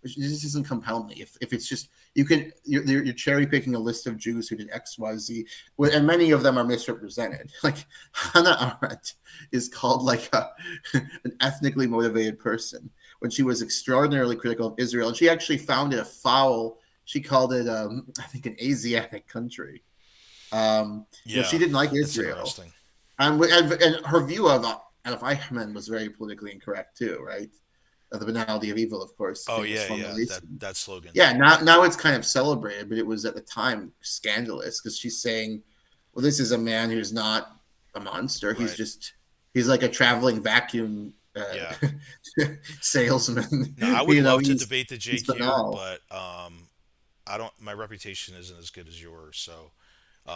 It just doesn't compel me. If it's just you can you're cherry picking a list of Jews who did X Y Z, and many of them are misrepresented. Like Hannah Arendt is called like an ethnically motivated person when she was extraordinarily critical of Israel, and she actually found it a foul. She called it I think an Asiatic country. She Yeah, didn't like that's Israel, interesting. and her view of Adolf Eichmann was very politically incorrect too, right? The banality of evil, of course, Oh famous yeah, yeah. That formulation. that slogan. Yeah, now it's kind of celebrated, but it was at the time scandalous because she's saying, "Well, this is a man who's not a monster. Right. He's like a traveling vacuum Yeah. salesman. No, I would love to He's debate the JQ, banal." but I don't. My reputation isn't as good as yours, so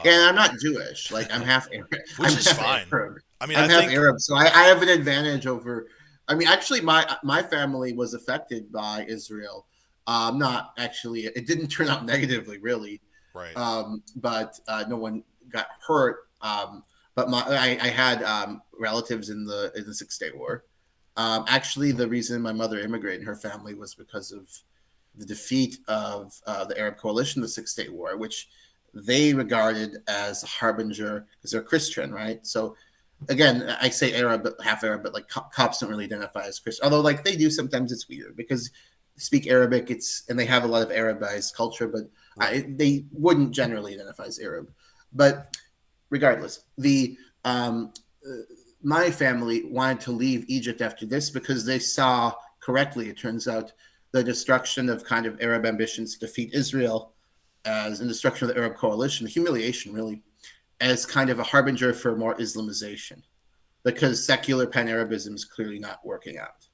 And uh, I'm not Jewish. Like I'm half Arab. I'm which is half fine. Arab. I mean, I'm I half think Arab, so I have an advantage over. I mean, actually, my family was affected by Israel. Not actually. It didn't turn out negatively, really. right. But no one got hurt. But I had relatives in the 6 Day War. Actually, the reason my mother immigrated and her family was because of the defeat of the Arab coalition in the 6 Day War, which they regarded as a harbinger because they're Christian, right? So again, I say Arab, but half Arab, but like cops don't really identify as Christian. Although like they do sometimes, it's weird because they speak Arabic. And they have a lot of Arabized culture, but Right. they wouldn't generally identify as Arab. But regardless, the my family wanted to leave Egypt after this because they saw correctly, it turns out the destruction of kind of Arab ambitions to defeat Israel as in destruction of the Arab coalition, the humiliation really, as kind of a harbinger for more Islamization, because secular pan-Arabism is clearly not working out.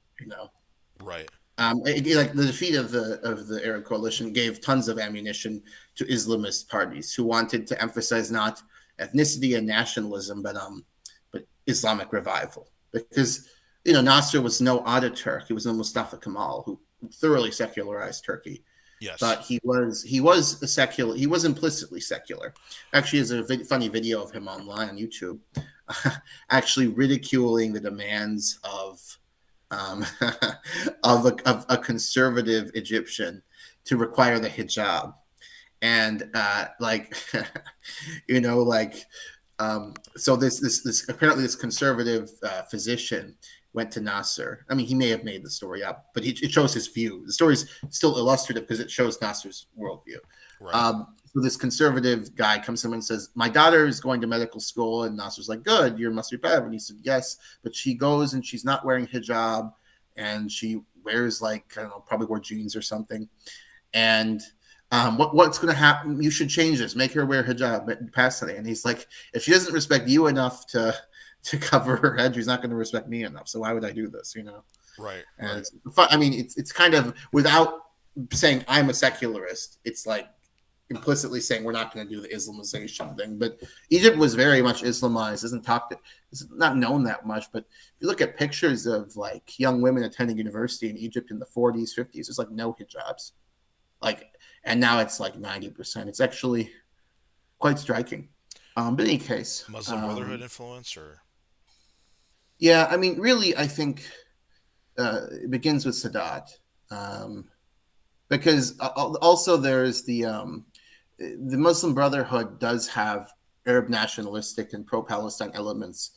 Right. Like the defeat of the Arab coalition gave tons of ammunition to Islamist parties who wanted to emphasize not ethnicity and nationalism, but Islamic revival. Because Nasser was no Ataturk, he was no Mustafa Kemal, who thoroughly secularized Turkey. Yes. But he was a secular. He was implicitly secular. Actually, there's a funny video of him online on YouTube, actually ridiculing the demands um, of a conservative Egyptian to require the hijab, and so this apparently this conservative physician went to Nasser. I mean, he may have made the story up, but it shows his view. The story's still illustrative because it shows Nasser's worldview. Right. So this conservative guy comes to him and says, "My daughter is going to medical school," and Nasser's like, "Good, you must be proud." And he said, "Yes," but she goes and she's not wearing hijab, and she wears I don't know, probably wore jeans or something. And what's going to happen? You should change this. Make her wear hijab. Pass it. And he's like, if she doesn't respect you enough to cover her head, she's not going to respect me enough. So why would I do this? Right. And I mean, it's kind of without saying I'm a secularist. It's like implicitly saying we're not going to do the Islamization thing. But Egypt was very much Islamized. It's not known that much. But if you look at pictures of young women attending university in Egypt in the 40s, 50s, there's no hijabs. And now it's 90%. It's actually quite striking. But in any case, Muslim Brotherhood influence, or yeah, I mean, really, I think it begins with Sadat, because also there's the Muslim Brotherhood does have Arab nationalistic and pro-Palestine elements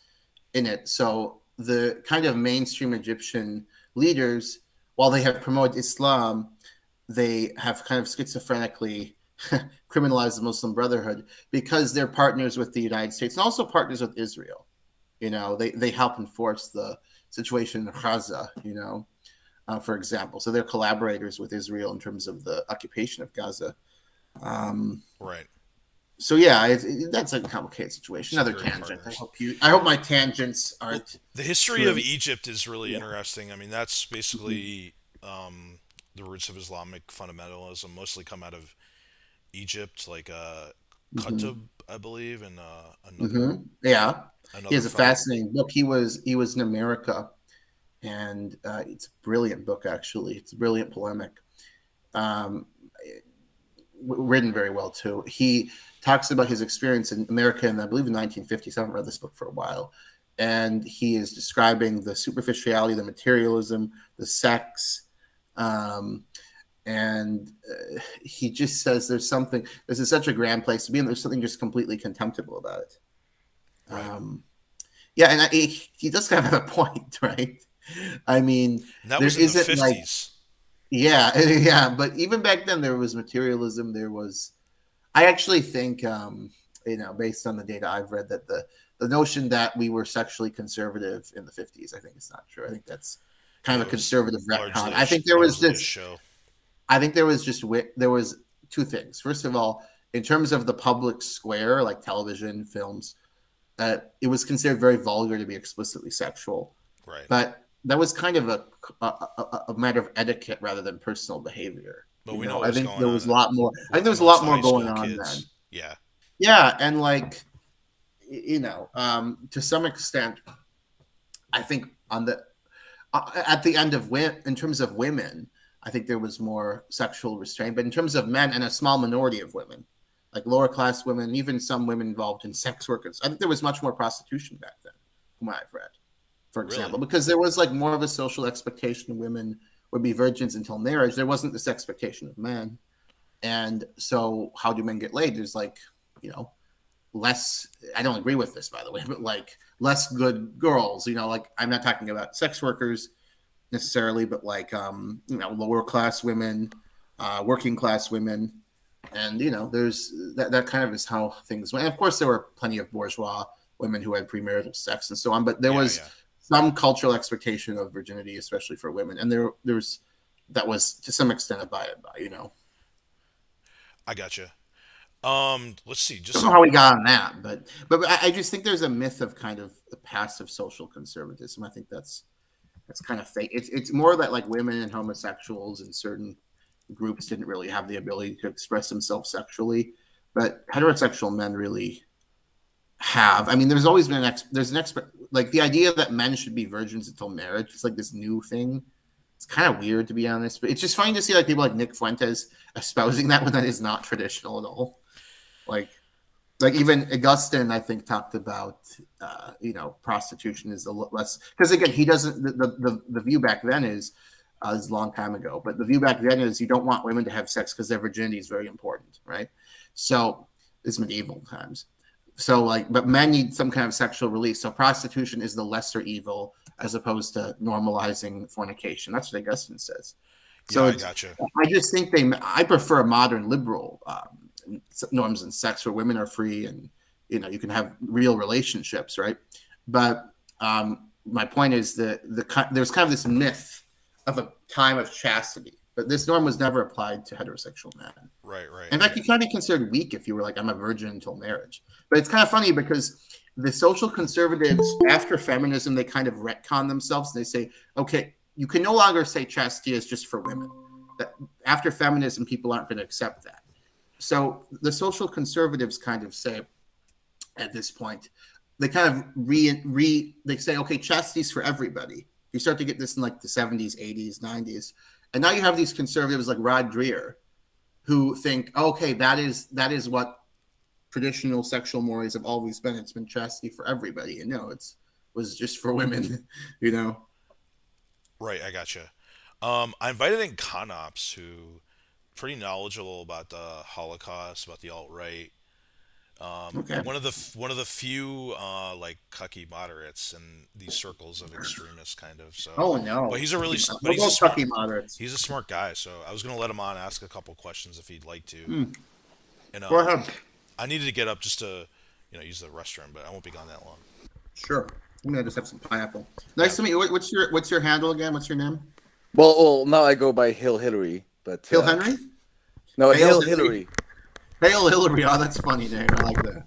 in it. So the kind of mainstream Egyptian leaders, while they have promoted Islam, they have kind of schizophrenically criminalized the Muslim Brotherhood because they're partners with the United States and also partners with Israel. They help enforce the situation in Gaza, for example. So they're collaborators with Israel in terms of the occupation of Gaza. right. So yeah, that's a complicated situation. Another tangent. Partners. I hope my tangents aren't. The history true. of Egypt is really interesting. I mean, that's basically the roots of Islamic fundamentalism mostly come out of Egypt, like Mm-hmm. Qutb, I believe, and Mm-hmm. Yeah, he another has a fellow. fascinating book. He was in America, and it's a brilliant book. Actually, it's a brilliant polemic. Um, Written very well too. He talks about his experience in America in, I believe, the 1950s. I haven't read this book for a while, and he is describing the superficiality, the materialism, the sex, um, and he just says this is such a grand place to be, and there's something just completely contemptible about it. Right. Yeah, and he does kind of have a point, right? I mean, And that there was in the isn't '50s. yeah, yeah, but even back then there was materialism. There was, I actually think, based on the data I've read, that the notion that we were sexually conservative in the 50s, I think it's not true. I think that's kind Yeah, of it a was conservative retcon. largely I think largely a show. there was two things. First of all, in terms of the public square, like television, films, it was considered very vulgar to be explicitly sexual, Right. but that was kind of a matter of etiquette rather than personal behavior. But we know what I was think going there was on a lot more. I think there was a amongst lot the more high going school on then. kids. Yeah. Yeah, and to some extent, I think on the at the end of in terms of women, I think there was more sexual restraint. But in terms of men and a small minority of women, like lower class women, even some women involved in sex workers, I think there was much more prostitution back then, from what I've read, for Really. example, because there was more of a social expectation women would be virgins until marriage. There wasn't this expectation of men. And so how do men get laid? There's less, I don't agree with this, by the way, but less good girls, I'm not talking about sex workers necessarily, but lower class women, working class women. And, there's that kind of is how things went. And of course, there were plenty of bourgeois women who had premarital sex and so on, but there Yeah. was Yeah. some cultural expectation of virginity, especially for women, and there's that was to some extent abided by. I gotcha. Let's see. I Just don't know some. how we got on that, but I just think there's a myth of kind of the passive social conservatism. I think that's kind of fake. It's more that like women and homosexuals and certain groups didn't really have the ability to express themselves sexually, but heterosexual men really have. I mean, there's always been like the idea that men should be virgins until marriage. It's like this new thing. It's kind of weird to be honest, but it's just funny to see like people like Nick Fuentes espousing that when that is not traditional at all. Like like even Augustine, I think, talked about prostitution is a less because again he doesn't the view back then is a long time ago, but the view back then is you don't want women to have sex because their virginity is very important, right? So it's medieval times. So like, but men need some kind of sexual release. So prostitution is the lesser evil as opposed to normalizing fornication. That's what Augustine says. Yeah, So I it's gotcha. I just think I prefer modern liberal norms in sex where women are free and you can have real relationships, right? But my point is that there's kind of this myth of a time of chastity, but this norm was never applied to heterosexual men. Right, right. In fact, you kind of be considered weak if you were like, I'm a virgin until marriage. But it's kind of funny because the social conservatives, after feminism, they kind of retcon themselves. And they say, okay, you can no longer say chastity is just for women. That after feminism, people aren't going to accept that. So the social conservatives kind of say at this point, they kind of they say, okay, chastity's for everybody. You start to get this in like the 70s, 80s, 90s. And now you have these conservatives like Rod Dreher who think, okay, that is what traditional sexual mores have always been. It's been chastity for everybody. And no, was just for women, you know. Right, I gotcha. I invited in Conops, who pretty knowledgeable about the Holocaust, about the alt right. Okay. One of the few like cucky moderates in these circles of extremists, kind of. So, Oh but no. he's a really, but We'll he's a go smart, Tucky moderates. he's a smart guy. So I was gonna let him on, ask a couple questions if he'd like to. Hmm. And Go ahead. I needed to get up just to, use the restroom, but I won't be gone that long. Sure. I'm gonna just have some pineapple. Yeah. Nice to meet you. What's your handle again? What's your name? Well, now I go by Hill Hillary, but Hill Henry? no, Hail Hill Hillary. Hillary. Hail Hillary. Oh, that's funny name. I like that.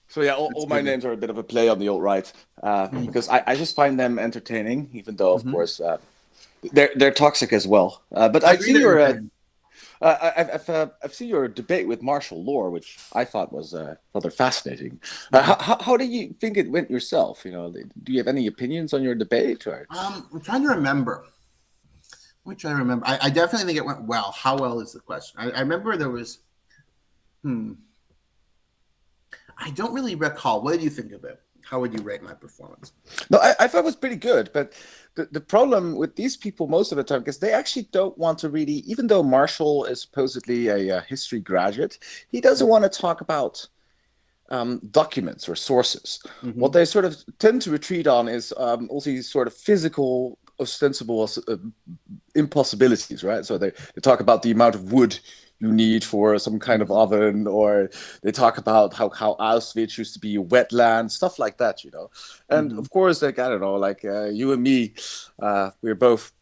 So yeah, That's all my good. names are a bit of a play on the alt right, Mm. because I just find them entertaining, even though of Mhm. course they're toxic as well. But I I've agree seen they're your entertaining. I've seen your debate with martial law, which I thought was rather fascinating. Mhm. How do you think it went yourself? Do you have any opinions on your debate? Or I'm trying to remember. Which I remember. I definitely think it went well. How well is the question? I remember there was. Hmm. I don't really recall. What did you think of it? How would you rate my performance? no, I thought it was pretty good, but the problem with these people most of the time, because they actually don't want to really, even though Marshall is supposedly a history graduate, he doesn't want to talk about documents or sources. Mm-hmm. What they sort of tend to retreat on is also these sort of physical, ostensible impossibilities, right? So they talk about the amount of wood you need for some kind of oven, or they talk about how Auschwitz used to be a wetland, stuff like that, And Mhm. of course, like, I don't know, like you and me, we're both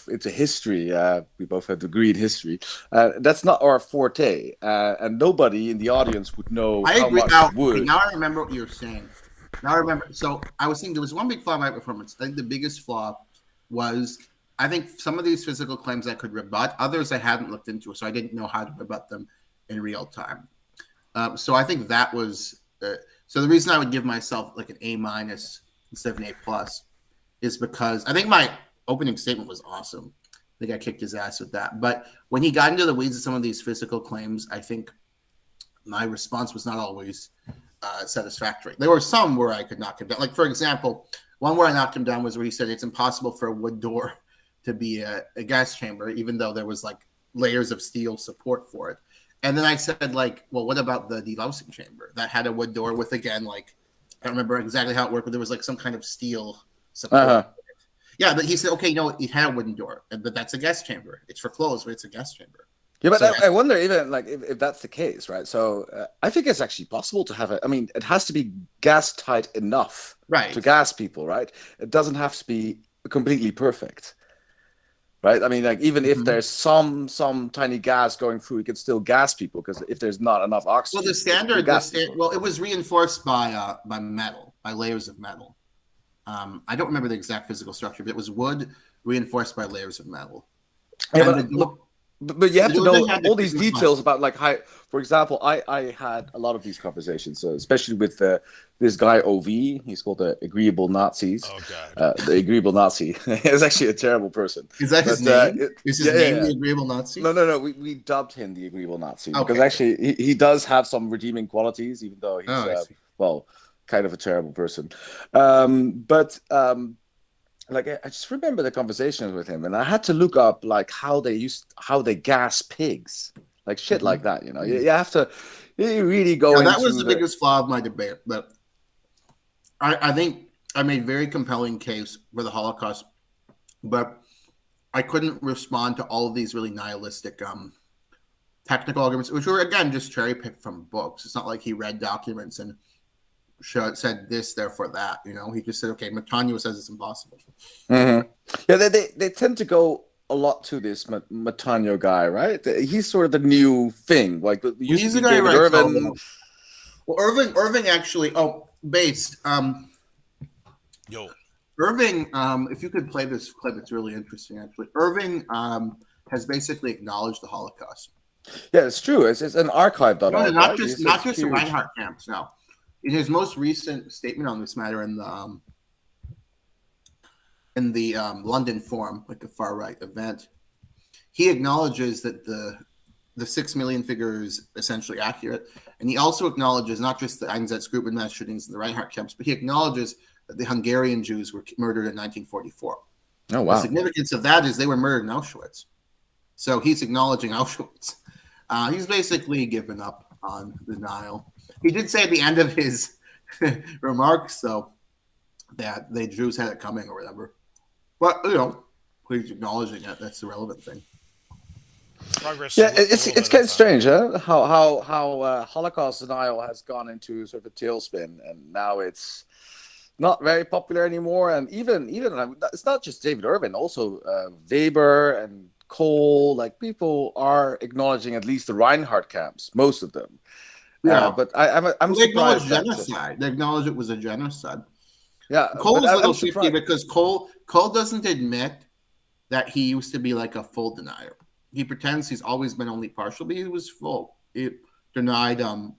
into history. We both have a degree in history. That's not our forte, and nobody in the audience would know I how agree. much Now, okay, wood. now I remember what you were saying. Now I remember. So I was thinking there was one big flaw in my performance. I think the biggest flaw was I think some of these physical claims I could rebut, others I hadn't looked into, so I didn't know how to rebut them in real time. So I think that was so the reason I would give myself like an A- instead of an A+ is because I think my opening statement was awesome. I think I kicked his ass with that. But when he got into the weeds of some of these physical claims, I think my response was not always satisfactory. There were some where I could knock him down. Like, for example, one where I knocked him down was where he said it's impossible for a wood door to be a gas chamber, even though there was like layers of steel support for it. And then I said, like, well, what about the delousing chamber that had a wood door with, again, like, I don't remember exactly how it worked, but there was like some kind of steel support. Uh-huh. Yeah, but he said, okay, no, it had a wooden door, but that's a gas chamber. It's for clothes, but it's a gas chamber. Yeah, but So I wonder even like if that's the case, right? So I think it's actually possible to have it. I mean, it has to be gas tight enough to right. gas people, right? It doesn't have to be completely perfect, right? I mean, like even if Mhm. there's some tiny gas going through, it can still gas people because if there's not enough Well, oxygen, it will gas people. well, it was reinforced by metal, by layers of metal. I don't remember the exact physical structure, but it was wood reinforced by layers of metal. Yeah, And but look, but you the have to door know they had all to these go by. details about like how, for example, I had a lot of these conversations, especially with this guy OV. He's called the Agreeable Nazis. Oh God. The Agreeable Nazi is actually a terrible person. Is that his But name? Is his yeah, yeah, name yeah. the Agreeable Nazi? No. We dubbed him the Agreeable Nazi because Okay. actually he does have some redeeming qualities, even though he's Oh, I see. well, kind of a terrible person. But like I just remember the conversations with him, and I had to look up like how they gas pigs, like shit like that. You know, you have to really go Yeah, that was into the the. biggest flaw of my debate. But I think I made very compelling case for the Holocaust, but I couldn't respond to all of these really nihilistic technical arguments, which were again just cherry picked from books. It's not like he read documents and said this, therefore that. You know, he just said, "Okay, Matanyo says it's impossible." Mhm. Yeah, they tend to go a lot to this Matanyo guy, right? He's sort of the new thing. Like it used to He's the be guy who David writes all Irvin. the. Well, Irving actually. Oh, based. Yo, Irving. If you could play this clip, it's really interesting. Actually, Irving has basically acknowledged the Holocaust. Yeah, it's true. It's an No, archive.org, not right? just It's the huge. Reinhardt camps. No, in his most recent statement on this matter in the London Forum, like a far right event, he acknowledges that the 6 million figure is essentially accurate, and he also acknowledges not just the Einsatzgruppen mass shootings and the Reinhardt camps, but he acknowledges that the Hungarian Jews were murdered in 1944. Oh The wow. significance of that is they were murdered in Auschwitz. So he's acknowledging Auschwitz. He's basically given up on denial. He did say at the end of his remarks, though, that the Jews had it coming or whatever. But, you know, he's acknowledging it. That's the relevant thing. progress Yeah, a little it's bit at kind a of time. strange, huh? How Holocaust denial has gone into sort of a tailspin, and now it's not very popular anymore. And even it's not just David Irvin, also Weber and Cole. Like people are acknowledging at least the Reinhardt camps, most of them. Yeah. But I'm Well, they acknowledge surprised that genocide. They acknowledge it was a genocide. yeah, Cole but is a I'm little shifty surprised. because Cole doesn't admit that he used to be like a full denier. He pretends he's always been only partial, but he was full. He denied you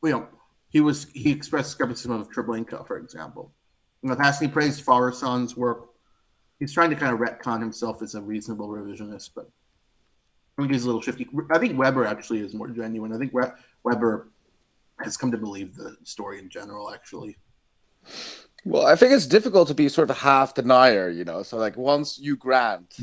know, he expressed skepticism of Treblinka, for example. In the past, he praised Farson's work. He's trying to kind of retcon himself as a reasonable revisionist, but I think he's a little shifty. I think Weber actually is more genuine. I think Weber has come to believe the story in general, actually. Well, I think it's difficult to be sort of a half denier, you know. So, like, once you grant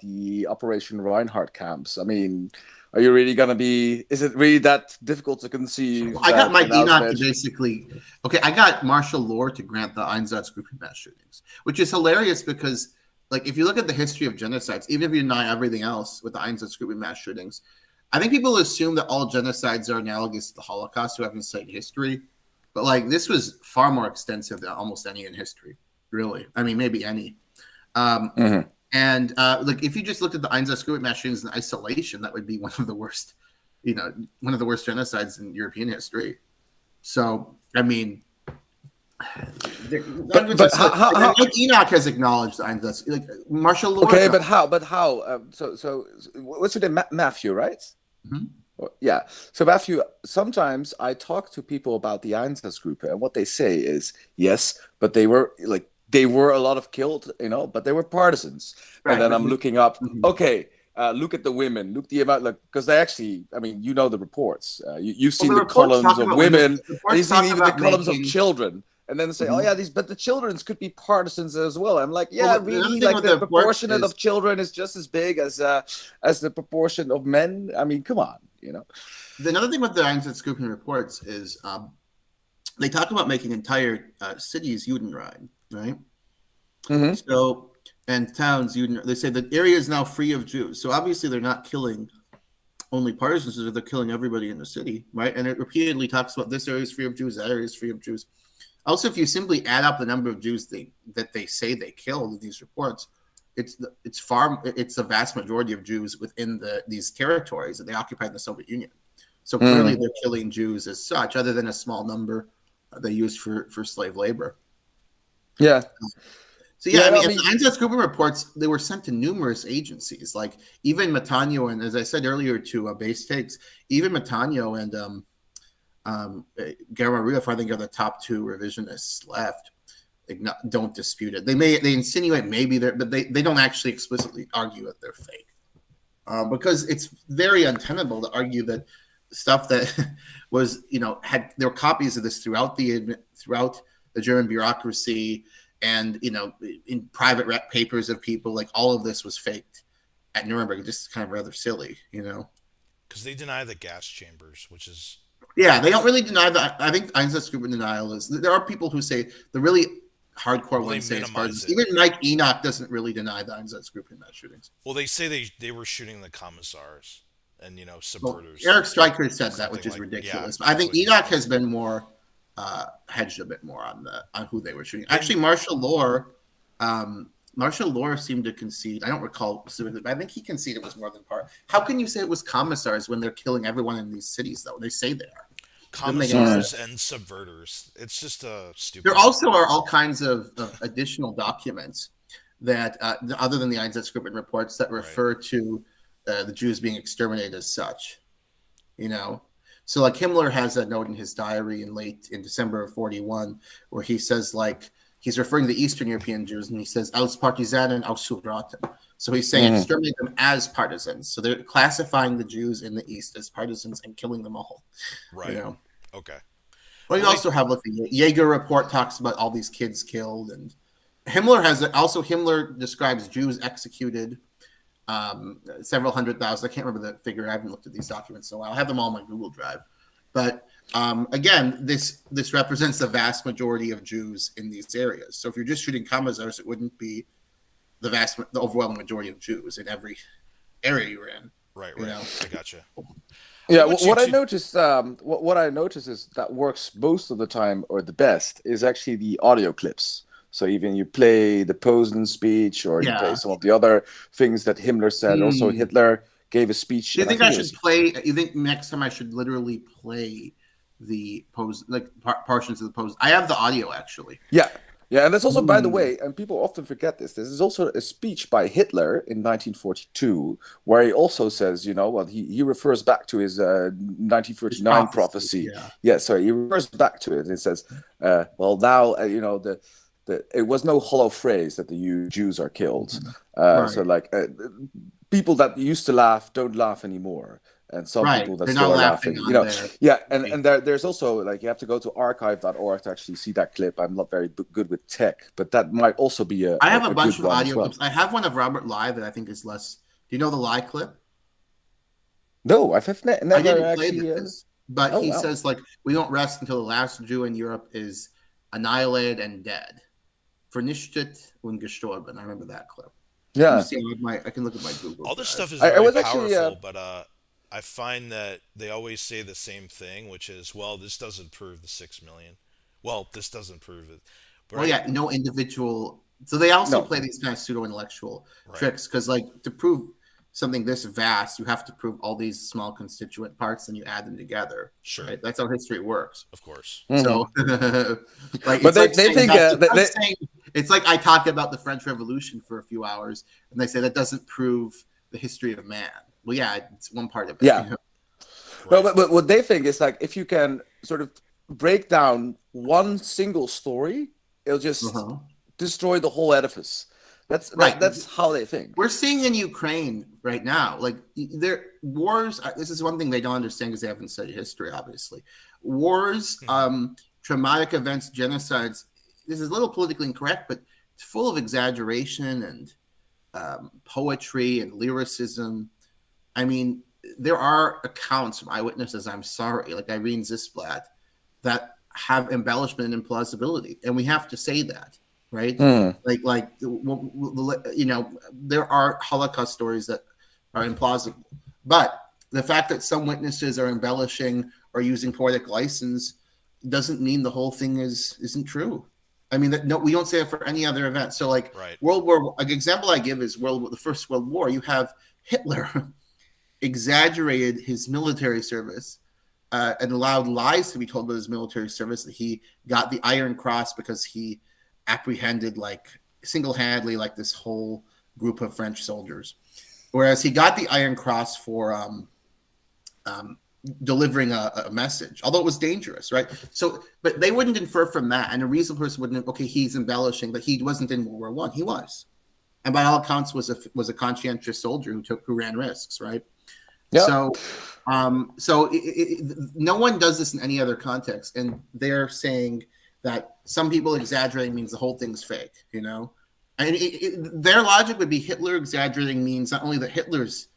the Operation Reinhardt camps, I mean, are you really going to be? Is it really that difficult to conceive Well, I got that Mike an Enoch to Auschwitz? basically. Okay, I got martial law to grant the Einsatzgruppen mass shootings, which is hilarious because, like, if you look at the history of genocides, even if you deny everything else with the Einsatzgruppen mass shootings, I think people assume that all genocides are analogous to the Holocaust who haven't studied history. But, like, this was far more extensive than almost any in history, really. I mean, maybe any. Um, Mhm. and, like, if you just looked at the Einsatzgruppen mass shootings in isolation, that would be one of the worst, one of the worst genocides in European history. So, I mean, But how like Enoch has acknowledged Einsatz, like martial law. okay, but how? But how? So what's your name? Matthew, right? Mhm. Yeah. So Matthew, sometimes I talk to people about the Einsatzgruppe, and what they say is, yes, but they were a lot of killed, you know, but they were partisans. And Right, then but I'm looking up, Mhm. okay, look at the women, look the amount, like, because they actually, I mean, you know the reports. You've Well, seen the the reports columns talk of about women. women, The and you've reports seen talk even the about columns of making. children. And then they say, oh Mhm. yeah, but the children's could be partisans as well. I'm like, Well, yeah, the other really, thing like with the the reports proportionate is of children is just as big as the proportion of men. I mean, come on, you know. another thing with the Einsatzgruppen reports is they talk about making entire cities Judenrein, right? Mm-hmm. So and towns Juden. They say the area is now free of Jews. So obviously they're not killing only partisans is they're killing everybody in the city, right? And it repeatedly talks about this area is free of Jews, that area is free of Jews. Also, if you simply add up the number of Jews that they say they killed in these reports, it's the vast majority of Jews within these territories that they occupied in the Soviet Union. So clearly they're killing Jews as such, other than a small number they used for slave labor. Yeah. So yeah, I mean, the Einsatzgruppen reports, they were sent to numerous agencies, like even Matanyo, and as I said earlier to Base Takes, even Matanyo and Guillermo Riouf, I think, are the top two revisionists left. Don't dispute it. They insinuate maybe they're, but they don't actually explicitly argue that they're fake, because it's very untenable to argue that stuff that was, there were copies of this throughout the German bureaucracy, and in private papers of people, like all of this was faked at Nuremberg. Just kind of rather silly, because they deny the gas chambers, which is they don't really deny that. I think Einsatzgruppen denial is, there are people who say the really hardcore ones say it's part of it. Even Mike Enoch doesn't really deny the Einsatzgruppen mass shootings. Well, they say they were shooting the commissars and subverters. Well, Eric Stryker said that, which is ridiculous. I think Enoch has been more hedged a bit more on who they were shooting. Actually, Marshall Lohr seemed to concede. I don't recall specifically, but I think he conceded it was more than part. How can you say it was commissars when they're killing everyone in these cities, though? They say they are. Commissars and subverters. It's just a stupid. There also are all kinds of additional documents that, other than the Einsatzgruppen reports, that refer to the Jews being exterminated as such. So like Himmler has a note in his diary in December of 1941 where he says, like, he's referring to the Eastern European Jews, and he says aus Partisanen, aus Soldaten. So he's saying exterminate them as partisans. So they're classifying the Jews in the East as partisans and killing them all. Right. Okay. Well, you also have, like, the Jaeger report talks about all these kids killed, and Himmler describes Jews executed, several 100,000. I can't remember the figure. I haven't looked at these documents in a while. I have them all on my Google Drive. But again, this represents the vast majority of Jews in these areas. So if you're just shooting commissars, it wouldn't be the overwhelming majority of Jews in every area you're in. Right. I gotcha. Yeah, what I noticed is that works most of the time, or the best, is actually the audio clips. So even you play the Posen speech, or you play some of the other things that Himmler said. Also, Hitler gave a speech. Do you think I should play? You think next time I should literally play the Posen, like portions of the Posen? I have the audio actually. Yeah, and that's also, by the way, and people often forget this. This is also a speech by Hitler in 1942, where he also says, he refers back to his 1939 prophecy. Yeah, so he refers back to it, and it says, well, now, it was no hollow phrase that the Jews are killed. So, like, people that used to laugh don't laugh anymore. And some people that still are laughing, and there's also, like, you have to go to archive.org to actually see that clip. I'm not very good with tech, but that might also be I have a bunch of audio clips. I have one of Robert Lye that I think is less. Do you know the Lye clip? No, I've never I didn't actually. Play this, but he says, like, we don't rest until the last Jew in Europe is annihilated and dead. Vernichtet und gestorben. I remember that clip. Yeah, I can look at my Google. All this stuff is very powerful, actually, but I find that they always say the same thing, which is, well, this doesn't prove the 6 million. Well, this doesn't prove it. But no individual. So they also play these kind of pseudo-intellectual tricks, because, like, to prove something this vast, you have to prove all these small constituent parts, and you add them together. Sure. Right? That's how history works. Of course. So, like, but they think it's like I talk about the French Revolution for a few hours, and they say that doesn't prove the history of man. Well, yeah, it's one part of it. Yeah. No, but what they think is, like, if you can sort of break down one single story, it'll just destroy the whole edifice. That's how they think. We're seeing in Ukraine right now, like, there wars. This is one thing they don't understand because they haven't studied history, obviously. Wars, traumatic events, genocides. This is a little politically incorrect, but it's full of exaggeration and poetry and lyricism. I mean, there are accounts from eyewitnesses, I'm sorry, like Irene Zisblatt, that have embellishment and implausibility. And we have to say that, right? Like, there are Holocaust stories that are implausible. But The fact that some witnesses are embellishing or using poetic license doesn't mean the whole thing isn't true. I mean, no, we don't say it for any other event. So, like Right. World War, an example I give is the First World War. You have Hitler exaggerated his military service and allowed lies to be told about his military service, that he got the Iron Cross because he apprehended, like, single-handedly, like, this whole group of French soldiers. Whereas he got the Iron Cross for delivering a message, although it was dangerous, right? So, but they wouldn't infer from that, and a reasonable person wouldn't, okay, he's embellishing, but he wasn't in World War One. He was, and by all accounts was a conscientious soldier who ran risks, right? Yeah. So, no one does this in any other context, and they're saying that some people exaggerating means the whole thing's fake, you know? And their logic would be Hitler exaggerating means not only that Hitler's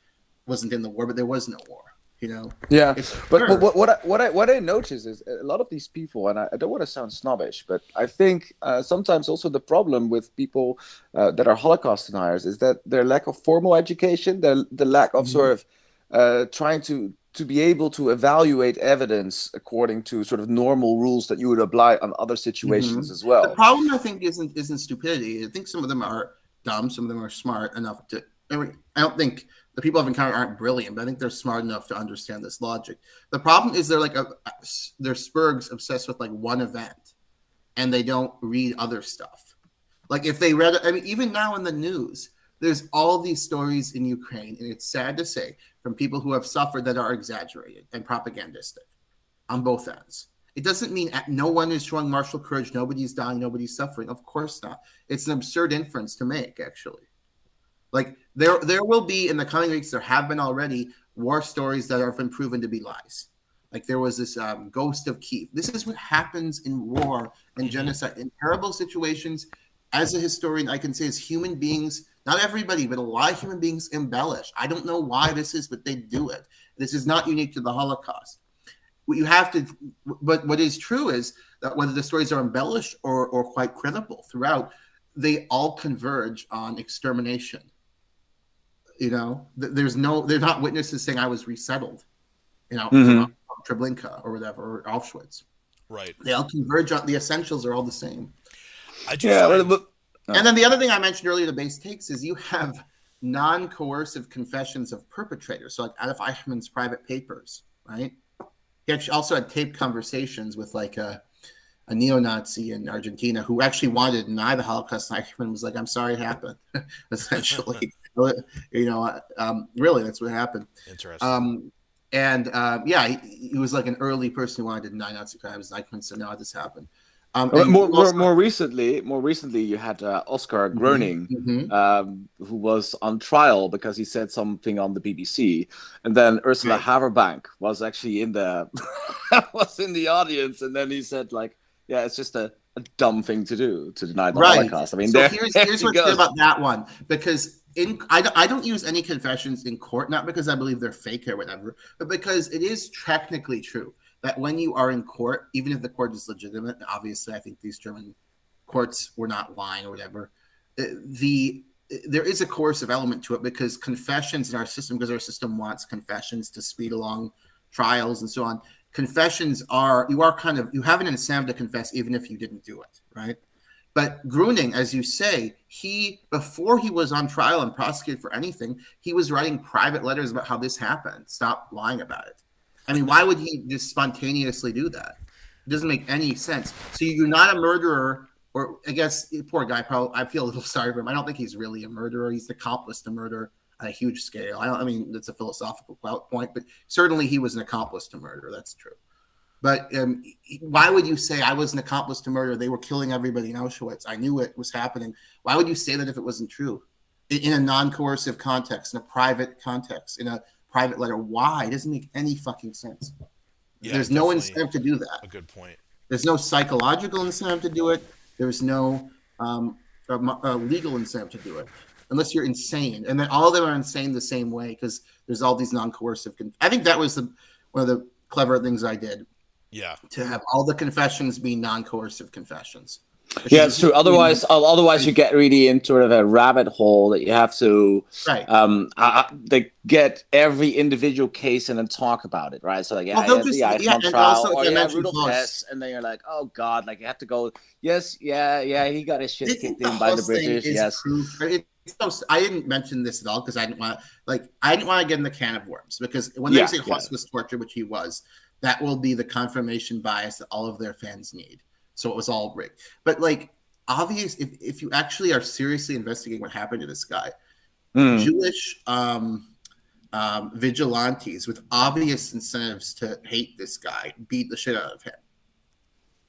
wasn't in the war, but there was no war. You know, yeah. But what I notice is a lot of these people, and I don't want to sound snobbish, but I think sometimes also the problem with people that are Holocaust deniers is that their lack of formal education, the lack of sort of trying to be able to evaluate evidence according to sort of normal rules that you would apply on other situations as well. The problem, I think, isn't stupidity. I think some of them are dumb, some of them are smart enough to. I don't think the people I've encountered aren't brilliant, but I think they're smart enough to understand this logic. The problem is they're Spurgs obsessed with like one event, and they don't read other stuff. Like if they read, I mean, even now in the news, there's all these stories in Ukraine, and it's sad to say, from people who have suffered that are exaggerated and propagandistic on both ends. It doesn't mean no one is showing martial courage, nobody's dying, nobody's suffering. Of course not. It's an absurd inference to make, actually. Like there will be in the coming weeks, there have been already war stories that have been proven to be lies. Like there was this ghost of Kiev. This is what happens in war and genocide, in terrible situations. As a historian, I can say as human beings, not everybody, but a lot of human beings embellish. I don't know why this is, but they do it. This is not unique to the Holocaust. What you have to, but what is true is that whether the stories are embellished or quite credible throughout, they all converge on extermination. You know, they're not witnesses saying I was resettled, you know, from Treblinka or whatever, or Auschwitz. Right. They all converge on the essentials are all the same. And then the other thing I mentioned earlier, the base takes, is you have non-coercive confessions of perpetrators. So like Adolf Eichmann's private papers, right? He actually also had taped conversations with like a neo-Nazi in Argentina who actually wanted to deny the Holocaust. And Eichmann was like, I'm sorry it happened, essentially. You know, really, that's what happened. Interesting. He was like an early person who wanted to deny Nazi crimes. And Eichmann said, no, this happened. More recently, you had Oscar Groening, who was on trial because he said something on the BBC, and then Ursula Haverbank was actually in the audience, and then he said like, yeah, it's just a dumb thing to do to deny the Holocaust. I mean, so here's what's good about that one, because I don't use any confessions in court, not because I believe they're fake or whatever, but because it is technically true that when you are in court, even if the court is legitimate, obviously I think these German courts were not lying or whatever, there is a coercive element to it, because confessions in our system, because our system wants confessions to speed along trials and so on, confessions you have an incentive to confess even if you didn't do it, right? But Groening, as you say, before he was on trial and prosecuted for anything, he was writing private letters about how this happened. Stop lying about it. I mean, why would he just spontaneously do that? It doesn't make any sense. So you're not a murderer, or I guess, poor guy, I feel a little sorry for him. I don't think he's really a murderer. He's the accomplice to murder on a huge scale. I mean, that's a philosophical point, but certainly he was an accomplice to murder. That's true. But why would you say I was an accomplice to murder? They were killing everybody in Auschwitz. I knew it was happening. Why would you say that if it wasn't true? In a non-coercive context, in a private context, in a private letter. Why? It doesn't make any fucking sense. Yeah, there's no incentive to do that. A good point. There's no psychological incentive to do it. There's no legal incentive to do it, unless you're insane. And then all of them are insane the same way, because there's all these non-coercive. I think that was one of the clever things I did. Yeah. To have all the confessions be non-coercive confessions. Yeah, it's true. Otherwise, you get really into sort of a rabbit hole that you have to Right. they get every individual case and then talk about it, right? So like, Well, they'll just Eichmann and trial, also if or I mentioned Rudolf Huss, Hess, and then you're like, oh God, like you have to go, yes, yeah, he got his I shit think kicked the in by the Huss thing British, is yes. proof. I didn't mention this at all because I didn't want to get in the can of worms, because when they say Huss was tortured, which he was, that will be the confirmation bias that all of their fans need. So it was all rigged. But like, obvious, if you actually are seriously investigating what happened to this guy, Jewish vigilantes with obvious incentives to hate this guy beat the shit out of him.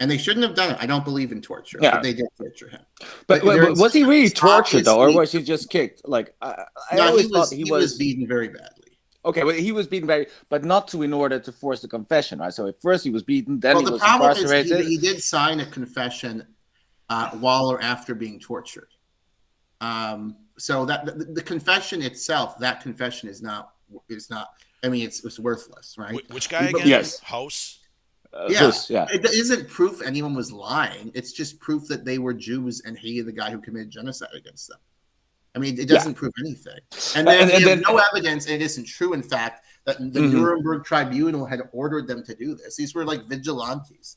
And they shouldn't have done it. I don't believe in torture, but they did torture him. But was he really tortured though, or was he just kicked? Like I always thought he was beaten very badly. Okay, well, he was beaten but not in order to force the confession, right? So at first he was beaten, then he was incarcerated. Is he did sign a confession while or after being tortured. So that the confession itself, that confession is not. I mean, it's worthless, right? Which guy again? Yes, House. Yeah. It isn't proof anyone was lying. It's just proof that they were Jews and hated the guy who committed genocide against them. I mean, it doesn't prove anything. And then no evidence, and it isn't true, in fact, that the Nuremberg Tribunal had ordered them to do this. These were like vigilantes.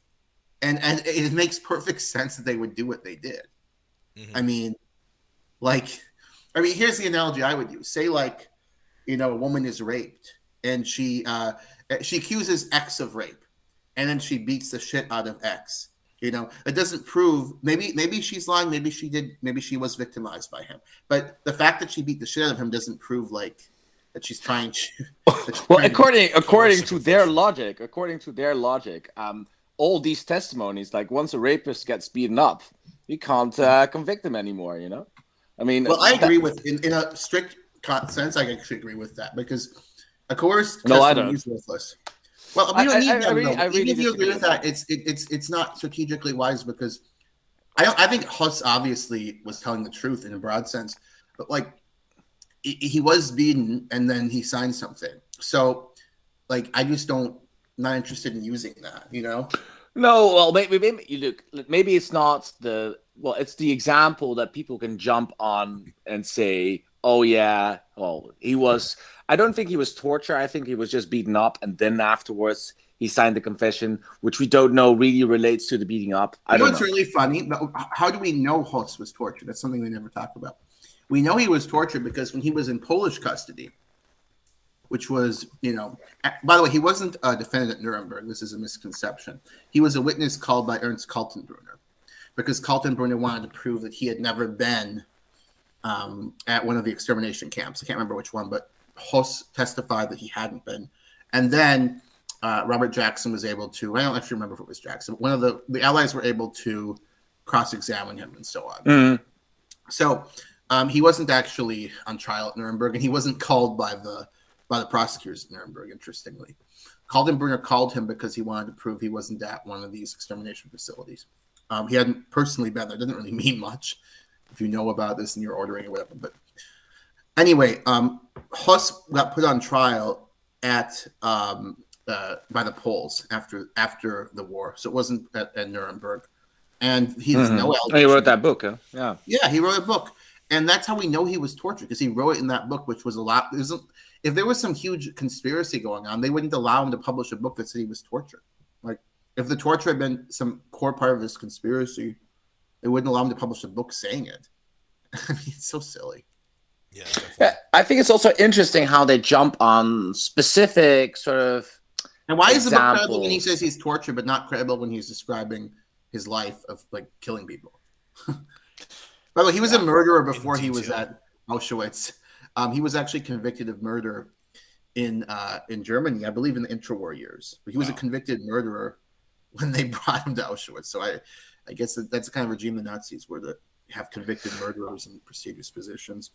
And it makes perfect sense that they would do what they did. I mean, here's the analogy I would use. Say, like, a woman is raped, and she accuses X of rape, and then she beats the shit out of X. It doesn't prove, maybe she's lying, maybe she was victimized by him. But the fact that she beat the shit out of him doesn't prove that she's trying to. Well, according to their logic, all these testimonies, like once a rapist gets beaten up, you can't convict him anymore. I mean, well, I agree with in a strict sense. I actually agree with that, because of course, I don't. Is worthless. Well, we don't need them. Even if you agree with that, it's not strategically wise, because I think Huss obviously was telling the truth in a broad sense, but like he was beaten and then he signed something. So like I just not interested in using that, No, well, maybe you look. Maybe it's not it's the example that people can jump on and say, oh yeah, well, he was. I don't think he was tortured. I think he was just beaten up, and then afterwards he signed the confession, which we don't know really relates to the beating up. I don't know. It's really funny, but how do we know Huss was tortured? That's something we never talk about. We know he was tortured because when he was in Polish custody, which was, by the way, he wasn't a defendant at Nuremberg. This is a misconception. He was a witness called by Ernst Kaltenbrunner, because Kaltenbrunner wanted to prove that he had never been at one of the extermination camps. I can't remember which one, but Huss testified that he hadn't been. And then Robert Jackson was able to, I don't actually remember if it was Jackson, one of the Allies were able to cross-examine him and so on. So he wasn't actually on trial at Nuremberg, and he wasn't called by the prosecutors at Nuremberg, interestingly. Kaltenbrunner called him because he wanted to prove he wasn't at one of these extermination facilities. He hadn't personally been there. It doesn't really mean much if you know about this and you're ordering or whatever. But anyway, Huss got put on trial by the Poles after the war, so it wasn't at Nuremberg. And he has no allegation. He wrote that book, huh? Yeah. Yeah, he wrote a book. And that's how we know he was tortured, because he wrote it in that book, which was a lot. If there was some huge conspiracy going on, they wouldn't allow him to publish a book that said he was tortured. Like, if the torture had been some core part of this conspiracy, they wouldn't allow him to publish a book saying it. I mean, it's so silly. Yeah, I think it's also interesting how they jump on specific sort of. And why is the book credible when he says he's tortured, but not credible when he's describing his life of like killing people? By the way, he was a murderer before he was at Auschwitz. He was actually convicted of murder in Germany, I believe, in the intra-war years. But he was a convicted murderer when they brought him to Auschwitz. So I guess that's the kind of regime the Nazis were, to have convicted murderers in prestigious positions.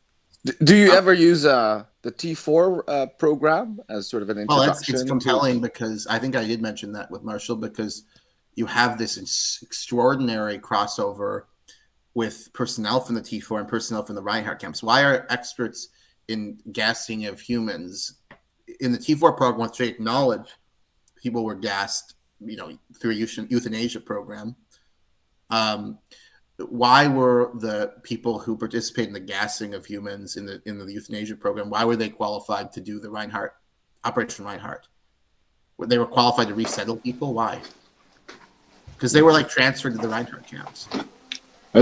Do you ever use the T4 program as sort of an introduction? Well, it's compelling because I think I did mention that with Marshall, because you have this extraordinary crossover with personnel from the T4 and personnel from the Reinhardt camps. Why are experts in gassing of humans in the T4 program, which they acknowledge people were gassed, through a euthanasia program? why were the people who participated in the gassing of humans in the euthanasia program, why were they qualified to do the Operation Reinhardt? They were qualified to resettle people? Why? Because they were like transferred to the Reinhardt camps.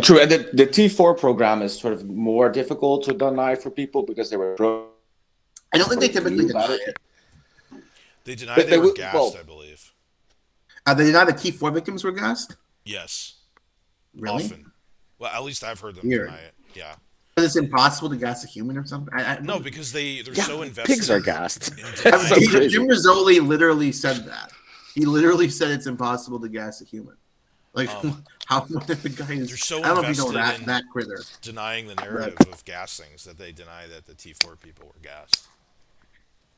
True, and the T4 program is sort of more difficult to deny for people because they were. I don't think they typically deny it. They denied they were gassed, I believe. They denied the T4 victims were gassed? Yes. Really? Often. Well, at least I've heard them deny it. Yeah. But it's impossible to gas a human or something? No, because they're so invested. Pigs are gassed. Jim Rizzoli literally said that. He literally said it's impossible to gas a human. Like, how the guy is... They're so I don't know if you know invested that critter. Denying the narrative of gassings that they deny that the T4 people were gassed.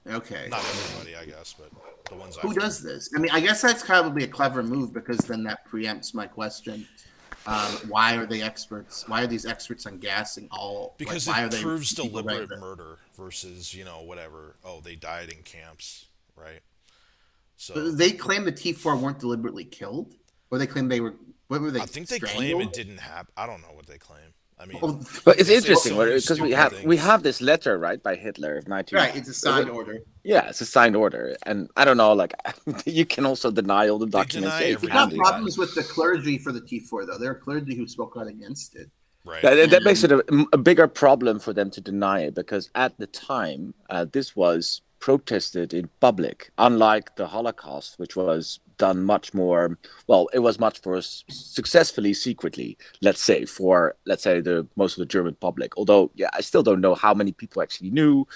Okay. Not everybody, I guess, but the ones Who does this? I mean, I guess that's probably a clever move because then that preempts my question. Why are they experts? Why are these experts on gassing all? Because why it proves deliberate murder versus, whatever. Oh, they died in camps, right? So they claim the T4 weren't deliberately killed, or they claim they were. What were they? I think they claim it didn't happen. I don't know what they claim. I mean, but it's interesting because we have this letter, right, by Hitler of 19. Right, it's a signed order. Yeah, it's a signed order, and I don't know, like you can also deny all the documents. We have problems with the clergy for the T4, though. There are clergy who spoke out against it. Right, that makes it a bigger problem for them to deny it because at the time this was protested in public, unlike the Holocaust, which was done much more. Well, it was much more successfully secretly. Let's say the most of the German public. Although, I still don't know how many people actually knew.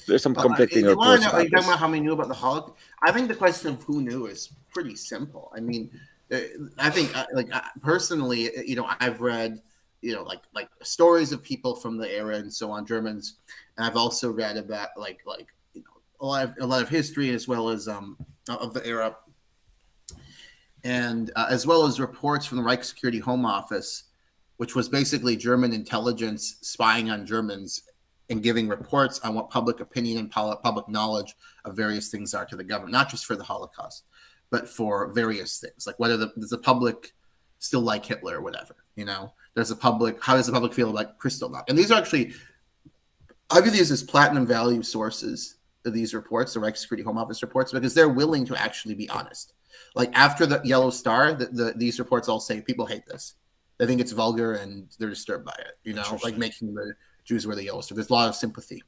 There's some conflicting reports. Are you talking about how many knew about the Holocaust? I think the question of who knew is pretty simple. I mean, I think, personally, I've read, like stories of people from the era and so on, Germans, and I've also read about a lot of history as well as of the era, and as well as reports from the Reich Security Home Office, which was basically German intelligence spying on Germans and giving reports on what public opinion and public knowledge of various things are to the government, not just for the Holocaust, but for various things, like whether does the public still like Hitler or whatever, how does the public feel about Kristallnacht? And these are actually, I view these as platinum value sources of these reports, the Reich Security Home Office reports, because they're willing to actually be honest. Like after the Yellow Star, these reports all say people hate this. They think it's vulgar and they're disturbed by it, like making the Jews wear the Yellow Star. There's a lot of sympathy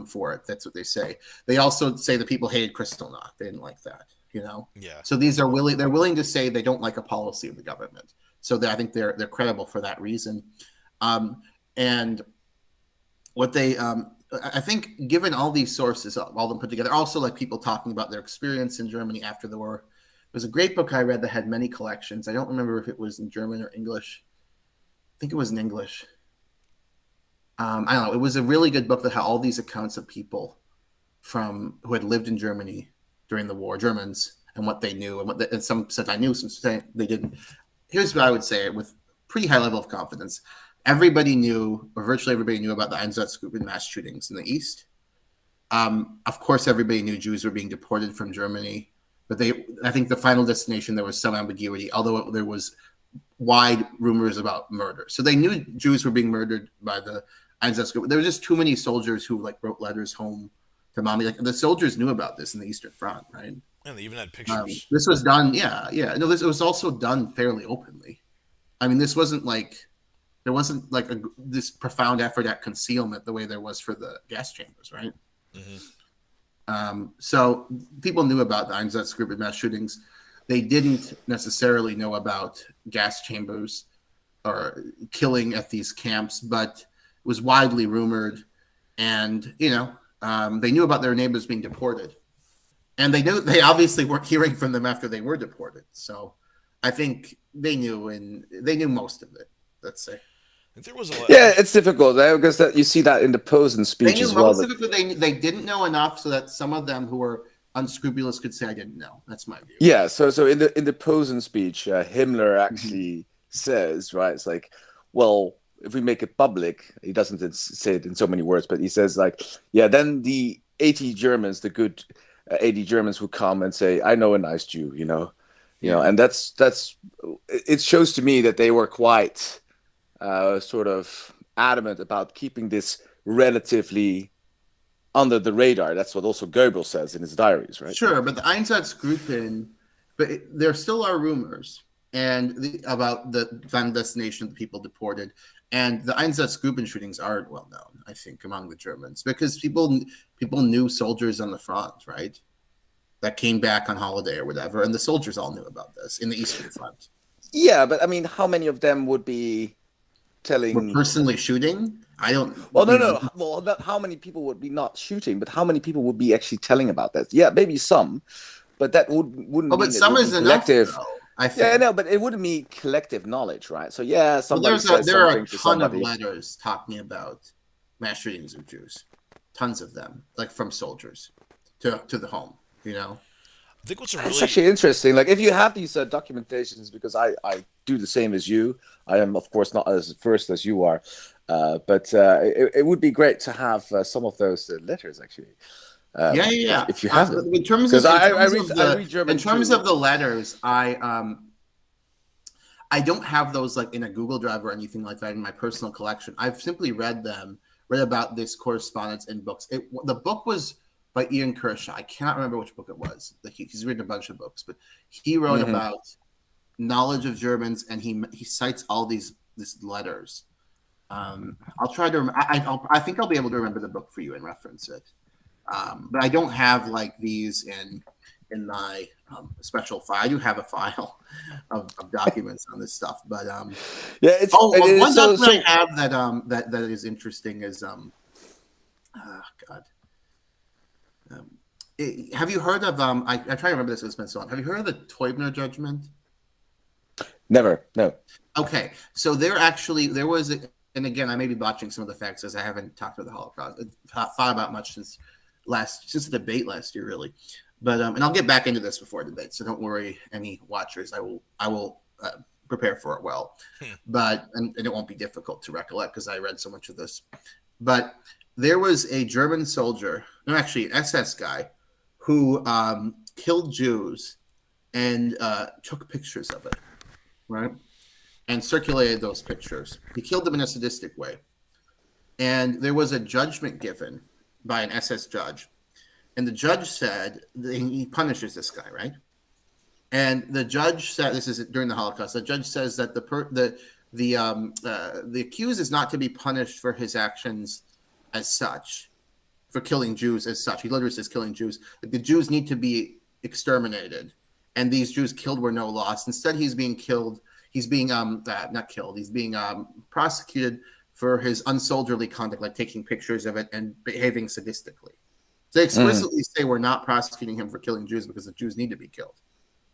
for it. That's what they say. They also say that people hated Kristallnacht. They didn't like that, Yeah. So these are they're willing to say they don't like a policy of the government. So I think they're credible for that reason. And what they, I think, given all these sources, all of them put together, also like people talking about their experience in Germany after the war. There's a great book I read that had many collections. I don't remember if it was in German or English. I think it was in English. I don't know. It was a really good book that had all these accounts of people who had lived in Germany during the war, Germans, and what they knew, and some said I knew, some said they didn't. Here's what I would say with pretty high level of confidence. Everybody knew, or virtually everybody knew, about the Einsatzgruppen mass shootings in the East. Of course, everybody knew Jews were being deported from Germany, but I think the final destination, there was some ambiguity, although there was wide rumors about murder. So they knew Jews were being murdered by the Einsatzgruppen. There were just too many soldiers who wrote letters home to mommy. Like the soldiers knew about this in the Eastern Front, right? And they even had pictures. This was done, No, it was also done fairly openly. I mean, this wasn't like. There wasn't like this profound effort at concealment the way there was for the gas chambers, right? Mm-hmm. So people knew about the Einsatzgruppen mass shootings. They didn't necessarily know about gas chambers or killing at these camps, but it was widely rumored. And, they knew about their neighbors being deported. And they obviously weren't hearing from them after they were deported. So I think they knew most of it, let's say. There was a lot. Yeah, it's difficult because you see that in the Posen speech as well. They didn't know enough so that some of them who were unscrupulous could say, "I didn't know." That's my view. Yeah. So in the Posen speech, Himmler actually says, right? It's like, well, if we make it public, he doesn't say it in so many words, but he says then the 80 Germans, the good 80 Germans, would come and say, "I know a nice Jew," You know, and that's it shows to me that they were quite sort of adamant about keeping this relatively under the radar. That's what also Goebbels says in his diaries, right? Sure, but the Einsatzgruppen, there still are rumors about the final destination of the people deported, and the Einsatzgruppen shootings aren't well known, I think, among the Germans, because people knew soldiers on the front, right, that came back on holiday or whatever, and the soldiers all knew about this in the Eastern Front. Yeah, but I mean, how many of them would be telling? Were personally shooting? I don't. Well, no. Well, not how many people would be not shooting, but how many people would be actually telling about that? Yeah, maybe some, but that wouldn't. Oh, but mean some is enough, though, I think. Yeah, no, but it wouldn't mean collective knowledge, right? So yeah, somebody says there are something a to ton of somebody. letters talking about mass shootings of Jews, tons of them, like from soldiers to the home. You know, I think what's It's actually interesting. Like if you have these documentations, because I do the same as you. I am of course not as first as you are, but it would be great to have some of those letters actually. Yeah. If you have them, in terms because of I read German in terms too. of the letters, I don't have those like in a Google Drive or anything like that in my personal collection. I've simply read about this correspondence in books. The book was by Ian Kershaw. I cannot remember which book it was. He's written a bunch of books, but he wrote about knowledge of Germans, and he cites all these letters. I'll try to. I think I'll be able to remember the book for you and reference it. But I don't have like these in my special file. I do have a file of documents on this stuff, but yeah, it's one so, document I have that is interesting is have you heard of I try to remember this, it's been so long. Have you heard of the Teubner judgment? Never, no. Okay, so there was and again, I may be botching some of the facts as I haven't talked about the Holocaust, thought about much since the debate last year, really. But and I'll get back into this before debate, so don't worry, any watchers. I will prepare for it well, but and it won't be difficult to recollect because I read so much of this. But there was a German soldier, no, actually an SS guy, who killed Jews and took pictures of it, right? And circulated those pictures. He killed them in a sadistic way. And there was a judgment given by an SS judge. And the judge said, he punishes this guy, right? And the judge said, this is during the Holocaust, the judge says that the accused is not to be punished for his actions as such, for killing Jews as such. He literally says killing Jews. Like, the Jews need to be exterminated. And these Jews killed were no loss. Instead, he's being killed. He's being not killed. He's being prosecuted for his unsoldierly conduct, like taking pictures of it and behaving sadistically. So they explicitly say we're not prosecuting him for killing Jews because the Jews need to be killed,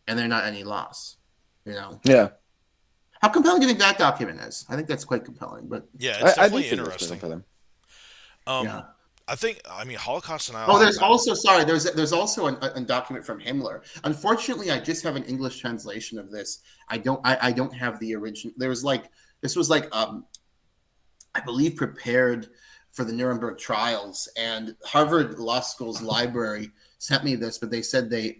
and they're not any loss. You know. Yeah. How compelling do you think that document is? I think that's quite compelling. But yeah, it's definitely I interesting. Yeah. I mean, Holocaust and I. Oh, there's also there's also a document from Himmler. Unfortunately, I just have an English translation of this. I don't have the original. This was I believe prepared for the Nuremberg trials, and Harvard Law School's library sent me this, but they said they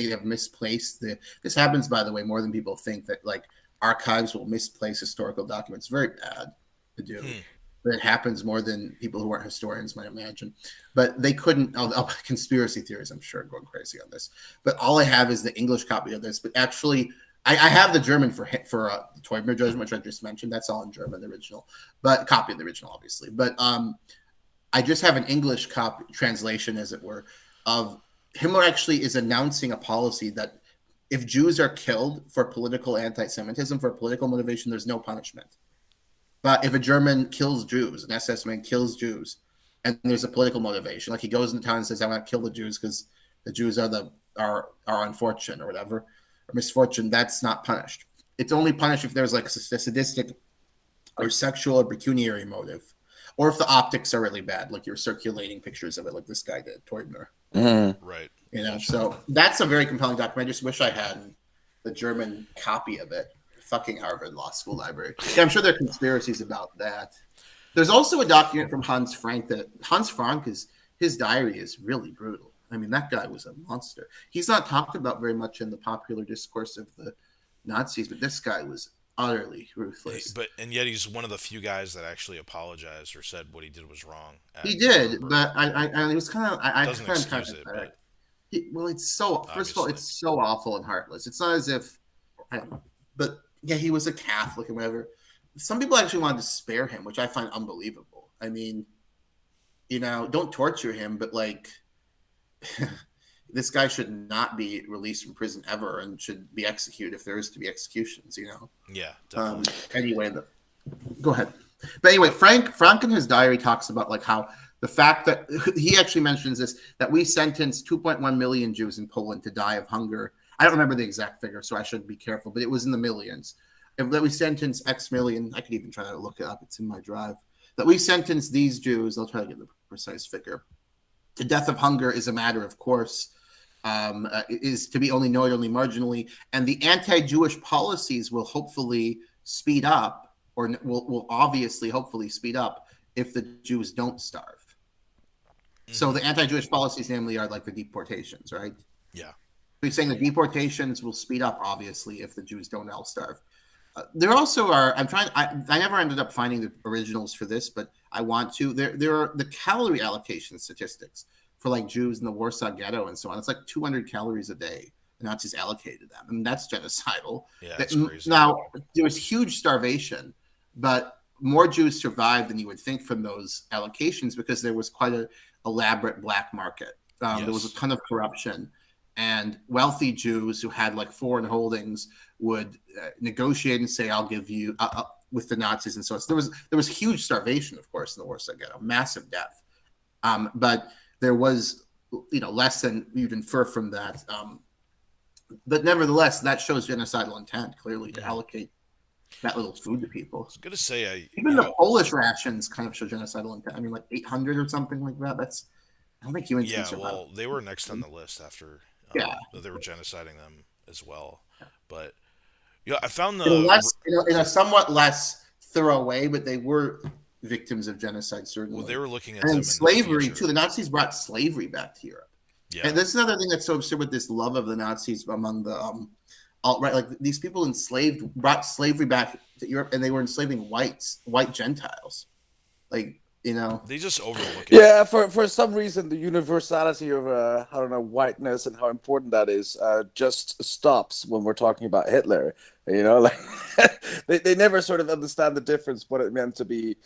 have misplaced this happens, by the way, more than people think, that like archives will misplace historical documents. Very bad to do. But it happens more than people who aren't historians might imagine. But they couldn't. Conspiracy theories, I'm sure, going crazy on this. But all I have is the English copy of this. But actually, I have the German for the Teubner judgment, which I just mentioned. That's all in German, the original, but copy of the original, obviously. But I just have an English copy translation, as it were, of Himmler actually is announcing a policy that if Jews are killed for political anti-Semitism, for political motivation, there's no punishment. But if a German kills Jews, an SS man kills Jews, and there's a political motivation, like he goes into town and says, "I want to kill the Jews because the Jews are unfortunate or whatever, or misfortune," that's not punished. It's only punished if there's like a sadistic or sexual or pecuniary motive, or if the optics are really bad, like you're circulating pictures of it, like this guy did, Teubner. Right. You know, so that's a very compelling document. I just wish I had the German copy of it. Fucking Harvard Law School library. Yeah, I'm sure there are conspiracies about that. There's also a document from Hans Frank his diary is really brutal. I mean, that guy was a monster. He's not talked about very much in the popular discourse of the Nazis, but this guy was utterly ruthless. But and yet he's one of the few guys that actually apologized or said what he did was wrong at He did, Nuremberg. but I it was kind of I Doesn't kind excuse of it, but well, it's so first of all, obviously, it's so awful and heartless. It's not as if I don't know, but yeah, he was a Catholic and whatever. Some people actually wanted to spare him, which I find unbelievable. I mean, don't torture him, but like this guy should not be released from prison ever and should be executed if there is to be executions. yeah, definitely. Anyway, go ahead. But anyway, Frank in his diary talks about like how the fact that he actually mentions this, that we sentenced 2.1 million Jews in Poland to die of hunger. I don't remember the exact figure, so I should be careful, but it was in the millions. That we sentenced X million. I could even try to look it up. It's in my drive. That we sentenced these Jews. I'll try to get the precise figure. The death of hunger is a matter of course. Is to be only noted only marginally, and the anti-Jewish policies will hopefully speed up, or will obviously hopefully speed up if the Jews don't starve. Mm-hmm. So the anti-Jewish policies, namely, are like the deportations, right? Yeah. He's saying the deportations will speed up, obviously, if the Jews don't all starve. There also are. I never ended up finding the originals for this, but I want to. There are the calorie allocation statistics for like Jews in the Warsaw Ghetto and so on. It's like 200 calories a day the Nazis allocated them, and that's genocidal. Yeah, that's crazy. Now there was huge starvation, but more Jews survived than you would think from those allocations because there was quite an elaborate black market. Yes. There was a ton of corruption. And wealthy Jews who had like foreign holdings would negotiate and say, "I'll give you," with the Nazis and so on. So there was huge starvation, of course, in the Warsaw Ghetto, massive death. But there was, less than you'd infer from that. But nevertheless, that shows genocidal intent clearly to allocate that little food to people. I was gonna say, even the Polish rations kind of show genocidal intent. I mean, like 800 or something like that. I don't think humans can survive. Well, they were next on the list after. They were genociding them as well. But I found in a somewhat less thorough way, but they were victims of genocide, certainly. Well, they were looking at and slavery too. The Nazis brought slavery back to Europe. Yeah. And this is another thing that's so absurd with this love of the Nazis among the alt-right. Like these people brought slavery back to Europe, and they were enslaving white Gentiles. Like, they just overlook it. Yeah, for some reason, the universality of whiteness and how important that is just stops when we're talking about Hitler. Like they never sort of understand the difference what it meant to be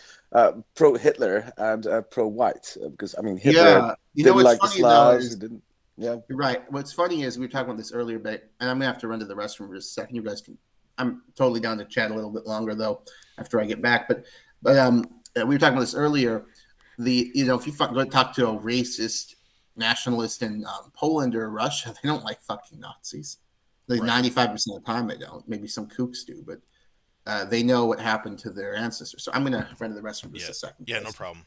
pro-Hitler and pro-white, because I mean Hitler didn't like the Slavs. Yeah, you're right. What's funny is we were talking about this earlier, and I'm gonna have to run to the restroom for just a second. You guys can. I'm totally down to chat a little bit longer though after I get back, but we were talking about this earlier. If you go talk to a racist nationalist in Poland or Russia, they don't like fucking Nazis. Like 95% of the time they don't. Maybe some kooks do, but they know what happened to their ancestors. So I'm gonna run to the restroom for just a second. Yeah, no problem.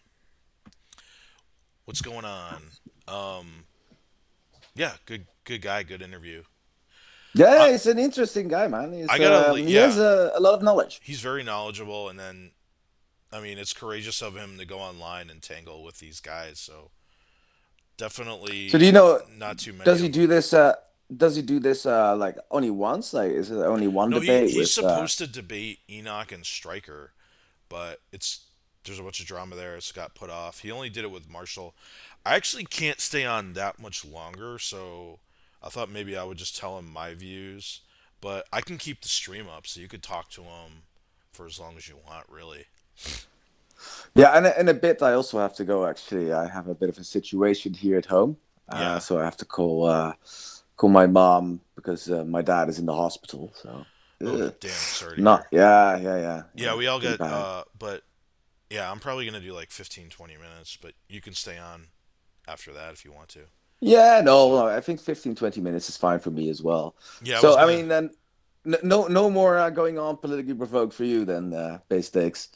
What's going on? Yeah, good guy, good interview. Yeah, he's an interesting guy, man. He has a lot of knowledge. He's very knowledgeable, and then. I mean, it's courageous of him to go online and tangle with these guys. So definitely. So do you know? Not too many. Does he do this? Does he do this like only once? Like, is it only one debate? He's supposed to debate Enoch and Stryker, but there's a bunch of drama there. It's got put off. He only did it with Marshall. I actually can't stay on that much longer, so I thought maybe I would just tell him my views. But I can keep the stream up, so you could talk to him for as long as you want, really. Yeah, and in a bit I also have to go. Actually, I have a bit of a situation here at home, so I have to call my mom because my dad is in the hospital. So, damn, sorry. Yeah, we all get. But yeah, I'm probably gonna do like 15-20 minutes, but you can stay on after that if you want to. Yeah, no, I think 15-20 minutes is fine for me as well. Yeah. So I mean, then no more going on politically provoked for you then, Base Stakes.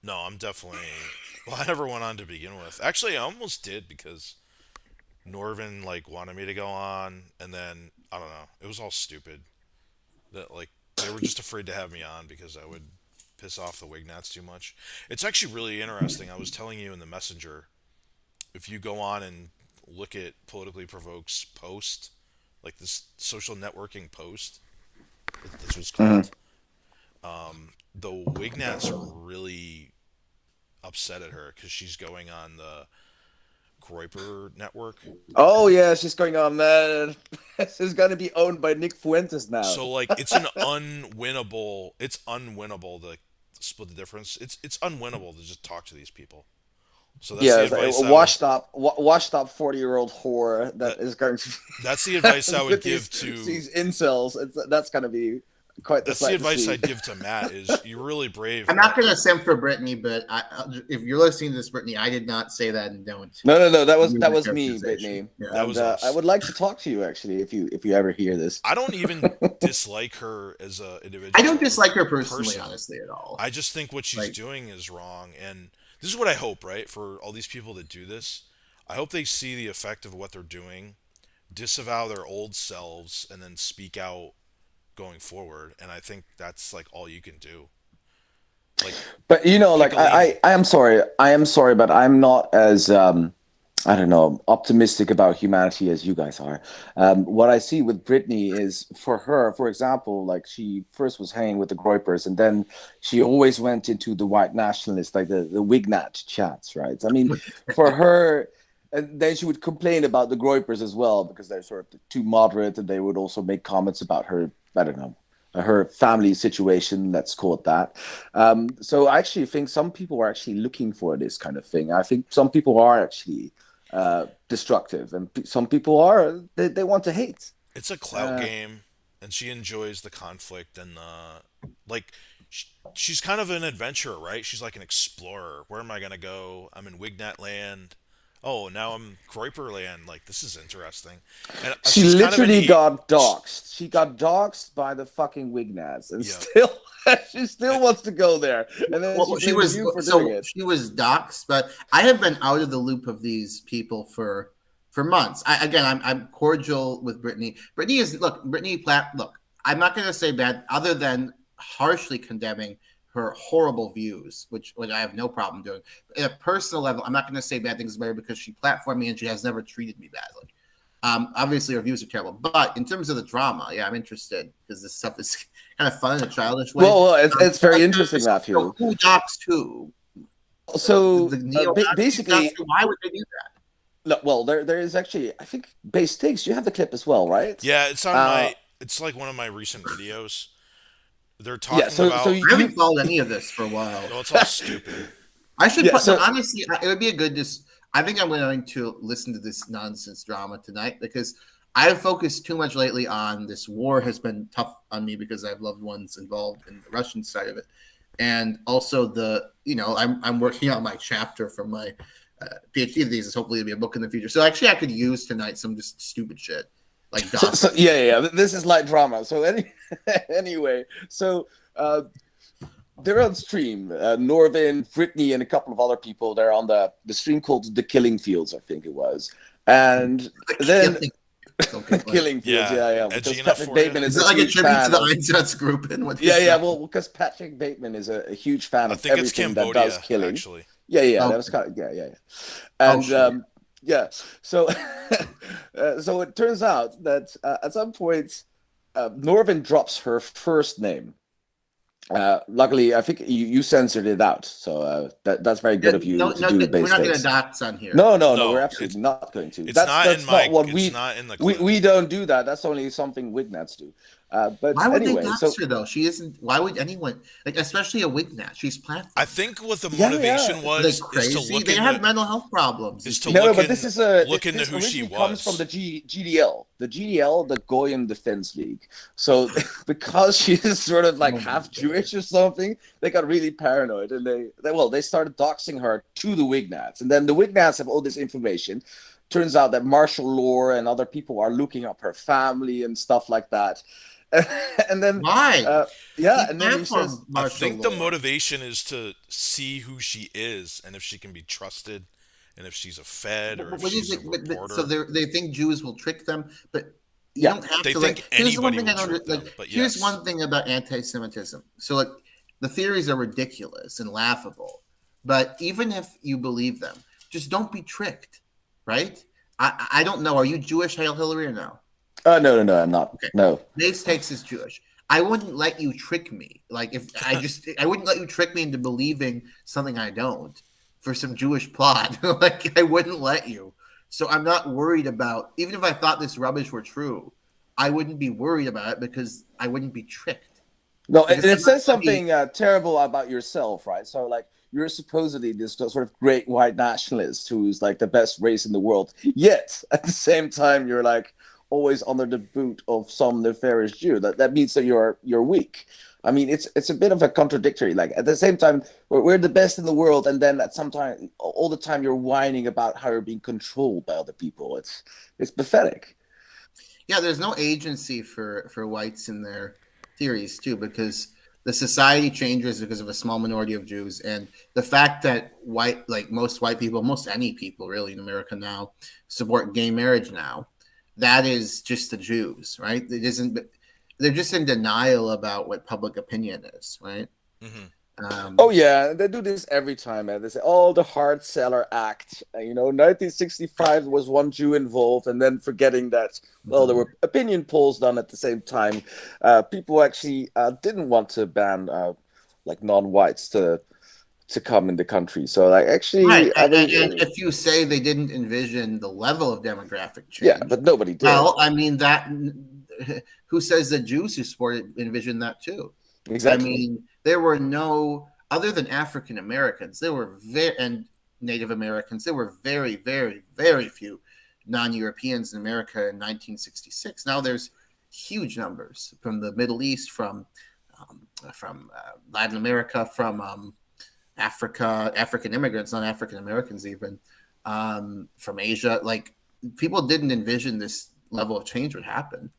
No, I'm definitely. Well, I never went on to begin with. Actually, I almost did because Norvin wanted me to go on, and then I don't know. It was all stupid. That they were just afraid to have me on because I would piss off the Wignats too much. It's actually really interesting. I was telling you in the messenger, if you go on and look at Politically Provoked's post, like this social networking post, that's what it's Mhm. called. The Wignats are really upset at her because she's going on the Groyper network. Oh yeah, she's going on. She's gonna be owned by Nick Fuentes now. So like it's an unwinnable. It's unwinnable to split the difference. It's unwinnable to just talk to these people. So that's Yeah, the it's like a advice I would. washed up 40-year-old whore that That is going to that's the advice I would with give to. these incels. That's gonna be quite the That's the sight to advice see. I'd give to Matt. Is you're really brave. I'm not going to simp for Brittany, but if you're listening to this, Brittany, I did not say that, and don't. No. That use that the was me, characterization. Brittany. Yeah. That was And us. I would like to talk to you actually if you ever hear this. I don't even dislike her as a individual. I don't dislike her personally, person. honestly, at all. I just think what she's Like- doing is wrong, and this is what I hope, right, for all these people that do this. I hope they see the effect of what they're doing, disavow their old selves, and then speak out going forward. And I think that's like all you can do. Like, But like Piccolini. I am sorry. I am sorry, but I'm not as I don't know, optimistic about humanity as you guys are. What I see with Britney is for her, for example, like she first was hanging with the Groypers and then she always went into the white nationalist, like the Wignat chats, right? I mean, for her, and then she would complain about the Groypers as well because they're sort of too moderate and they would also make comments about her, I don't know, her family situation, let's call it that. So I actually think some people are actually looking for this kind of thing. I think some people are actually destructive, and some people are they want to hate. it's a clout game, and she enjoys the conflict and the like. She's kind of an adventurer, right? She's like an explorer. Where am I gonna go? I'm in Wignat land. Oh, now I'm Groyper land. Like this is interesting. And She she's kind of literally an got doxxed. She got doxxed by the fucking Wignats, and Yeah. still she still wants to go there. And then Well, she blames you for doing it. she was doxxed, but I have been out of the loop of these people for months. I'm cordial with Brittany. Look. I'm not going to say bad, other than harshly condemning her horrible views, which I have no problem doing. At a personal level, I'm not going to say bad things about her because she platformed me and she has never treated me badly. Obviously, her views are terrible, but in terms of the drama, yeah, I'm interested because this stuff is kind of fun in a childish way. Well, it's very interesting, Matthew. So who doxed who? So The neo-Nazis basically, doxed who? Why would they do that? well, there is actually, I think, base takes. You have the clip as well, right? yeah. It's on my. It's like one of my recent videos. They're talking about. so I haven't followed any of this for a while. No, it's all stupid. I should Yeah, put. so- Honestly, it would be a good. I think I'm going to listen to this nonsense drama tonight because I've focused too much lately on this war. Has been tough on me because I have loved ones involved in the Russian side of it, and also I'm working on my chapter from my PhD thesis. Hopefully, it'll be a book in the future. So actually, I could use tonight some just stupid shit like gossip. So yeah. This is light drama. So anyway, so they're on stream. Norvin, Brittany, and a couple of other people. They're on the stream called The Killing Fields, I think it was. And then Killing Fields, yeah. Edgy Because enough Patrick for Bateman you? is Is it a like a huge tribute to fan. the Einsatz group and what? Yeah. Well, because Patrick Bateman is a huge fan I of think it's everything that Cambodia, does killing. actually. Yeah. Oh. That was kind of yeah. And sure. yeah. So so it turns out that at some point, Norvin drops her first name. Luckily, I think you censored it out, so that's very good of you to do base we're not going takes. to dox on here. No, No, we're absolutely not going to. It's That's not that's in my. not what It's not in the. we Clip. we don't do that. That's only something Wignats do. But Why would anyway, they dox so her though? She isn't. Why would anyone especially a Wignat? She's platform. I think what the Yeah, motivation yeah. was They're is crazy. to look They into. have mental health problems. Is to no, look but in- this is look into this who she originally comes was. from the GDL, the Goyen Defense League. So because she's sort of like half Jewish or something, they got really paranoid and they started doxing her to the Wignats, and then the Wignats have all this information. Turns out that martial law and other people are looking up her family and stuff like that. And then Why? yeah, Keep and then he platform says, I martial think the law. motivation is to see who she is and if she can be trusted, and if she's a Fed or if What she's is a it? reporter. So they think Jews will trick them, but you Yeah, don't have they to. think Here's the one anybody thing I will don't trick like. them, but Here's yes. one thing about anti-Semitism. So like the theories are ridiculous and laughable, but even if you believe them, just don't be tricked, right? I don't know. Are you Jewish, Hail Hillary, or no? No, I'm not. Okay. No. Dave's takes is Jewish. I wouldn't let you trick me. Like if I wouldn't let you trick me into believing something I don't for some Jewish plot. Like I wouldn't let you. So I'm not worried about, even if I thought this rubbish were true, I wouldn't be worried about it because I wouldn't be tricked. No, and Because it says something terrible about yourself, right? So, like, you're supposedly this sort of great white nationalist who's like the best race in the world. Yet, at the same time, you're like always under the boot of some nefarious Jew. That means that you're weak. I mean, it's a bit of a contradictory. Like at the same time, we're the best in the world, and then at some time, all the time, you're whining about how you're being controlled by other people. It's pathetic. Yeah, there's no agency for whites in their theories too, because the society changes because of a small minority of Jews, and the fact that most white people, most any people really in America now, support gay marriage now, that is just the Jews, right? It isn't. They're just in denial about what public opinion is, right? Hmm. Oh yeah, they do this every time, man. They say, "Oh, the hard seller act." 1965 was one Jew involved, and then forgetting that, well, there were opinion polls done at the same time. People actually didn't want to ban like non-whites to come in the country. So, like, actually, Right. I mean, And if you say they didn't envision the level of demographic change, yeah, but nobody did. well, I mean that. Who says the Jews who supported envisioned that too? Exactly. I mean, there were no other than African Americans. There were and Native Americans. There were very, very, very few non-Europeans in America in 1966. Now there's huge numbers from the Middle East, from Latin America, from Africa, African immigrants, not African Americans, even from Asia. Like people didn't envision this level of change would happen.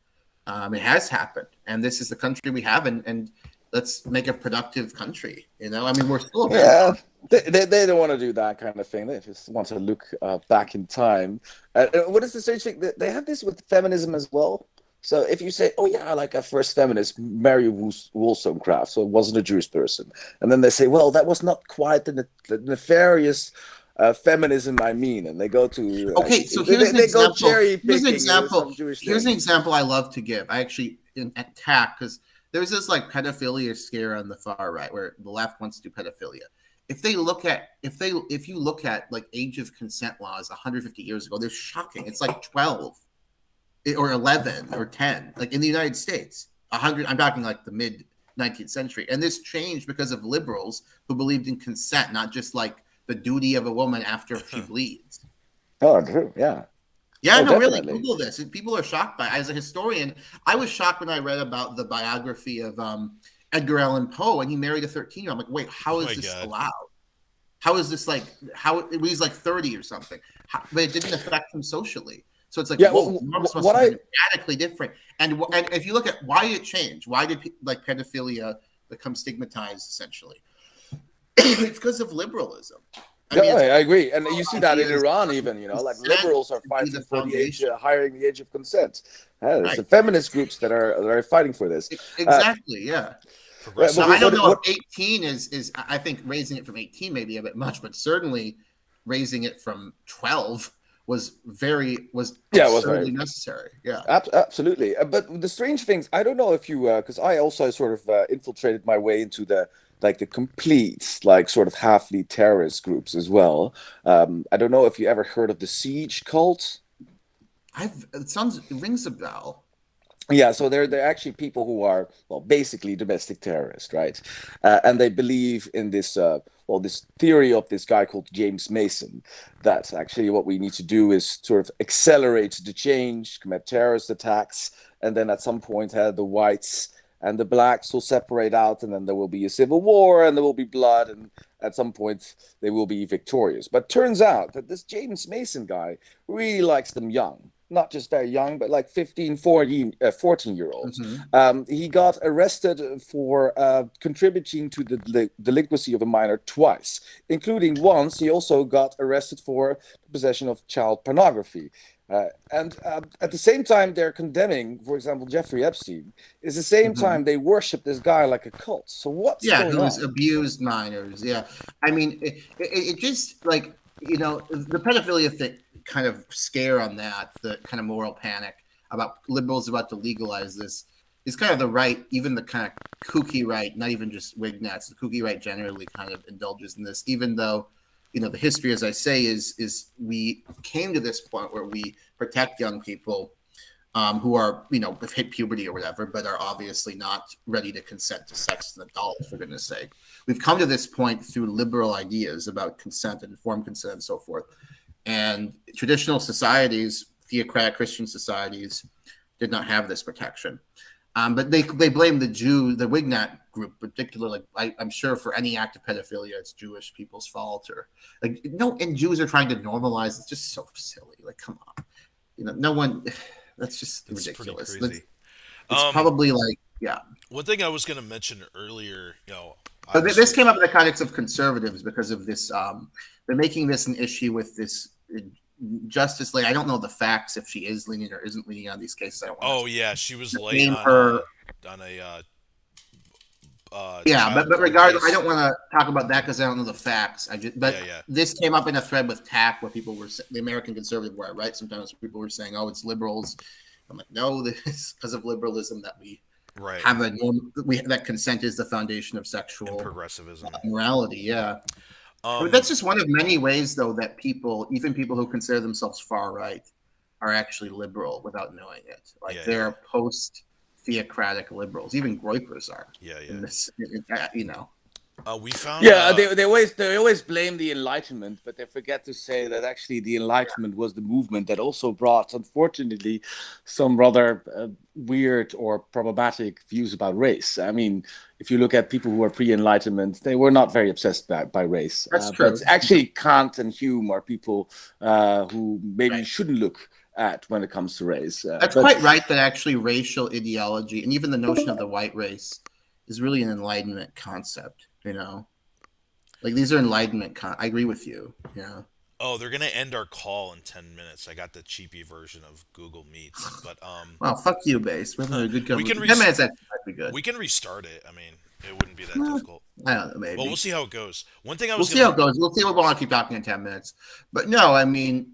It has happened, and this is the country we have, and let's make a productive country. I mean, we're still Yeah, they don't want to do that kind of thing. They just want to look back in time. What is the strange thing? They have this with feminism as well. So if you say, "Oh yeah, like a first feminist, Mary Wollstonecraft," so it wasn't a Jewish person, and then they say, "Well, that was not quite the nefarious feminism I mean," and they go to okay. So here's an example. cherry Here's an picking example. some Jewish Here's an things. example I love to give. I actually attack because there's this like pedophilia scare on the far right where the left wants to do pedophilia. If you look at like age of consent laws 150 years ago, they're shocking. It's like 12 or 11 or 10, like in the United States. 100. I'm talking like the mid 19th century, and this changed because of liberals who believed in consent, not just like the duty of a woman after she bleeds. Oh, true. Yeah. Yeah, Oh, no, really, definitely. Google this. People are shocked by it. As a historian, I was shocked when I read about the biography of Edgar Allan Poe, and he married a 13-year-old. I'm like, wait, how is this allowed? How is this like? How he's like 30 or something? But it didn't affect him socially. So it's like, Yeah, whoa, norms must have been radically different. And if you look at why did it change, why did like pedophilia become stigmatized essentially? It's because of liberalism. I agree, and you see that in Iran, even like liberals are fighting for the age, hiring the age of consent. There's the feminist groups that are fighting for this. Exactly, yeah. So I don't know if 18 is. I think raising it from 18 may be a bit much, but certainly raising it from 12 was absurdly necessary. Yeah, absolutely. But the strange things, I don't know if you, because I also sort of infiltrated my way into the complete, like, sort of half-lead terrorist groups as well. I don't know if you ever heard of the Siege cult. It rings a bell. Yeah, so they're actually people who are, well, basically domestic terrorists, right? And they believe in this, this theory of this guy called James Mason, that actually what we need to do is sort of accelerate the change, commit terrorist attacks, and then at some point have the whites and the blacks will separate out, and then there will be a civil war, and there will be blood, and at some point they will be victorious. But turns out that this James Mason guy really likes them young. Not just very young, but like 15, 14-year-olds. Mm-hmm. He got arrested for contributing to the delinquency of a minor twice, including once he also got arrested for possession of child pornography. And at the same time they're condemning, for example, Jeffrey Epstein, is the same time they worship this guy like a cult. So what's going on? Who's abused minors. Yeah. I mean, it just like, the pedophilia thing, kind of scare on that, the kind of moral panic about liberals about to legalize this, is kind of the right, even the kind of kooky right, not even just Wignats, the kooky right generally kind of indulges in this, even though, the history, as I say, is we came to this point where we protect young people who are, have hit puberty or whatever, but are obviously not ready to consent to sex as an adult, for goodness sake. We've come to this point through liberal ideas about consent and informed consent and so forth. And traditional societies, theocratic Christian societies, did not have this protection. But they blame the Wignat group, particularly. I'm sure for any act of pedophilia, it's Jewish people's fault, or and Jews are trying to normalize. It's just so silly. Like, come on, no one. That's just ridiculous. It's probably One thing I was going to mention earlier, but this came up in the context of conservatives because of this. They're making this an issue with this Justice Lady. I don't know the facts if she is leaning or isn't leaning on these cases. I don't want she was laying her on a. But regardless, I don't want to talk about that because I don't know the facts. This came up in a thread with TAC where people were the American Conservative, where I write sometimes people were saying, "Oh, it's liberals." I'm like, no, this is because of liberalism that we have that consent is the foundation of sexual and progressivism, morality. Yeah. That's just one of many ways, though, that even people who consider themselves far right, are actually liberal without knowing it. They're post-theocratic liberals. Even Groypers are. We found. They always blame the Enlightenment, but they forget to say that actually the Enlightenment was the movement that also brought, unfortunately, some rather weird or problematic views about race. I mean, if you look at people who are pre-Enlightenment, they were not very obsessed by race. That's true. But actually, Kant and Hume are people who maybe shouldn't look at when it comes to race. That's quite right that actually racial ideology and even the notion of the white race is really an Enlightenment concept. These are Enlightenment. I agree with you. Yeah. Oh, they're gonna end our call in 10 minutes. I got the cheapy version of Google Meets, but well, fuck you, Base. We're having a good we can 10 minutes might be good. We can restart it. I mean, it wouldn't be that difficult. I don't know, maybe. Well, we'll see how it goes. One thing we'll see how it goes. We'll see. We want to keep talking in 10 minutes, but no, I mean,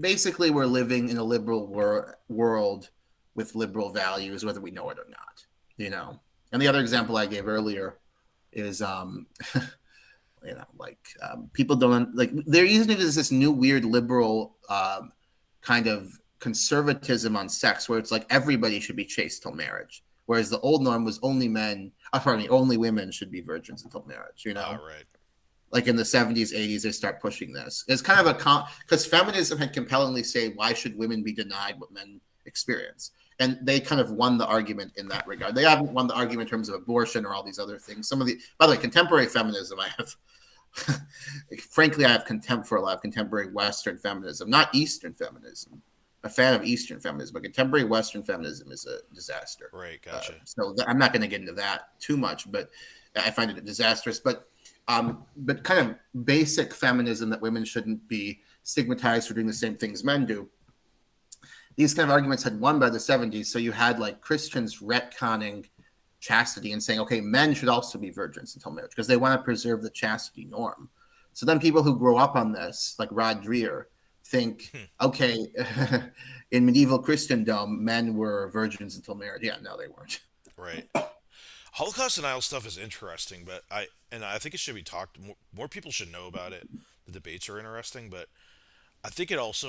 basically, we're living in a liberal world with liberal values, whether we know it or not. And the other example I gave earlier is, people don't they're using it as this new weird liberal kind of conservatism on sex, where it's like everybody should be chaste till marriage, whereas the old norm was only women should be virgins until marriage. Right. Like in the 70s, 80s, they start pushing this. It's kind of because feminism had compellingly say, why should women be denied what men experience? And they kind of won the argument in that regard. They haven't won the argument in terms of abortion or all these other things. By the way, contemporary feminism, frankly, I have contempt for a lot of contemporary Western feminism, not Eastern feminism. A fan of Eastern feminism, but contemporary Western feminism is a disaster. Right, gotcha. I'm not going to get into that too much, but I find it disastrous. But kind of basic feminism that women shouldn't be stigmatized for doing the same things men do. These kind of arguments had won by the 70s. So you had Christians retconning chastity and saying, okay, men should also be virgins until marriage because they want to preserve the chastity norm. So then people who grow up on this, like Rod Dreher, think, okay, in medieval Christendom, men were virgins until marriage. Yeah, no, they weren't. Right. Holocaust denial stuff is interesting, but I think it should be talked. More people should know about it. The debates are interesting, but I think it's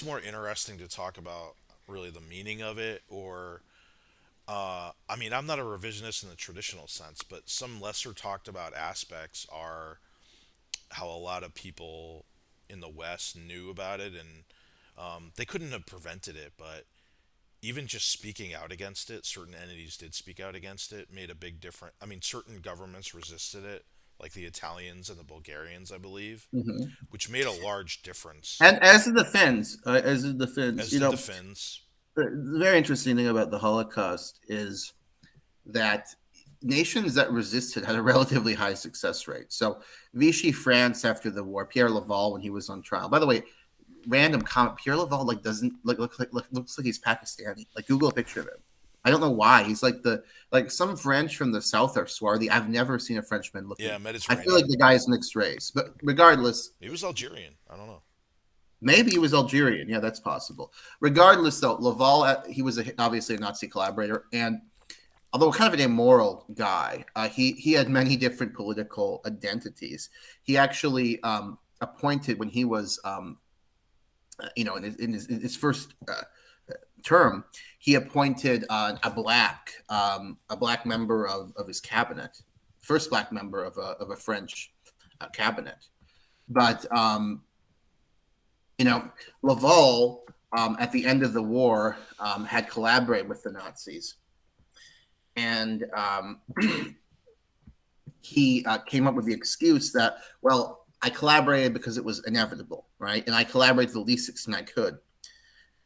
more interesting to talk about really the meaning of it, or I'm not a revisionist in the traditional sense, but some lesser talked about aspects are how a lot of people in the West knew about it, and they couldn't have prevented it, but even just speaking out against it, certain entities did speak out against it, made a big difference. Certain governments resisted it, like the Italians and the Bulgarians, I believe, which made a large difference. And as did the Finns. The Finns. The very interesting thing about the Holocaust is that nations that resisted had a relatively high success rate. So Vichy France after the war, Pierre Laval when he was on trial. By the way, random comment, Pierre Laval looks like he's Pakistani. Google a picture of him. I don't know why. He's like some French from the South are swarthy. I've never seen a Frenchman looking. Yeah, I feel like Mediterranean. the guy is mixed race, but regardless, He was Algerian. I don't know. maybe he was Algerian. Yeah, that's possible. Regardless, though, Laval, he was obviously a Nazi collaborator, and although kind of an immoral guy, he had many different political identities. He actually appointed when he was, in his first term, he appointed a black member of his cabinet, first black member of a French cabinet. But Laval at the end of the war had collaborated with the Nazis, and he came up with the excuse that, well, I collaborated because it was inevitable, right? And I collaborated to the least extent I could.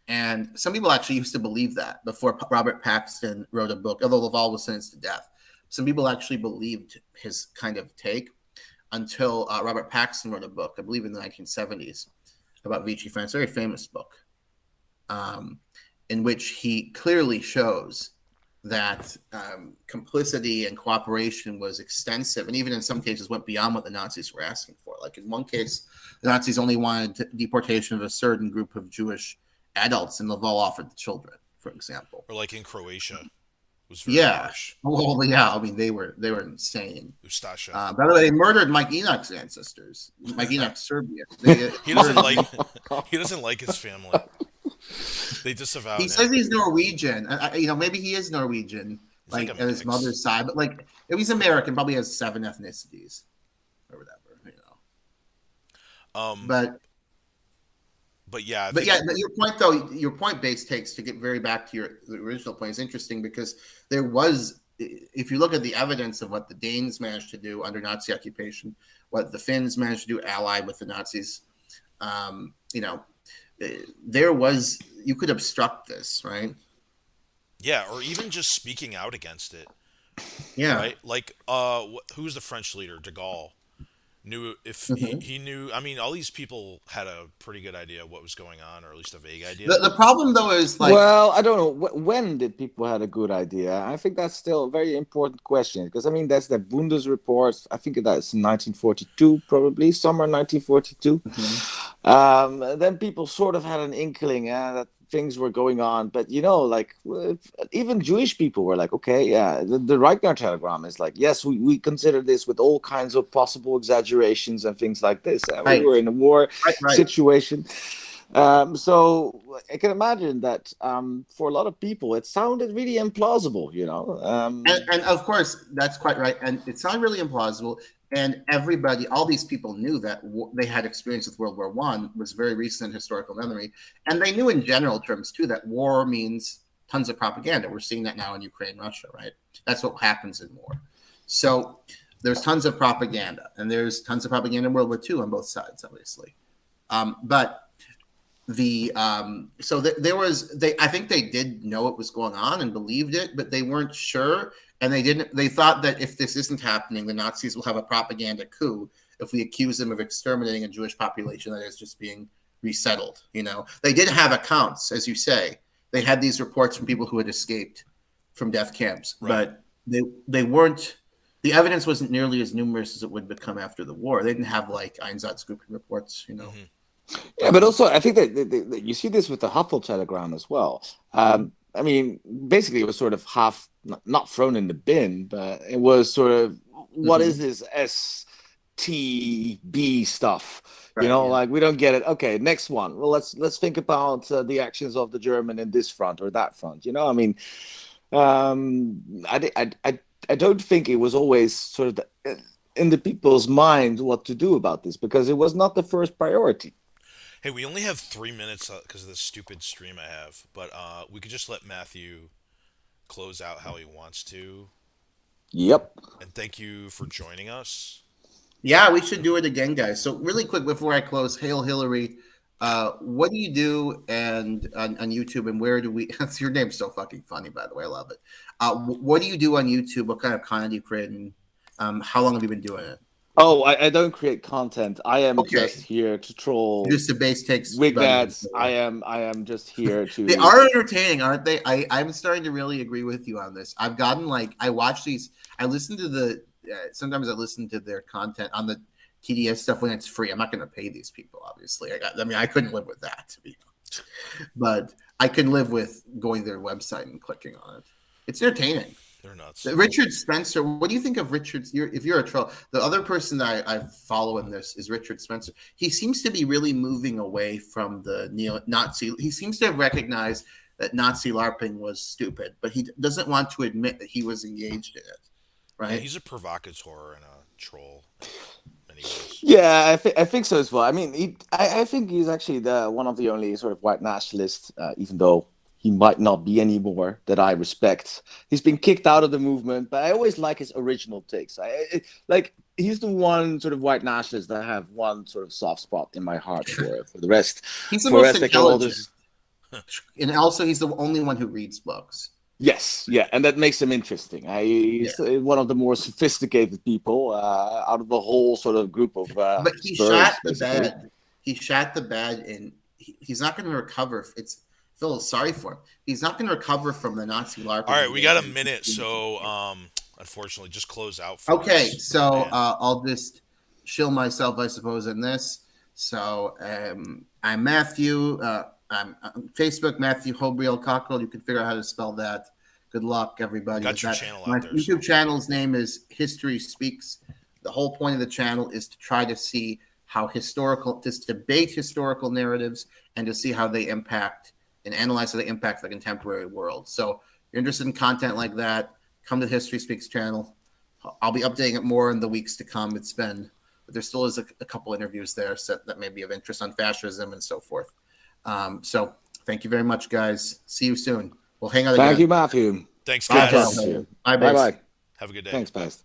And some people actually used to believe that before Robert Paxton wrote a book, although Laval was sentenced to death. Some people actually believed his kind of take until Robert Paxton wrote a book, I believe in the 1970s, about Vichy France, a very famous book, in which he clearly shows that complicity and cooperation was extensive, and even in some cases went beyond what the Nazis were asking for. Like in one case, the Nazis only wanted deportation of a certain group of Jewish adults, and Laval offered the children, for example. Or like in Croatia, it was very Yeah. harsh. Well, yeah. I mean, they were insane. Ustasha. By the way, they murdered Mike Enoch's ancestors. Mike Enoch's Serbian. He doesn't like his family. They disavow He him. says he's Norwegian. Maybe he is Norwegian, like a at his mix. mother's side, but like if he's American, probably has 7 ethnicities or whatever. But yeah, But your point though, your point-based takes, to get very back to the original point, is interesting because there was, if you look at the evidence of what the Danes managed to do under Nazi occupation, what the Finns managed to do allied with the Nazis, there was, you could obstruct this, right? Yeah, or even just speaking out against it. Yeah. Right? Like, who's the French leader? De Gaulle knew if he knew. I mean, all these people had a pretty good idea of what was going on, or at least a vague idea. The problem though is like, well, I don't know when did people had a good idea. I think that's still a very important question, because I mean that's the Bundes report. I think that's 1942, probably summer 1942. Then people sort of had an inkling that things were going on, but like even Jewish people were like, okay, yeah, the Reichner telegram is like, yes, we consider this with all kinds of possible exaggerations and things like this. Right. We were in a war Right. situation. So I can imagine that for a lot of people, it sounded really implausible, and of course, that's quite right. And it sounded really implausible. And everybody, all these people knew that they had experience with World War I, was very recent in historical memory. And they knew in general terms, too, that war means tons of propaganda. We're seeing that now in Ukraine, Russia, right? That's what happens in war. So there's tons of propaganda. And there's tons of propaganda in World War II on both sides, obviously. But I think they did know what was going on and believed it, but they weren't sure. And they thought that if this isn't happening, the Nazis will have a propaganda coup if we accuse them of exterminating a Jewish population that is just being resettled. They did have accounts, as you say. They had these reports from people who had escaped from death camps, right. But they weren't, the evidence wasn't nearly as numerous as it would become after the war. They didn't have like Einsatzgruppen reports, Yeah, but also I think that you see this with the Huffle telegram as well. I mean, basically, it was sort of half not thrown in the bin, but it was sort of, what is this STB stuff? Right, like we don't get it. Okay, next one. Well, let's think about the actions of the German in this front or that front. I mean, I don't think it was always sort of in the people's mind what to do about this, because it was not the first priority. Hey, we only have 3 minutes because of this stupid stream I have, but we could just let Matthew close out how he wants to. Yep. And thank you for joining us. Yeah, we should do it again, guys. So really quick before I close, Hail Hillary, what do you do on YouTube, and where do we? Your name's so fucking funny, by the way. I love it. What do you do on YouTube? What kind of content do you create, and how long have you been doing it? Oh, I don't create content. I am Okay. just here to troll Just the base takes. Wignats. I am just here They to. are entertaining, aren't they? I'm starting to really agree with you on this. I've gotten like I watch these. I listen to the. Sometimes I listen to their content on the TDS stuff when it's free. I'm not going to pay these people, obviously. I mean, I couldn't live with that, to be honest. But I can live with going to their website and clicking on it. It's entertaining. They're nuts. Richard Spencer. What do you think of Richard's? If you're a troll, the other person that I follow in this is Richard Spencer. He seems to be really moving away from the neo-Nazi. He seems to have recognized that Nazi LARPing was stupid, but he doesn't want to admit that he was engaged in it. Right? Yeah, he's a provocateur and a troll. Anyways. Yeah, I think so as well. I mean, I think he's actually one of the only sort of white nationalists, even though he might not be anymore, that I respect. He's been kicked out of the movement, but I always like his original takes. Like he's the one sort of white nationalist that I have one sort of soft spot in my heart for. For the rest, he's the for most the rest, intelligent, and also he's the only one who reads books. Yes, yeah, and that makes him interesting. He's one of the more sophisticated people out of the whole sort of group of. But he shot the bed. He shot the bed, and he's not going to recover. It's feel sorry for him. He's not going to recover from the Nazi LARP. All right, we got a minute, so unfortunately, just close out. For okay, us. so I'll just shill myself, I suppose, in this. So I'm Matthew. I'm on Facebook, Matthew Hobriel Cockerill. You can figure out how to spell that. Good luck, everybody. Got your channel My out there. YouTube channel's name is History Speaks. The whole point of the channel is to try to see how debate historical narratives and to see how they impact and analyze how they impact the contemporary world. So if you're interested in content like that, come to the History Speaks channel. I'll be updating it more in the weeks to come. But there still is a couple interviews there that may be of interest on fascism and so forth. So thank you very much, guys. See you soon. We'll hang out again. Thank you, Matthew. Thanks, guys. Bye, Bye. Have a good day. Thanks, Best.